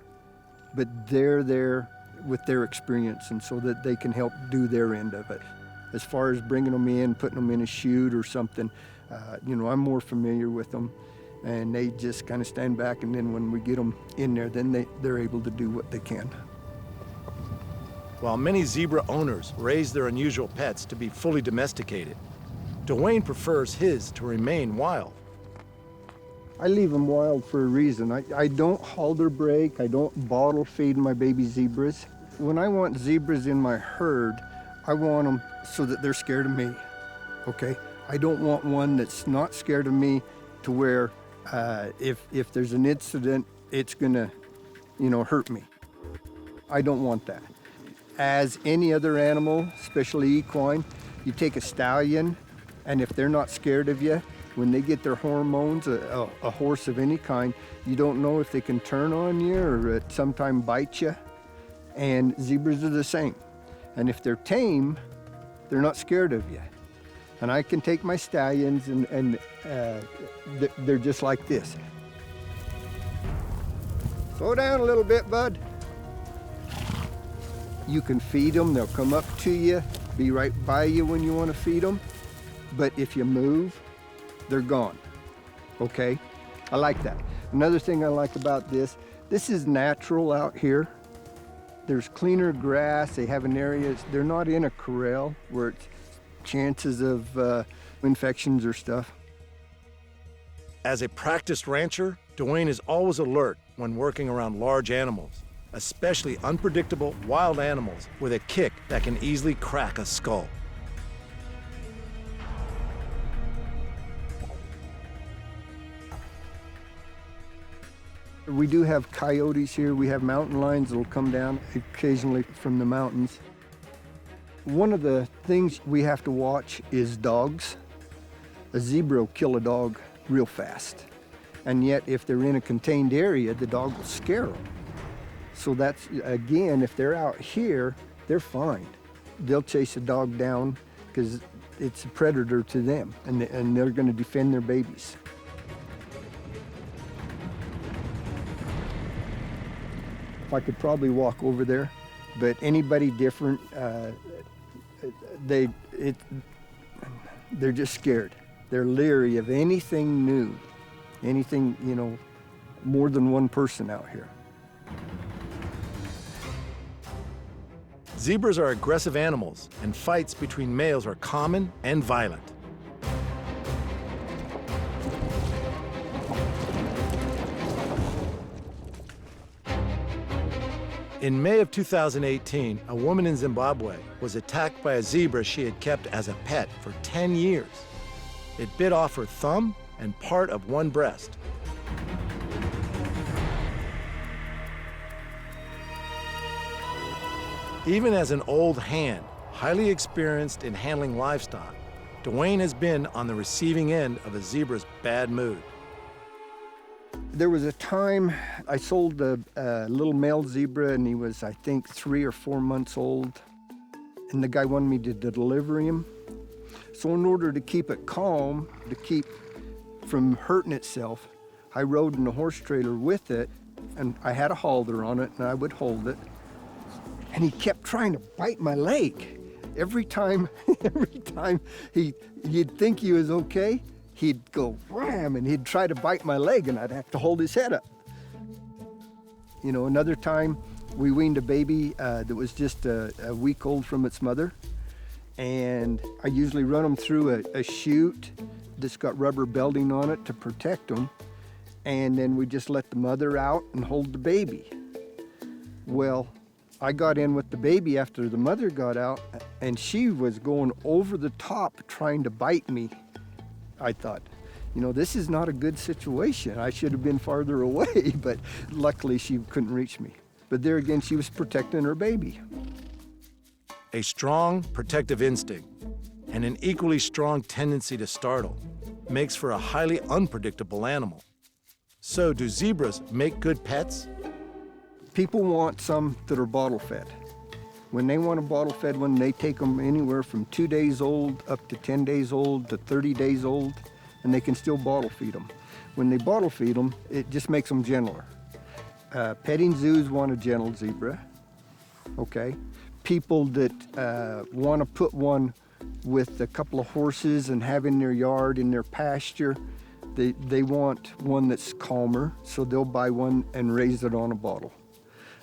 but they're there with their experience and so that they can help do their end of it. As far as bringing them in, putting them in a chute or something, I'm more familiar with them, and they just kind of stand back, and then when we get them in there, then they're able to do what they can. While many zebra owners raise their unusual pets to be fully domesticated, Dwayne prefers his to remain wild. I leave them wild for a reason. I don't halter break, I don't bottle feed my baby zebras. When I want zebras in my herd, I want them so that they're scared of me, okay? I don't want one that's not scared of me to where if there's an incident, it's gonna, hurt me. I don't want that. As any other animal, especially equine, you take a stallion, and if they're not scared of you, when they get their hormones, a horse of any kind, you don't know if they can turn on you or at some time bite you. And zebras are the same. And if they're tame, they're not scared of you. And I can take my stallions and they're just like this. Slow down a little bit, bud. You can feed them, they'll come up to you, be right by you when you want to feed them. But if you move, they're gone, okay? I like that. Another thing I like about this is natural out here. There's cleaner grass, they have an area, they're not in a corral where it's chances of infections or stuff. As a practiced rancher, Dwayne is always alert when working around large animals, especially unpredictable wild animals with a kick that can easily crack a skull. We do have coyotes here. We have mountain lions that'll come down occasionally from the mountains. One of the things we have to watch is dogs. A zebra will kill a dog real fast. And yet, if they're in a contained area, the dog will scare them. So that's, again, if they're out here, they're fine. They'll chase a dog down because it's a predator to them, and they're going to defend their babies. I could probably walk over there, but anybody different, they're just scared. They're leery of anything new, anything, more than one person out here. Zebras are aggressive animals, and fights between males are common and violent. In May of 2018, a woman in Zimbabwe was attacked by a zebra she had kept as a pet for 10 years. It bit off her thumb and part of one breast. Even as an old hand, highly experienced in handling livestock, Dwayne has been on the receiving end of a zebra's bad mood. There was a time I sold a little male zebra, and he was, I think, 3 or 4 months old. And the guy wanted me to deliver him. So in order to keep it calm, to keep from hurting itself, I rode in a horse trailer with it, and I had a halter on it, and I would hold it. And he kept trying to bite my leg. Every time you'd think he was okay, he'd go wham, and he'd try to bite my leg, and I'd have to hold his head up. Another time we weaned a baby that was just a week old from its mother, and I usually run them through a chute that's got rubber belting on it to protect them, and then we just let the mother out and hold the baby. Well, I got in with the baby after the mother got out, and she was going over the top trying to bite me. I thought, you know, this is not a good situation. I should have been farther away, but luckily she couldn't reach me. But there again, she was protecting her baby. A strong protective instinct and an equally strong tendency to startle makes for a highly unpredictable animal. So do zebras make good pets? People want some that are bottle fed. When they want a bottle fed one, they take them anywhere from 2 days old up to 10 days old to 30 days old, and they can still bottle feed them. When they bottle feed them, it just makes them gentler. Petting zoos want a gentle zebra, okay? People that want to put one with a couple of horses and have in their yard, in their pasture, they want one that's calmer, so they'll buy one and raise it on a bottle.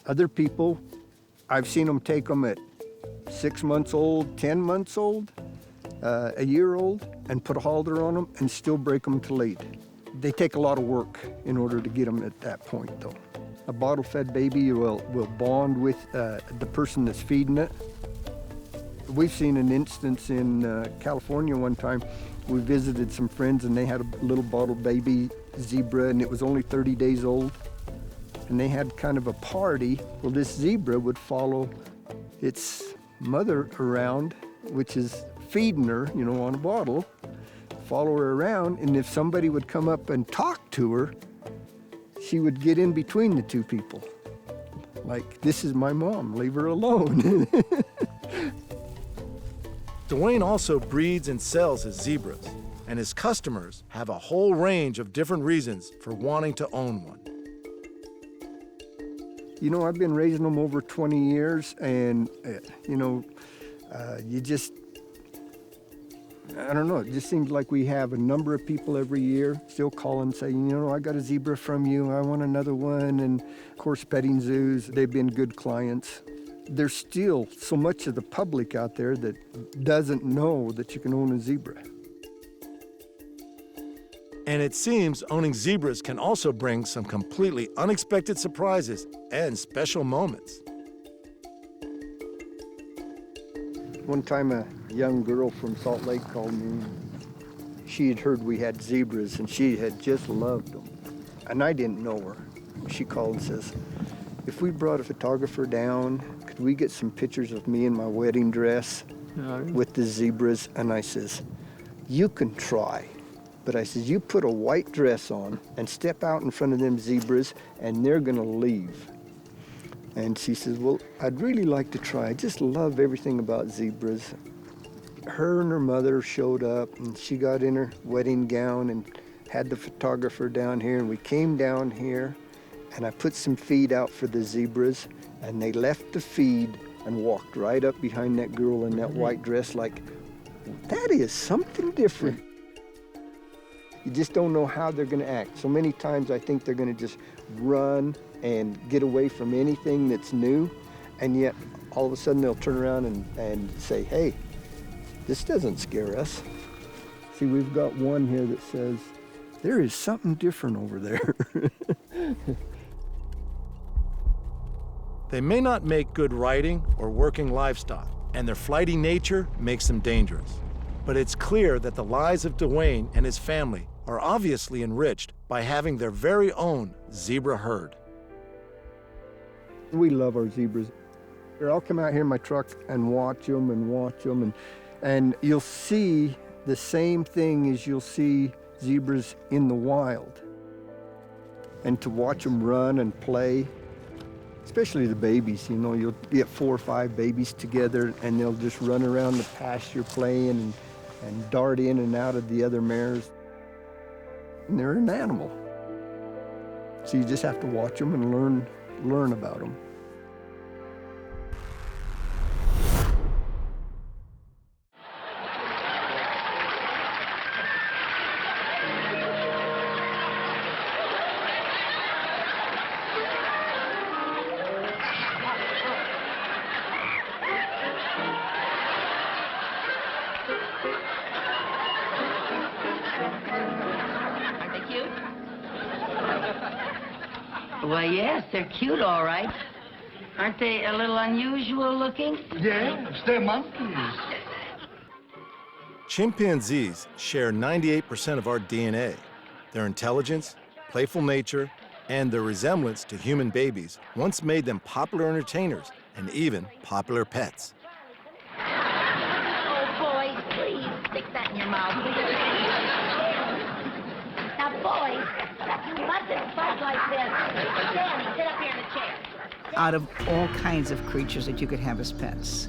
Other people, I've seen them take them at 6 months old, 10 months old, a year old, and put a halter on them and still break them to lead. They take a lot of work in order to get them at that point, though. A bottle-fed baby will bond with the person that's feeding it. We've seen an instance in California one time. We visited some friends and they had a little bottle baby zebra and it was only 30 days old. And they had kind of a party. Well, this zebra would follow its mother around, which is feeding her, you know, on a bottle, follow her around, and if somebody would come up and talk to her, she would get in between the two people. Like, this is my mom, leave her alone. Dwayne also breeds and sells his zebras, and his customers have a whole range of different reasons for wanting to own one. You know, I've been raising them over 20 years, and, you know, you just, I don't know, it just seems like we have a number of people every year still call and say, you know, I got a zebra from you, I want another one, and of course, petting zoos, they've been good clients. There's still so much of the public out there that doesn't know that you can own a zebra. And it seems owning zebras can also bring some completely unexpected surprises and special moments. One time a young girl from Salt Lake called me. She had heard we had zebras and she had just loved them. And I didn't know her. She called and says, if we brought a photographer down, could we get some pictures of me in my wedding dress with the zebras? And I says, you can try. But I says, you put a white dress on and step out in front of them zebras and they're gonna leave. And she says, well, I'd really like to try. I just love everything about zebras. Her and her mother showed up and she got in her wedding gown and had the photographer down here, and we came down here and I put some feed out for the zebras and they left the feed and walked right up behind that girl in that white dress like, that is something different. You just don't know how they're gonna act. So many times I think they're gonna just run and get away from anything that's new, and yet all of a sudden they'll turn around and say, hey, this doesn't scare us. See, we've got one here that says, there is something different over there. They may not make good riding or working livestock, and their flighty nature makes them dangerous. But it's clear that the lives of Dwayne and his family are obviously enriched by having their very own zebra herd. We love our zebras. I'll come out here in my truck and watch them, and you'll see the same thing as you'll see zebras in the wild. And to watch them run and play, especially the babies, you know, you'll get 4 or 5 babies together and they'll just run around the pasture playing and dart in and out of the other mares. And they're an animal. So you just have to watch them and learn about them. Well, yes, they're cute, all right. Aren't they a little unusual looking? Yes, they're monkeys. Chimpanzees share 98% of our DNA. Their intelligence, playful nature, and their resemblance to human babies once made them popular entertainers and even popular pets. Oh, boys, please stick that in your mouth. Now, boys, you mustn't fight like this. Danny, sit up here in the chair. Out of all kinds of creatures that you could have as pets,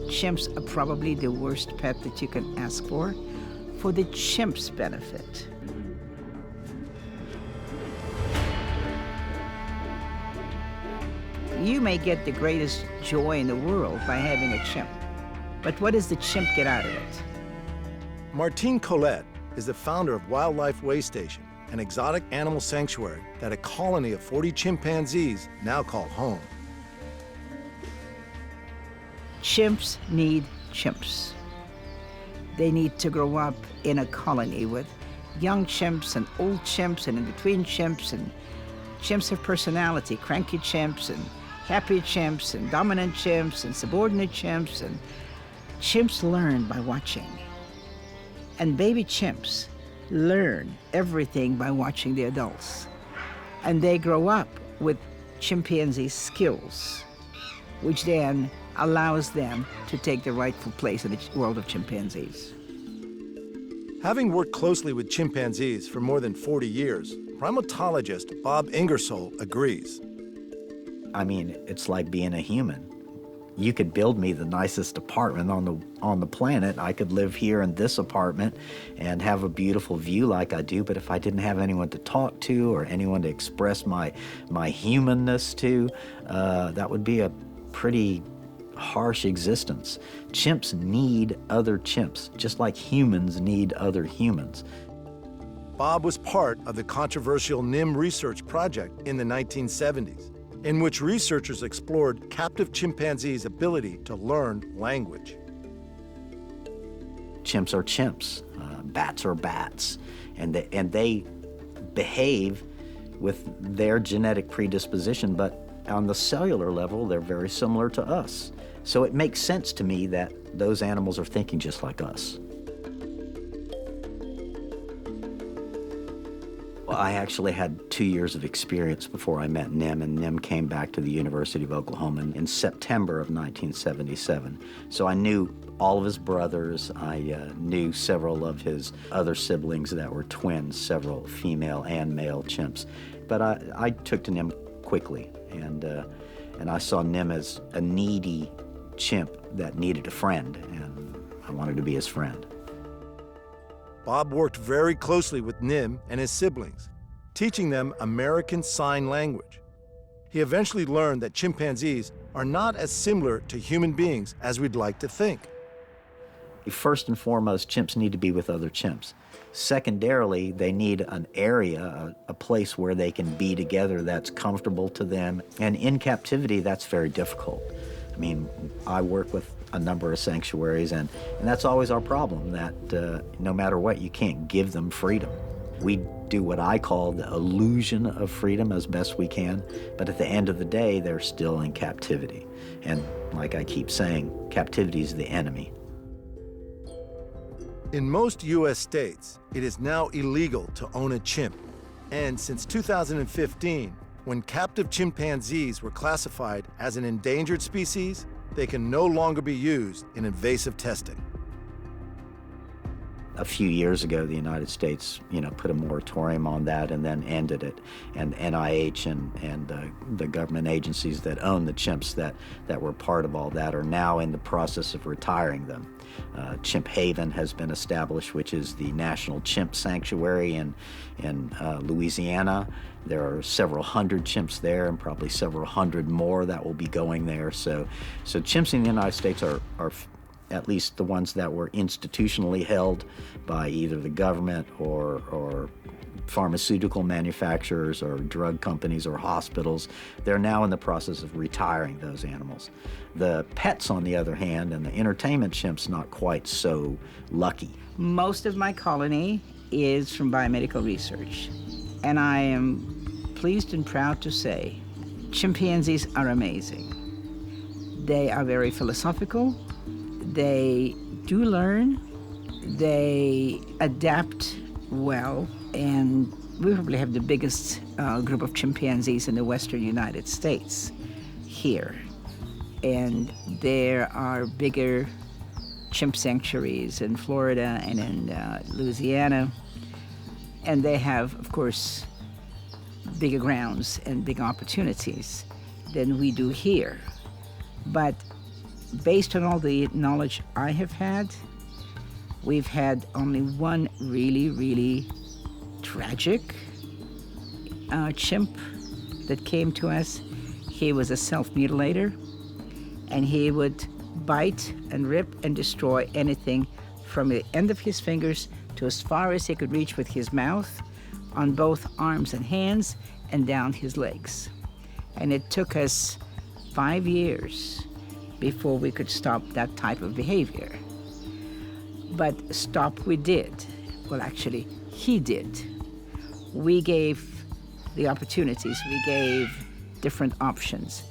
chimps are probably the worst pet that you can ask for the chimp's benefit. You may get the greatest joy in the world by having a chimp, but what does the chimp get out of it? Martine Collette is the founder of Wildlife Way Station, an exotic animal sanctuary that a colony of 40 chimpanzees now call home. Chimps need chimps. They need to grow up in a colony with young chimps and old chimps and in-between chimps, and chimps have personality, cranky chimps and happy chimps and dominant chimps and subordinate chimps, and chimps learn by watching. And baby chimps learn everything by watching the adults. And they grow up with chimpanzee skills, which then allows them to take their rightful place in the world of chimpanzees. Having worked closely with chimpanzees for more than 40 years, primatologist Bob Ingersoll agrees. I mean, it's like being a human. You could build me the nicest apartment on the planet. I could live here in this apartment and have a beautiful view like I do, but if I didn't have anyone to talk to or anyone to express my humanness to, that would be a pretty harsh existence. Chimps need other chimps, just like humans need other humans. Bob was part of the controversial NIM research project in the 1970s, in which researchers explored captive chimpanzees' ability to learn language. Chimps are chimps, bats are bats, and they behave with their genetic predisposition, but on the cellular level, they're very similar to us. So it makes sense to me that those animals are thinking just like us. Well, I actually had 2 years of experience before I met Nim, and Nim came back to the University of Oklahoma in September of 1977. So I knew all of his brothers. I knew several of his other siblings that were twins, several female and male chimps. But I took to Nim quickly, and I saw Nim as a needy chimp that needed a friend, and I wanted to be his friend. Bob worked very closely with Nim and his siblings, teaching them American Sign Language. He eventually learned that chimpanzees are not as similar to human beings as we'd like to think. First and foremost, chimps need to be with other chimps. Secondarily, they need an area, a place where they can be together that's comfortable to them. And in captivity, that's very difficult. I mean, I work with a number of sanctuaries, and that's always our problem, that no matter what, you can't give them freedom. We do what I call the illusion of freedom as best we can, but at the end of the day, they're still in captivity. And like I keep saying, captivity is the enemy. In most U.S. states, it is now illegal to own a chimp. And since 2015, when captive chimpanzees were classified as an endangered species, they can no longer be used in invasive testing. A few years ago, the United States, put a moratorium on that and then ended it. And NIH and the government agencies that own the chimps that were part of all that are now in the process of retiring them. Chimp Haven has been established, which is the National Chimp Sanctuary in Louisiana. There are several hundred chimps there, and probably several hundred more that will be going there. So chimps in the United States are at least the ones that were institutionally held by either the government or pharmaceutical manufacturers or drug companies or hospitals. They're now in the process of retiring those animals. The pets, on the other hand, and the entertainment chimps, not quite so lucky. Most of my colony is from biomedical research, and I am pleased and proud to say chimpanzees are amazing. They are very philosophical. They do learn. They adapt well, and we probably have the biggest group of chimpanzees in the western United States here. And there are bigger chimp sanctuaries in Florida and in Louisiana. And they have, of course, bigger grounds and big opportunities than we do here. But based on all the knowledge I have had, we've had only one really, really tragic chimp that came to us. He was a self-mutilator, and he would bite and rip and destroy anything from the end of his fingers to as far as he could reach with his mouth on both arms and hands and down his legs. And it took us 5 years before we could stop that type of behavior. But stop we did. Well, actually, he did. We gave the opportunities, we gave different options,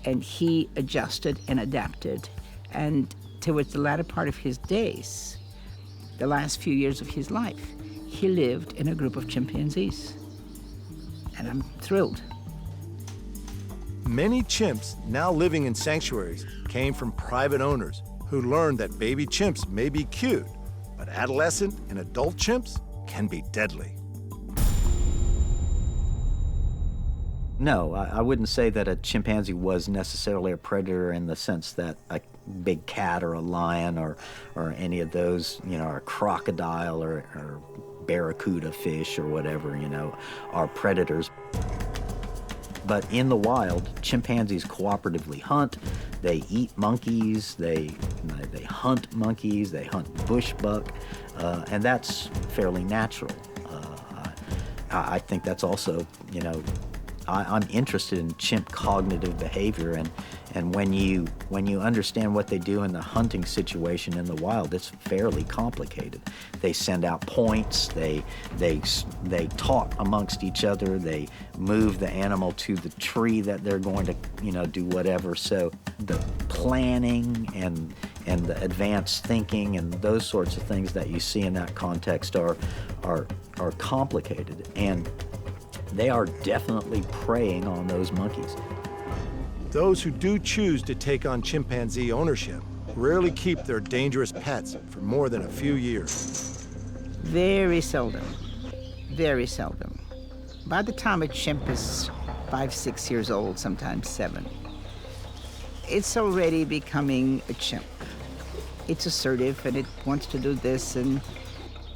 and he adjusted and adapted. And towards the latter part of his days, the last few years of his life, he lived in a group of chimpanzees. And I'm thrilled. Many chimps now living in sanctuaries came from private owners who learned that baby chimps may be cute, but adolescent and adult chimps can be deadly. No, I wouldn't say that a chimpanzee was necessarily a predator in the sense that a big cat or a lion or any of those, or a crocodile or barracuda fish or whatever, are predators. But in the wild, chimpanzees cooperatively hunt. They eat monkeys, they hunt monkeys, they hunt bush buck, and that's fairly natural. I think that's also, I'm interested in chimp cognitive behavior, and when you understand what they do in the hunting situation in the wild, it's fairly complicated. They send out points, they talk amongst each other, they move the animal to the tree that they're going to do whatever. So the planning and the advanced thinking and those sorts of things that you see in that context are complicated, and they are definitely preying on those monkeys. Those who do choose to take on chimpanzee ownership rarely keep their dangerous pets for more than a few years. Very seldom, very seldom. By the time a chimp is 5, 6 years old, sometimes 7, it's already becoming a chimp. It's assertive and it wants to do this, and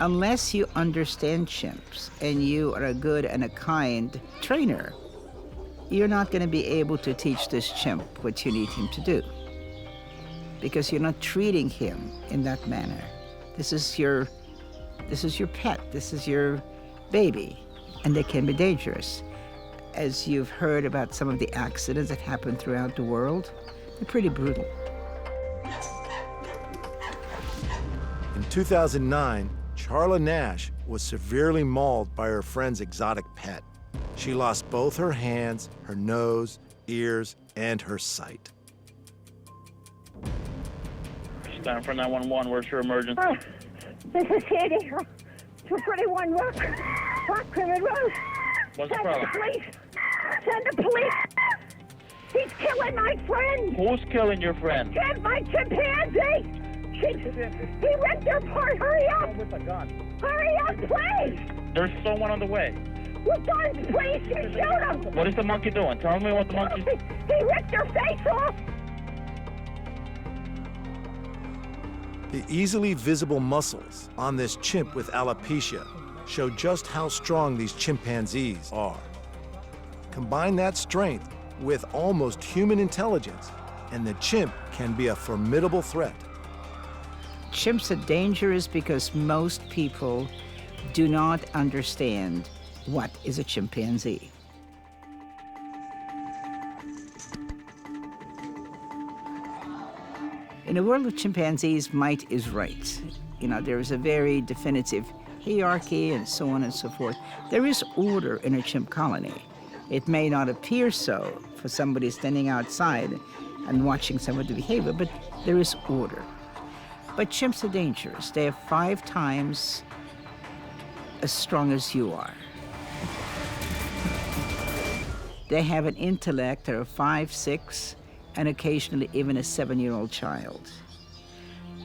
unless you understand chimps and you are a good and a kind trainer, you're not going to be able to teach this chimp what you need him to do, because you're not treating him in that manner. This is your pet, this is your baby, and they can be dangerous. As you've heard about some of the accidents that happen throughout the world, they're pretty brutal. In 2009, Charla Nash was severely mauled by her friend's exotic pet. She lost both her hands, her nose, ears, and her sight. Stand for 911, where's your emergency? Oh, this is Sandy. 241 Rockland Road. What's the Send problem? the police. Send the police. He's killing my friend. Who's killing your friend? My chimpanzee. He ripped her apart. Hurry up. With a gun. Hurry up, please. There's someone on the way. With guns, please. You shoot him. What is the monkey doing? Tell me what the monkey's... He ripped her face off. The easily visible muscles on this chimp with alopecia show just how strong these chimpanzees are. Combine that strength with almost human intelligence, and the chimp can be a formidable threat. Chimps are dangerous because most people do not understand what is a chimpanzee. In the world of chimpanzees, might is right. There is a very definitive hierarchy and so on and so forth. There is order in a chimp colony. It may not appear so for somebody standing outside and watching some of the behavior, but there is order. But chimps are dangerous. They are 5 times as strong as you are. They have an intellect of 5, 6, and occasionally even a 7-year-old child.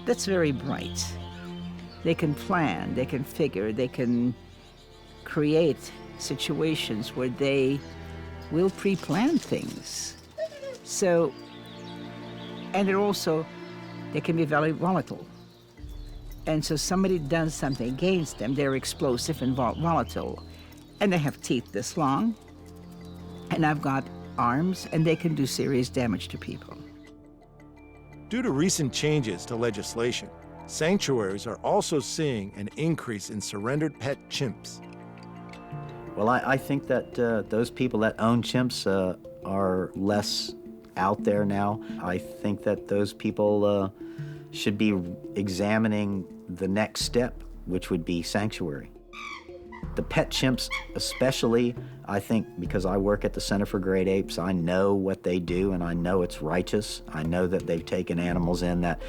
That's very bright. They can plan, they can figure, they can create situations where they will pre-plan things. So, and they can be very volatile. And so somebody does something against them, they're explosive and volatile. And they have teeth this long, and I've got arms, and they can do serious damage to people. Due to recent changes to legislation, sanctuaries are also seeing an increase in surrendered pet chimps. Well, I think that those people that own chimps are less out there now. I think that those people should be examining the next step, which would be sanctuary. The pet chimps especially, I think, because I work at the Center for Great Apes, I know what they do and I know it's righteous. I know that they've taken animals in that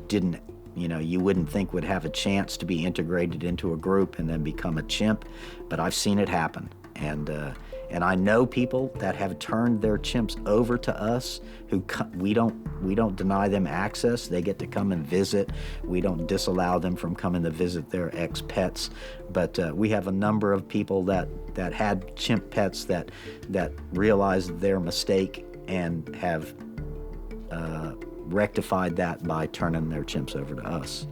didn't, you wouldn't think would have a chance to be integrated into a group and then become a chimp, but I've seen it happen. And I know people that have turned their chimps over to us who we don't deny them access. They get to come and visit. We don't disallow them from coming to visit their ex-pets. But we have a number of people that had chimp pets that realized their mistake and have rectified that by turning their chimps over to us.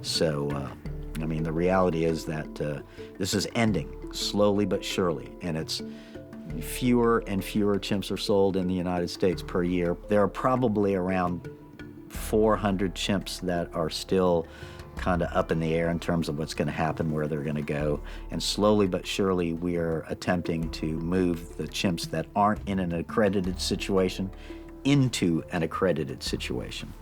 So, the reality is that this is ending slowly but surely, and it's fewer and fewer chimps are sold in the United States per year. There are probably around 400 chimps that are still kind of up in the air in terms of what's going to happen, where they're going to go. And slowly but surely, we are attempting to move the chimps that aren't in an accredited situation into an accredited situation.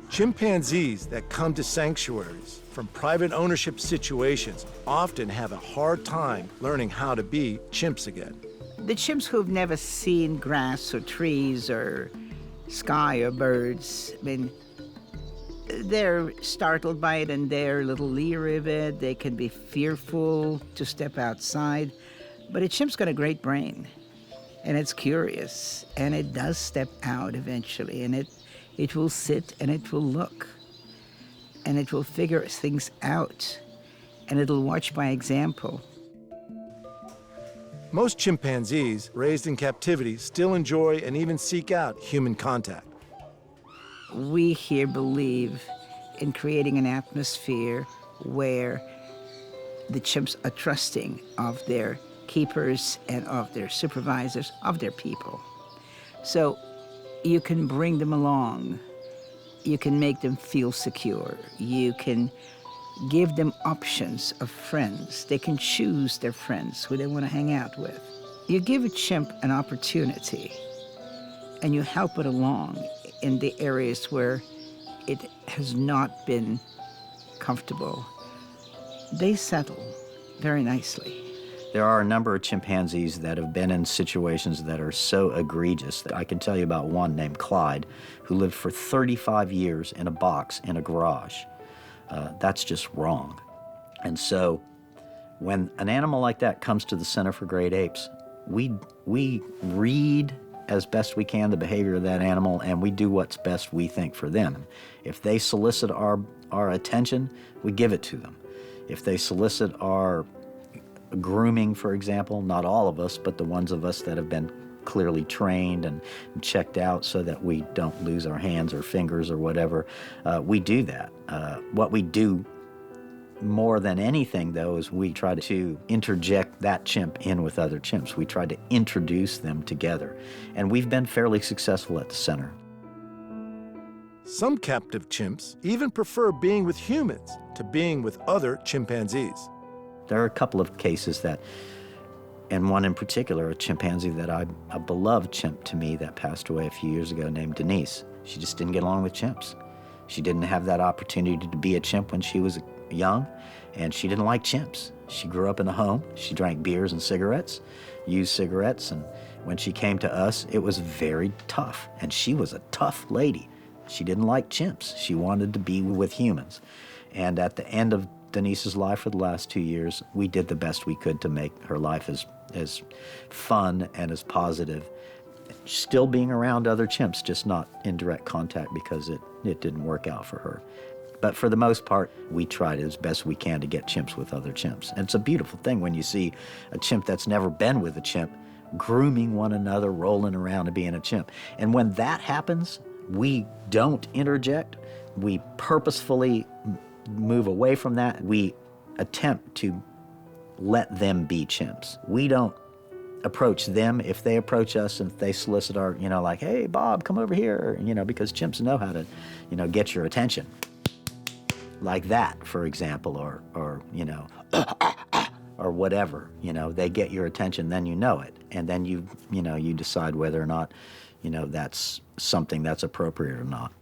Chimpanzees that come to sanctuaries from private ownership situations often have a hard time learning how to be chimps again. The chimps who've never seen grass or trees or sky or birds, they're startled by it and they're a little leery of it. They can be fearful to step outside. But a chimp's got a great brain, and it's curious, and it does step out eventually, and it will sit and it will look, and it will figure things out, and it'll watch by example. Most chimpanzees raised in captivity still enjoy and even seek out human contact. We here believe in creating an atmosphere where the chimps are trusting of their keepers and of their supervisors, of their people. So you can bring them along. You can make them feel secure. You can give them options of friends. They can choose their friends who they want to hang out with. You give a chimp an opportunity, and you help it along in the areas where it has not been comfortable. They settle very nicely. There are a number of chimpanzees that have been in situations that are so egregious that I can tell you about one named Clyde, who lived for 35 years in a box in a garage. That's just wrong. And so when an animal like that comes to the Center for Great Apes, we read as best we can the behavior of that animal, and we do what's best we think for them. If they solicit our attention, we give it to them. If they solicit our grooming, for example, not all of us, but the ones of us that have been clearly trained and checked out so that we don't lose our hands or fingers or whatever, we do that. What we do more than anything, though, is we try to interject that chimp in with other chimps. We try to introduce them together, and we've been fairly successful at the center. Some captive chimps even prefer being with humans to being with other chimpanzees. There are a couple of cases that, and one in particular, a chimpanzee that a beloved chimp to me that passed away a few years ago named Denise. She just didn't get along with chimps. She didn't have that opportunity to be a chimp when she was young, and she didn't like chimps. She grew up in a home. She drank beers and cigarettes, used cigarettes, and when she came to us, it was very tough, and she was a tough lady. She didn't like chimps. She wanted to be with humans. And at the end of Denise's life for the last 2 years, we did the best we could to make her life as fun and as positive. Still being around other chimps, just not in direct contact because it didn't work out for her. But for the most part, we tried as best we can to get chimps with other chimps. And it's a beautiful thing when you see a chimp that's never been with a chimp grooming one another, rolling around and being a chimp. And when that happens, we don't interject. We purposefully move away from that. We attempt to let them be chimps. We don't approach them. If they approach us and if they solicit our, like, hey, Bob, come over here, because chimps know how to, get your attention. Like that, for example, or or whatever, they get your attention, then you know it. And then you decide whether or not, that's something that's appropriate or not.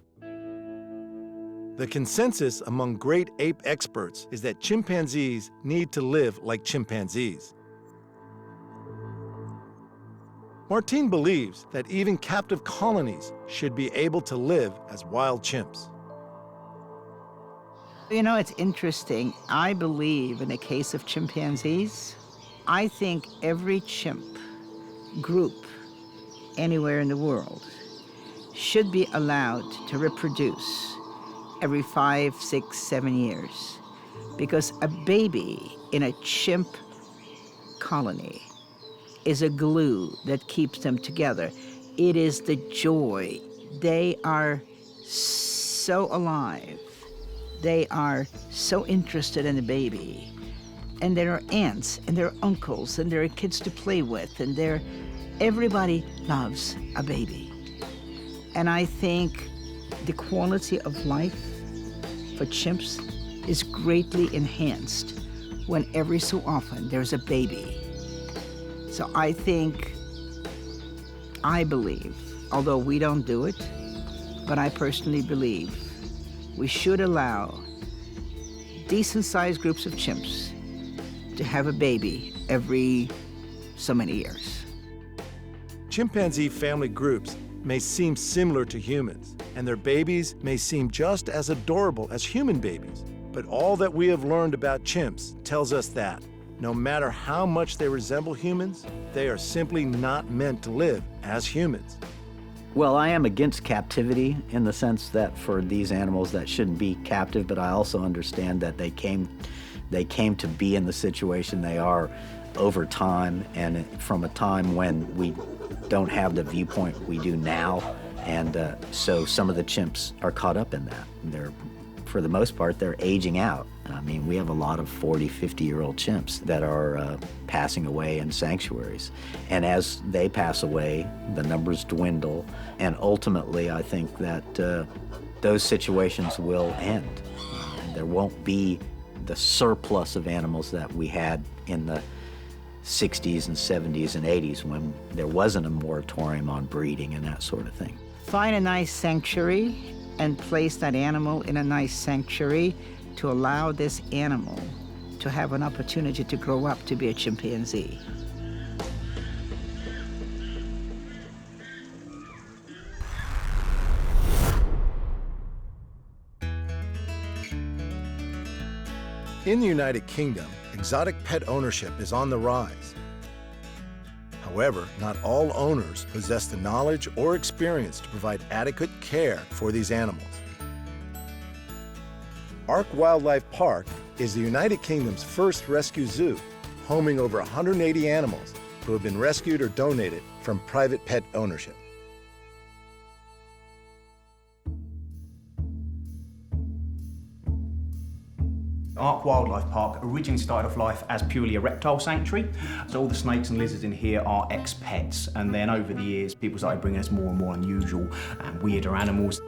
The consensus among great ape experts is that chimpanzees need to live like chimpanzees. Martine believes that even captive colonies should be able to live as wild chimps. It's interesting. I believe in the case of chimpanzees, I think every chimp group anywhere in the world should be allowed to reproduce every 5, 6, 7 years. Because a baby in a chimp colony is a glue that keeps them together. It is the joy. They are so alive. They are so interested in the baby. And there are aunts, and there are uncles, and there are kids to play with, and everybody loves a baby. And I think the quality of life for chimps is greatly enhanced when every so often there's a baby. So I believe, although we don't do it, but I personally believe we should allow decent-sized groups of chimps to have a baby every so many years. Chimpanzee family groups may seem similar to humans, and their babies may seem just as adorable as human babies. But all that we have learned about chimps tells us that no matter how much they resemble humans, they are simply not meant to live as humans. Well, I am against captivity in the sense that for these animals that shouldn't be captive, but I also understand that they came to be in the situation they are over time and from a time when we don't have the viewpoint we do now. And so some of the chimps are caught up in that. For the most part, they're aging out. I mean, we have a lot of 40, 50-year-old chimps that are passing away in sanctuaries. And as they pass away, the numbers dwindle. And ultimately, I think that those situations will end. There won't be the surplus of animals that we had in the 60s and 70s and 80s when there wasn't a moratorium on breeding and that sort of thing. Find a nice sanctuary and place that animal in a nice sanctuary to allow this animal to have an opportunity to grow up to be a chimpanzee. In the United Kingdom, exotic pet ownership is on the rise. However, not all owners possess the knowledge or experience to provide adequate care for these animals. Ark Wildlife Park is the United Kingdom's first rescue zoo, homing over 180 animals who have been rescued or donated from private pet ownership. Ark Wildlife Park originally started off life as purely a reptile sanctuary. So all the snakes and lizards in here are ex-pets, and then over the years people started bringing us more and more unusual and weirder animals.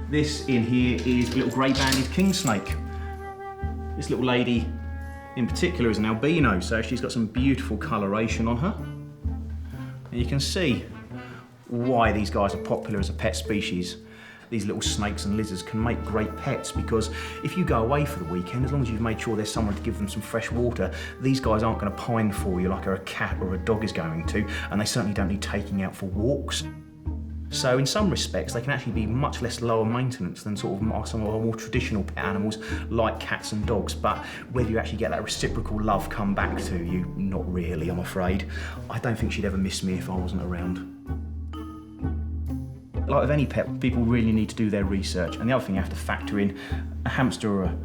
This in here is a little grey-banded king snake. This little lady in particular is an albino, so she's got some beautiful coloration on her. And you can see why these guys are popular as a pet species. These little snakes and lizards can make great pets because if you go away for the weekend, as long as you've made sure there's someone to give them some fresh water, these guys aren't going to pine for you like a cat or a dog is going to, and they certainly don't need taking out for walks. So in some respects, they can actually be much less lower maintenance than sort of some of our more traditional pet animals like cats and dogs. But whether you actually get that reciprocal love come back to you, not really, I'm afraid. I don't think she'd ever miss me if I wasn't around. Like with any pet, people really need to do their research. And the other thing you have to factor in, a hamster or a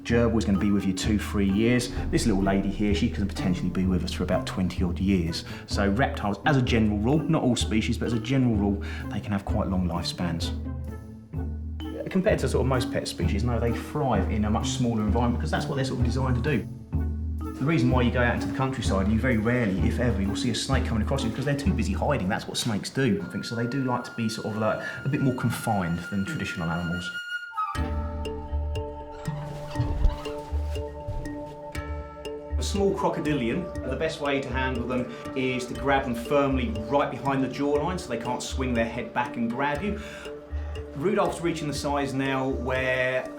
gerbil is going to be with you 2-3 years. This little lady here, she can potentially be with us for about 20 odd years. So reptiles, as a general rule, not all species, but as a general rule, they can have quite long lifespans. Compared to sort of most pet species, no, they thrive in a much smaller environment because that's what they're sort of designed to do. The reason why you go out into the countryside, you very rarely, if ever, you'll see a snake coming across you because they're too busy hiding. That's what snakes do, I think. So they do like to be sort of like a bit more confined than traditional animals. A small crocodilian, the best way to handle them is to grab them firmly right behind the jawline so they can't swing their head back and grab you. Rudolph's reaching the size now where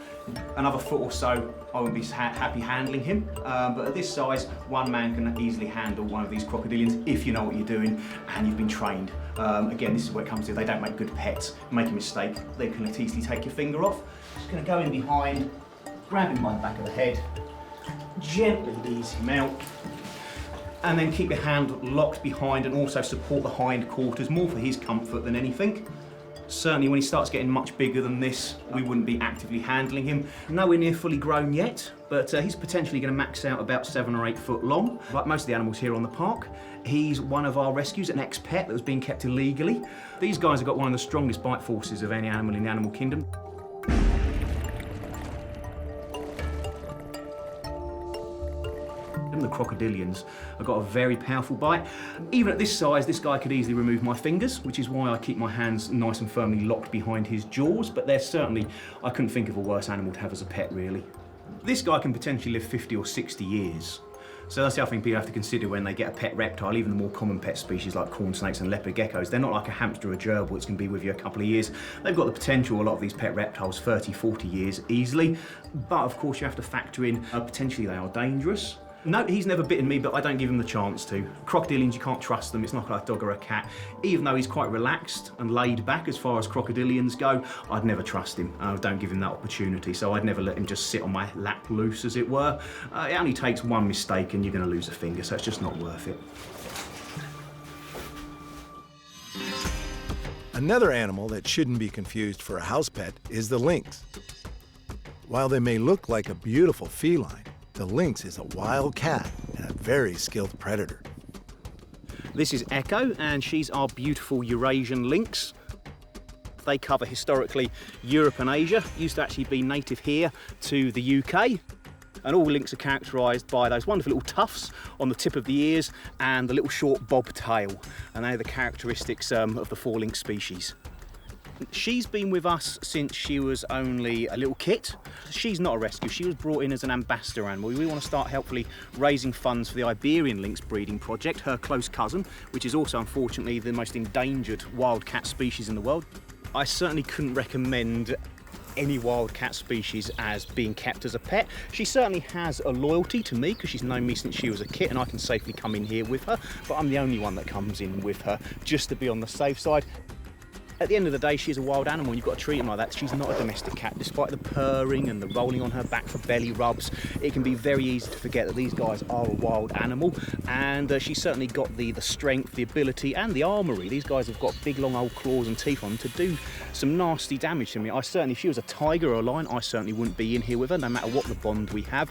another foot or so I wouldn't be happy handling him, but at this size, one man can easily handle one of these crocodilians if you know what you're doing and you've been trained. Again, this is what it comes to. They don't make good pets. Make a mistake, they can easily take your finger off. Just going to go in behind, grab him by the back of the head, gently ease him out, and then keep your hand locked behind and also support the hind quarters, more for his comfort than anything. Certainly when he starts getting much bigger than this, we wouldn't be actively handling him. Nowhere near fully grown yet, but he's potentially going to max out about 7 or 8 foot long. Like most of the animals here on the park, he's one of our rescues, an ex-pet that was being kept illegally. These guys have got one of the strongest bite forces of any animal in the animal kingdom. The crocodilians have got a very powerful bite. Even at this size, this guy could easily remove my fingers, which is why I keep my hands nice and firmly locked behind his jaws, but they're certainly, I couldn't think of a worse animal to have as a pet, really. This guy can potentially live 50 or 60 years. So that's the other thing people have to consider when they get a pet reptile, even the more common pet species like corn snakes and leopard geckos. They're not like a hamster or a gerbil that's going to be with you a couple of years. They've got the potential, a lot of these pet reptiles, 30, 40 years easily. But of course you have to factor in, potentially they are dangerous. No, he's never bitten me, but I don't give him the chance to. Crocodilians, you can't trust them. It's not like a dog or a cat. Even though he's quite relaxed and laid back as far as crocodilians go, I'd never trust him. I don't give him that opportunity, so I'd never let him just sit on my lap loose, as it were. It only takes one mistake and you're going to lose a finger, so it's just not worth it. Another animal that shouldn't be confused for a house pet is the lynx. While they may look like a beautiful feline, the lynx is a wild cat and a very skilled predator. This is Echo, and she's our beautiful Eurasian lynx. They cover historically Europe and Asia, used to actually be native here to the UK. And all lynx are characterised by those wonderful little tufts on the tip of the ears and the little short bob tail. And they're the characteristics of the 4 lynx species. She's been with us since she was only a little kit. She's not a rescue, she was brought in as an ambassador animal. We want to start helpfully raising funds for the Iberian lynx breeding project, her close cousin, which is also unfortunately the most endangered wild cat species in the world. I certainly couldn't recommend any wild cat species as being kept as a pet. She certainly has a loyalty to me because she's known me since she was a kit and I can safely come in here with her, but I'm the only one that comes in with her just to be on the safe side. At the end of the day, she's a wild animal and you've got to treat her like that. She's not a domestic cat. Despite the purring and the rolling on her back for belly rubs, it can be very easy to forget that these guys are a wild animal, and she's certainly got the strength, the ability and the armoury. These guys have got big long old claws and teeth on them to do some nasty damage to me. I certainly, if she was a tiger or a lion, I certainly wouldn't be in here with her, no matter what the bond we have.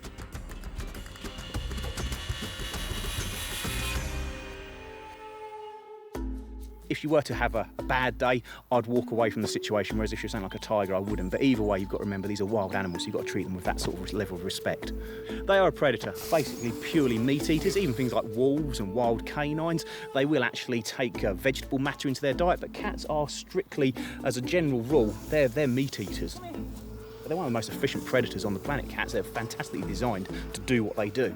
If she were to have a bad day, I'd walk away from the situation, whereas if she was something like a tiger, I wouldn't. But either way, you've got to remember these are wild animals, so you've got to treat them with that sort of level of respect. They are a predator, basically purely meat eaters. Even things like wolves and wild canines, they will actually take vegetable matter into their diet, but cats are strictly, as a general rule, they're meat eaters. They're one of the most efficient predators on the planet, cats. They're fantastically designed to do what they do.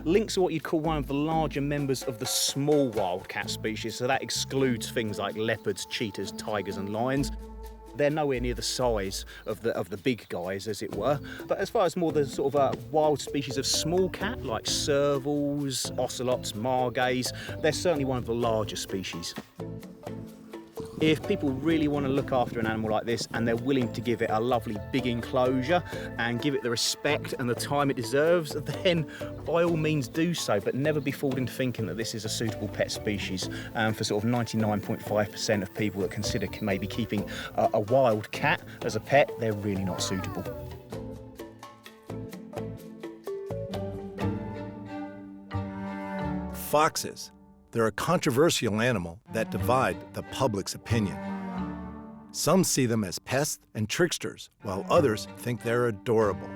Lynx are what you'd call one of the larger members of the small wildcat species, so that excludes things like leopards, cheetahs, tigers and lions. They're nowhere near the size of the big guys, as it were. But as far as more the sort of wild species of small cat, like servals, ocelots, margays, they're certainly one of the larger species. If people really want to look after an animal like this and they're willing to give it a lovely big enclosure and give it the respect and the time it deserves, then by all means do so, but never be fooled into thinking that this is a suitable pet species. For sort of 99.5% of people that consider maybe keeping a wild cat as a pet, they're really not suitable. Foxes. They're a controversial animal that divide the public's opinion. Some see them as pests and tricksters, while others think they're adorable.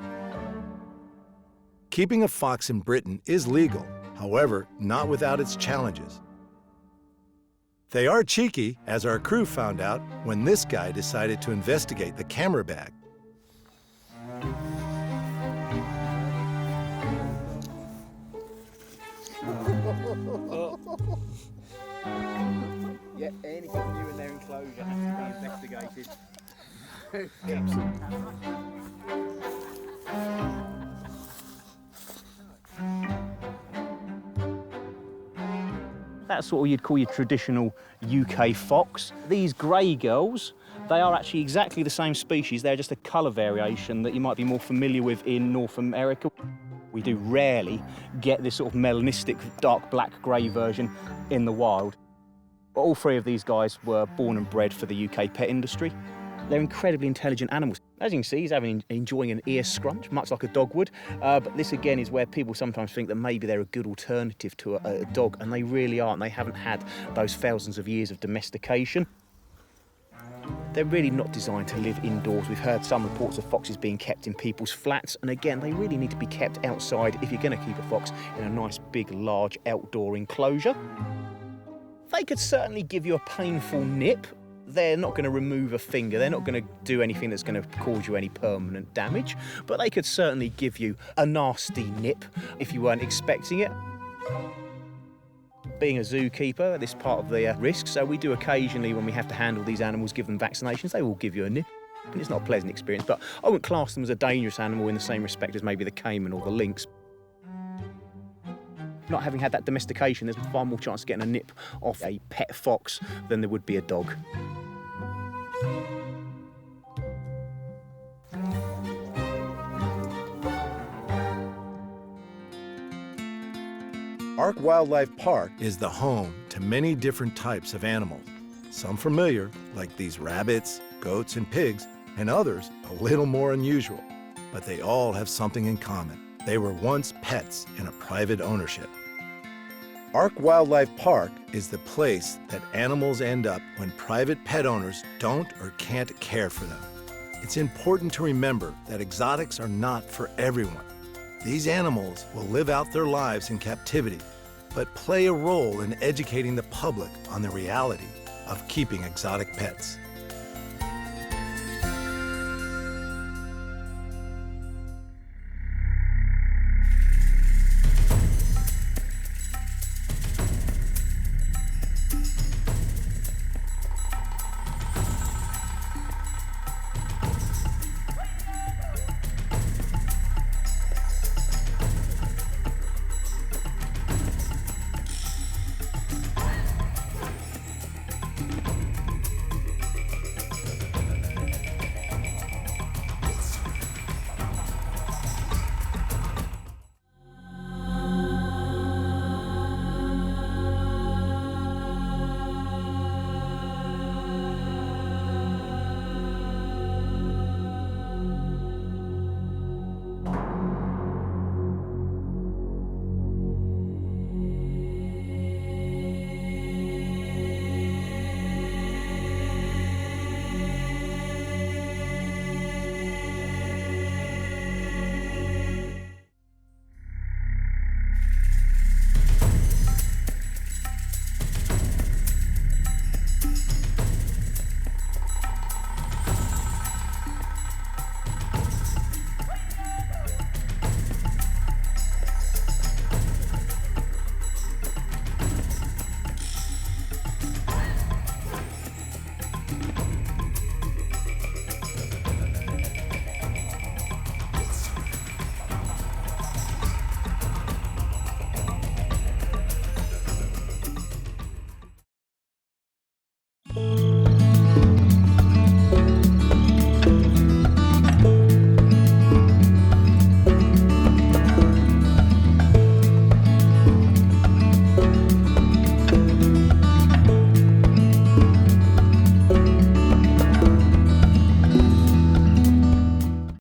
Keeping a fox in Britain is legal, however, not without its challenges. They are cheeky, as our crew found out when this guy decided to investigate the camera bag. Yeah, anything new in their enclosure has to be investigated. That's what you'd call your traditional UK fox. These grey girls, they are actually exactly the same species. They're just a colour variation that you might be more familiar with in North America. We do rarely get this sort of melanistic dark black grey version in the wild. All three of these guys were born and bred for the UK pet industry. They're incredibly intelligent animals. As you can see, he's enjoying an ear scrunch, much like a dog would. But this, again, is where people sometimes think that maybe they're a good alternative to a dog, and they really aren't. They haven't had those thousands of years of domestication. They're really not designed to live indoors. We've heard some reports of foxes being kept in people's flats, and again, they really need to be kept outside if you're going to keep a fox in a nice, big, large outdoor enclosure. They could certainly give you a painful nip. They're not going to remove a finger. They're not going to do anything that's going to cause you any permanent damage, but they could certainly give you a nasty nip if you weren't expecting it. Being a zookeeper, this is part of the risk, so we do occasionally, when we have to handle these animals, give them vaccinations. They will give you a nip. And it's not a pleasant experience, but I wouldn't class them as a dangerous animal in the same respect as maybe the caiman or the lynx. Not having had that domestication, there's far more chance of getting a nip off a pet fox than there would be a dog. Ark Wildlife Park is the home to many different types of animals. Some familiar, like these rabbits, goats, and pigs, and others a little more unusual. But they all have something in common. They were once pets in a private ownership. Ark Wildlife Park is the place that animals end up when private pet owners don't or can't care for them. It's important to remember that exotics are not for everyone. These animals will live out their lives in captivity, but play a role in educating the public on the reality of keeping exotic pets.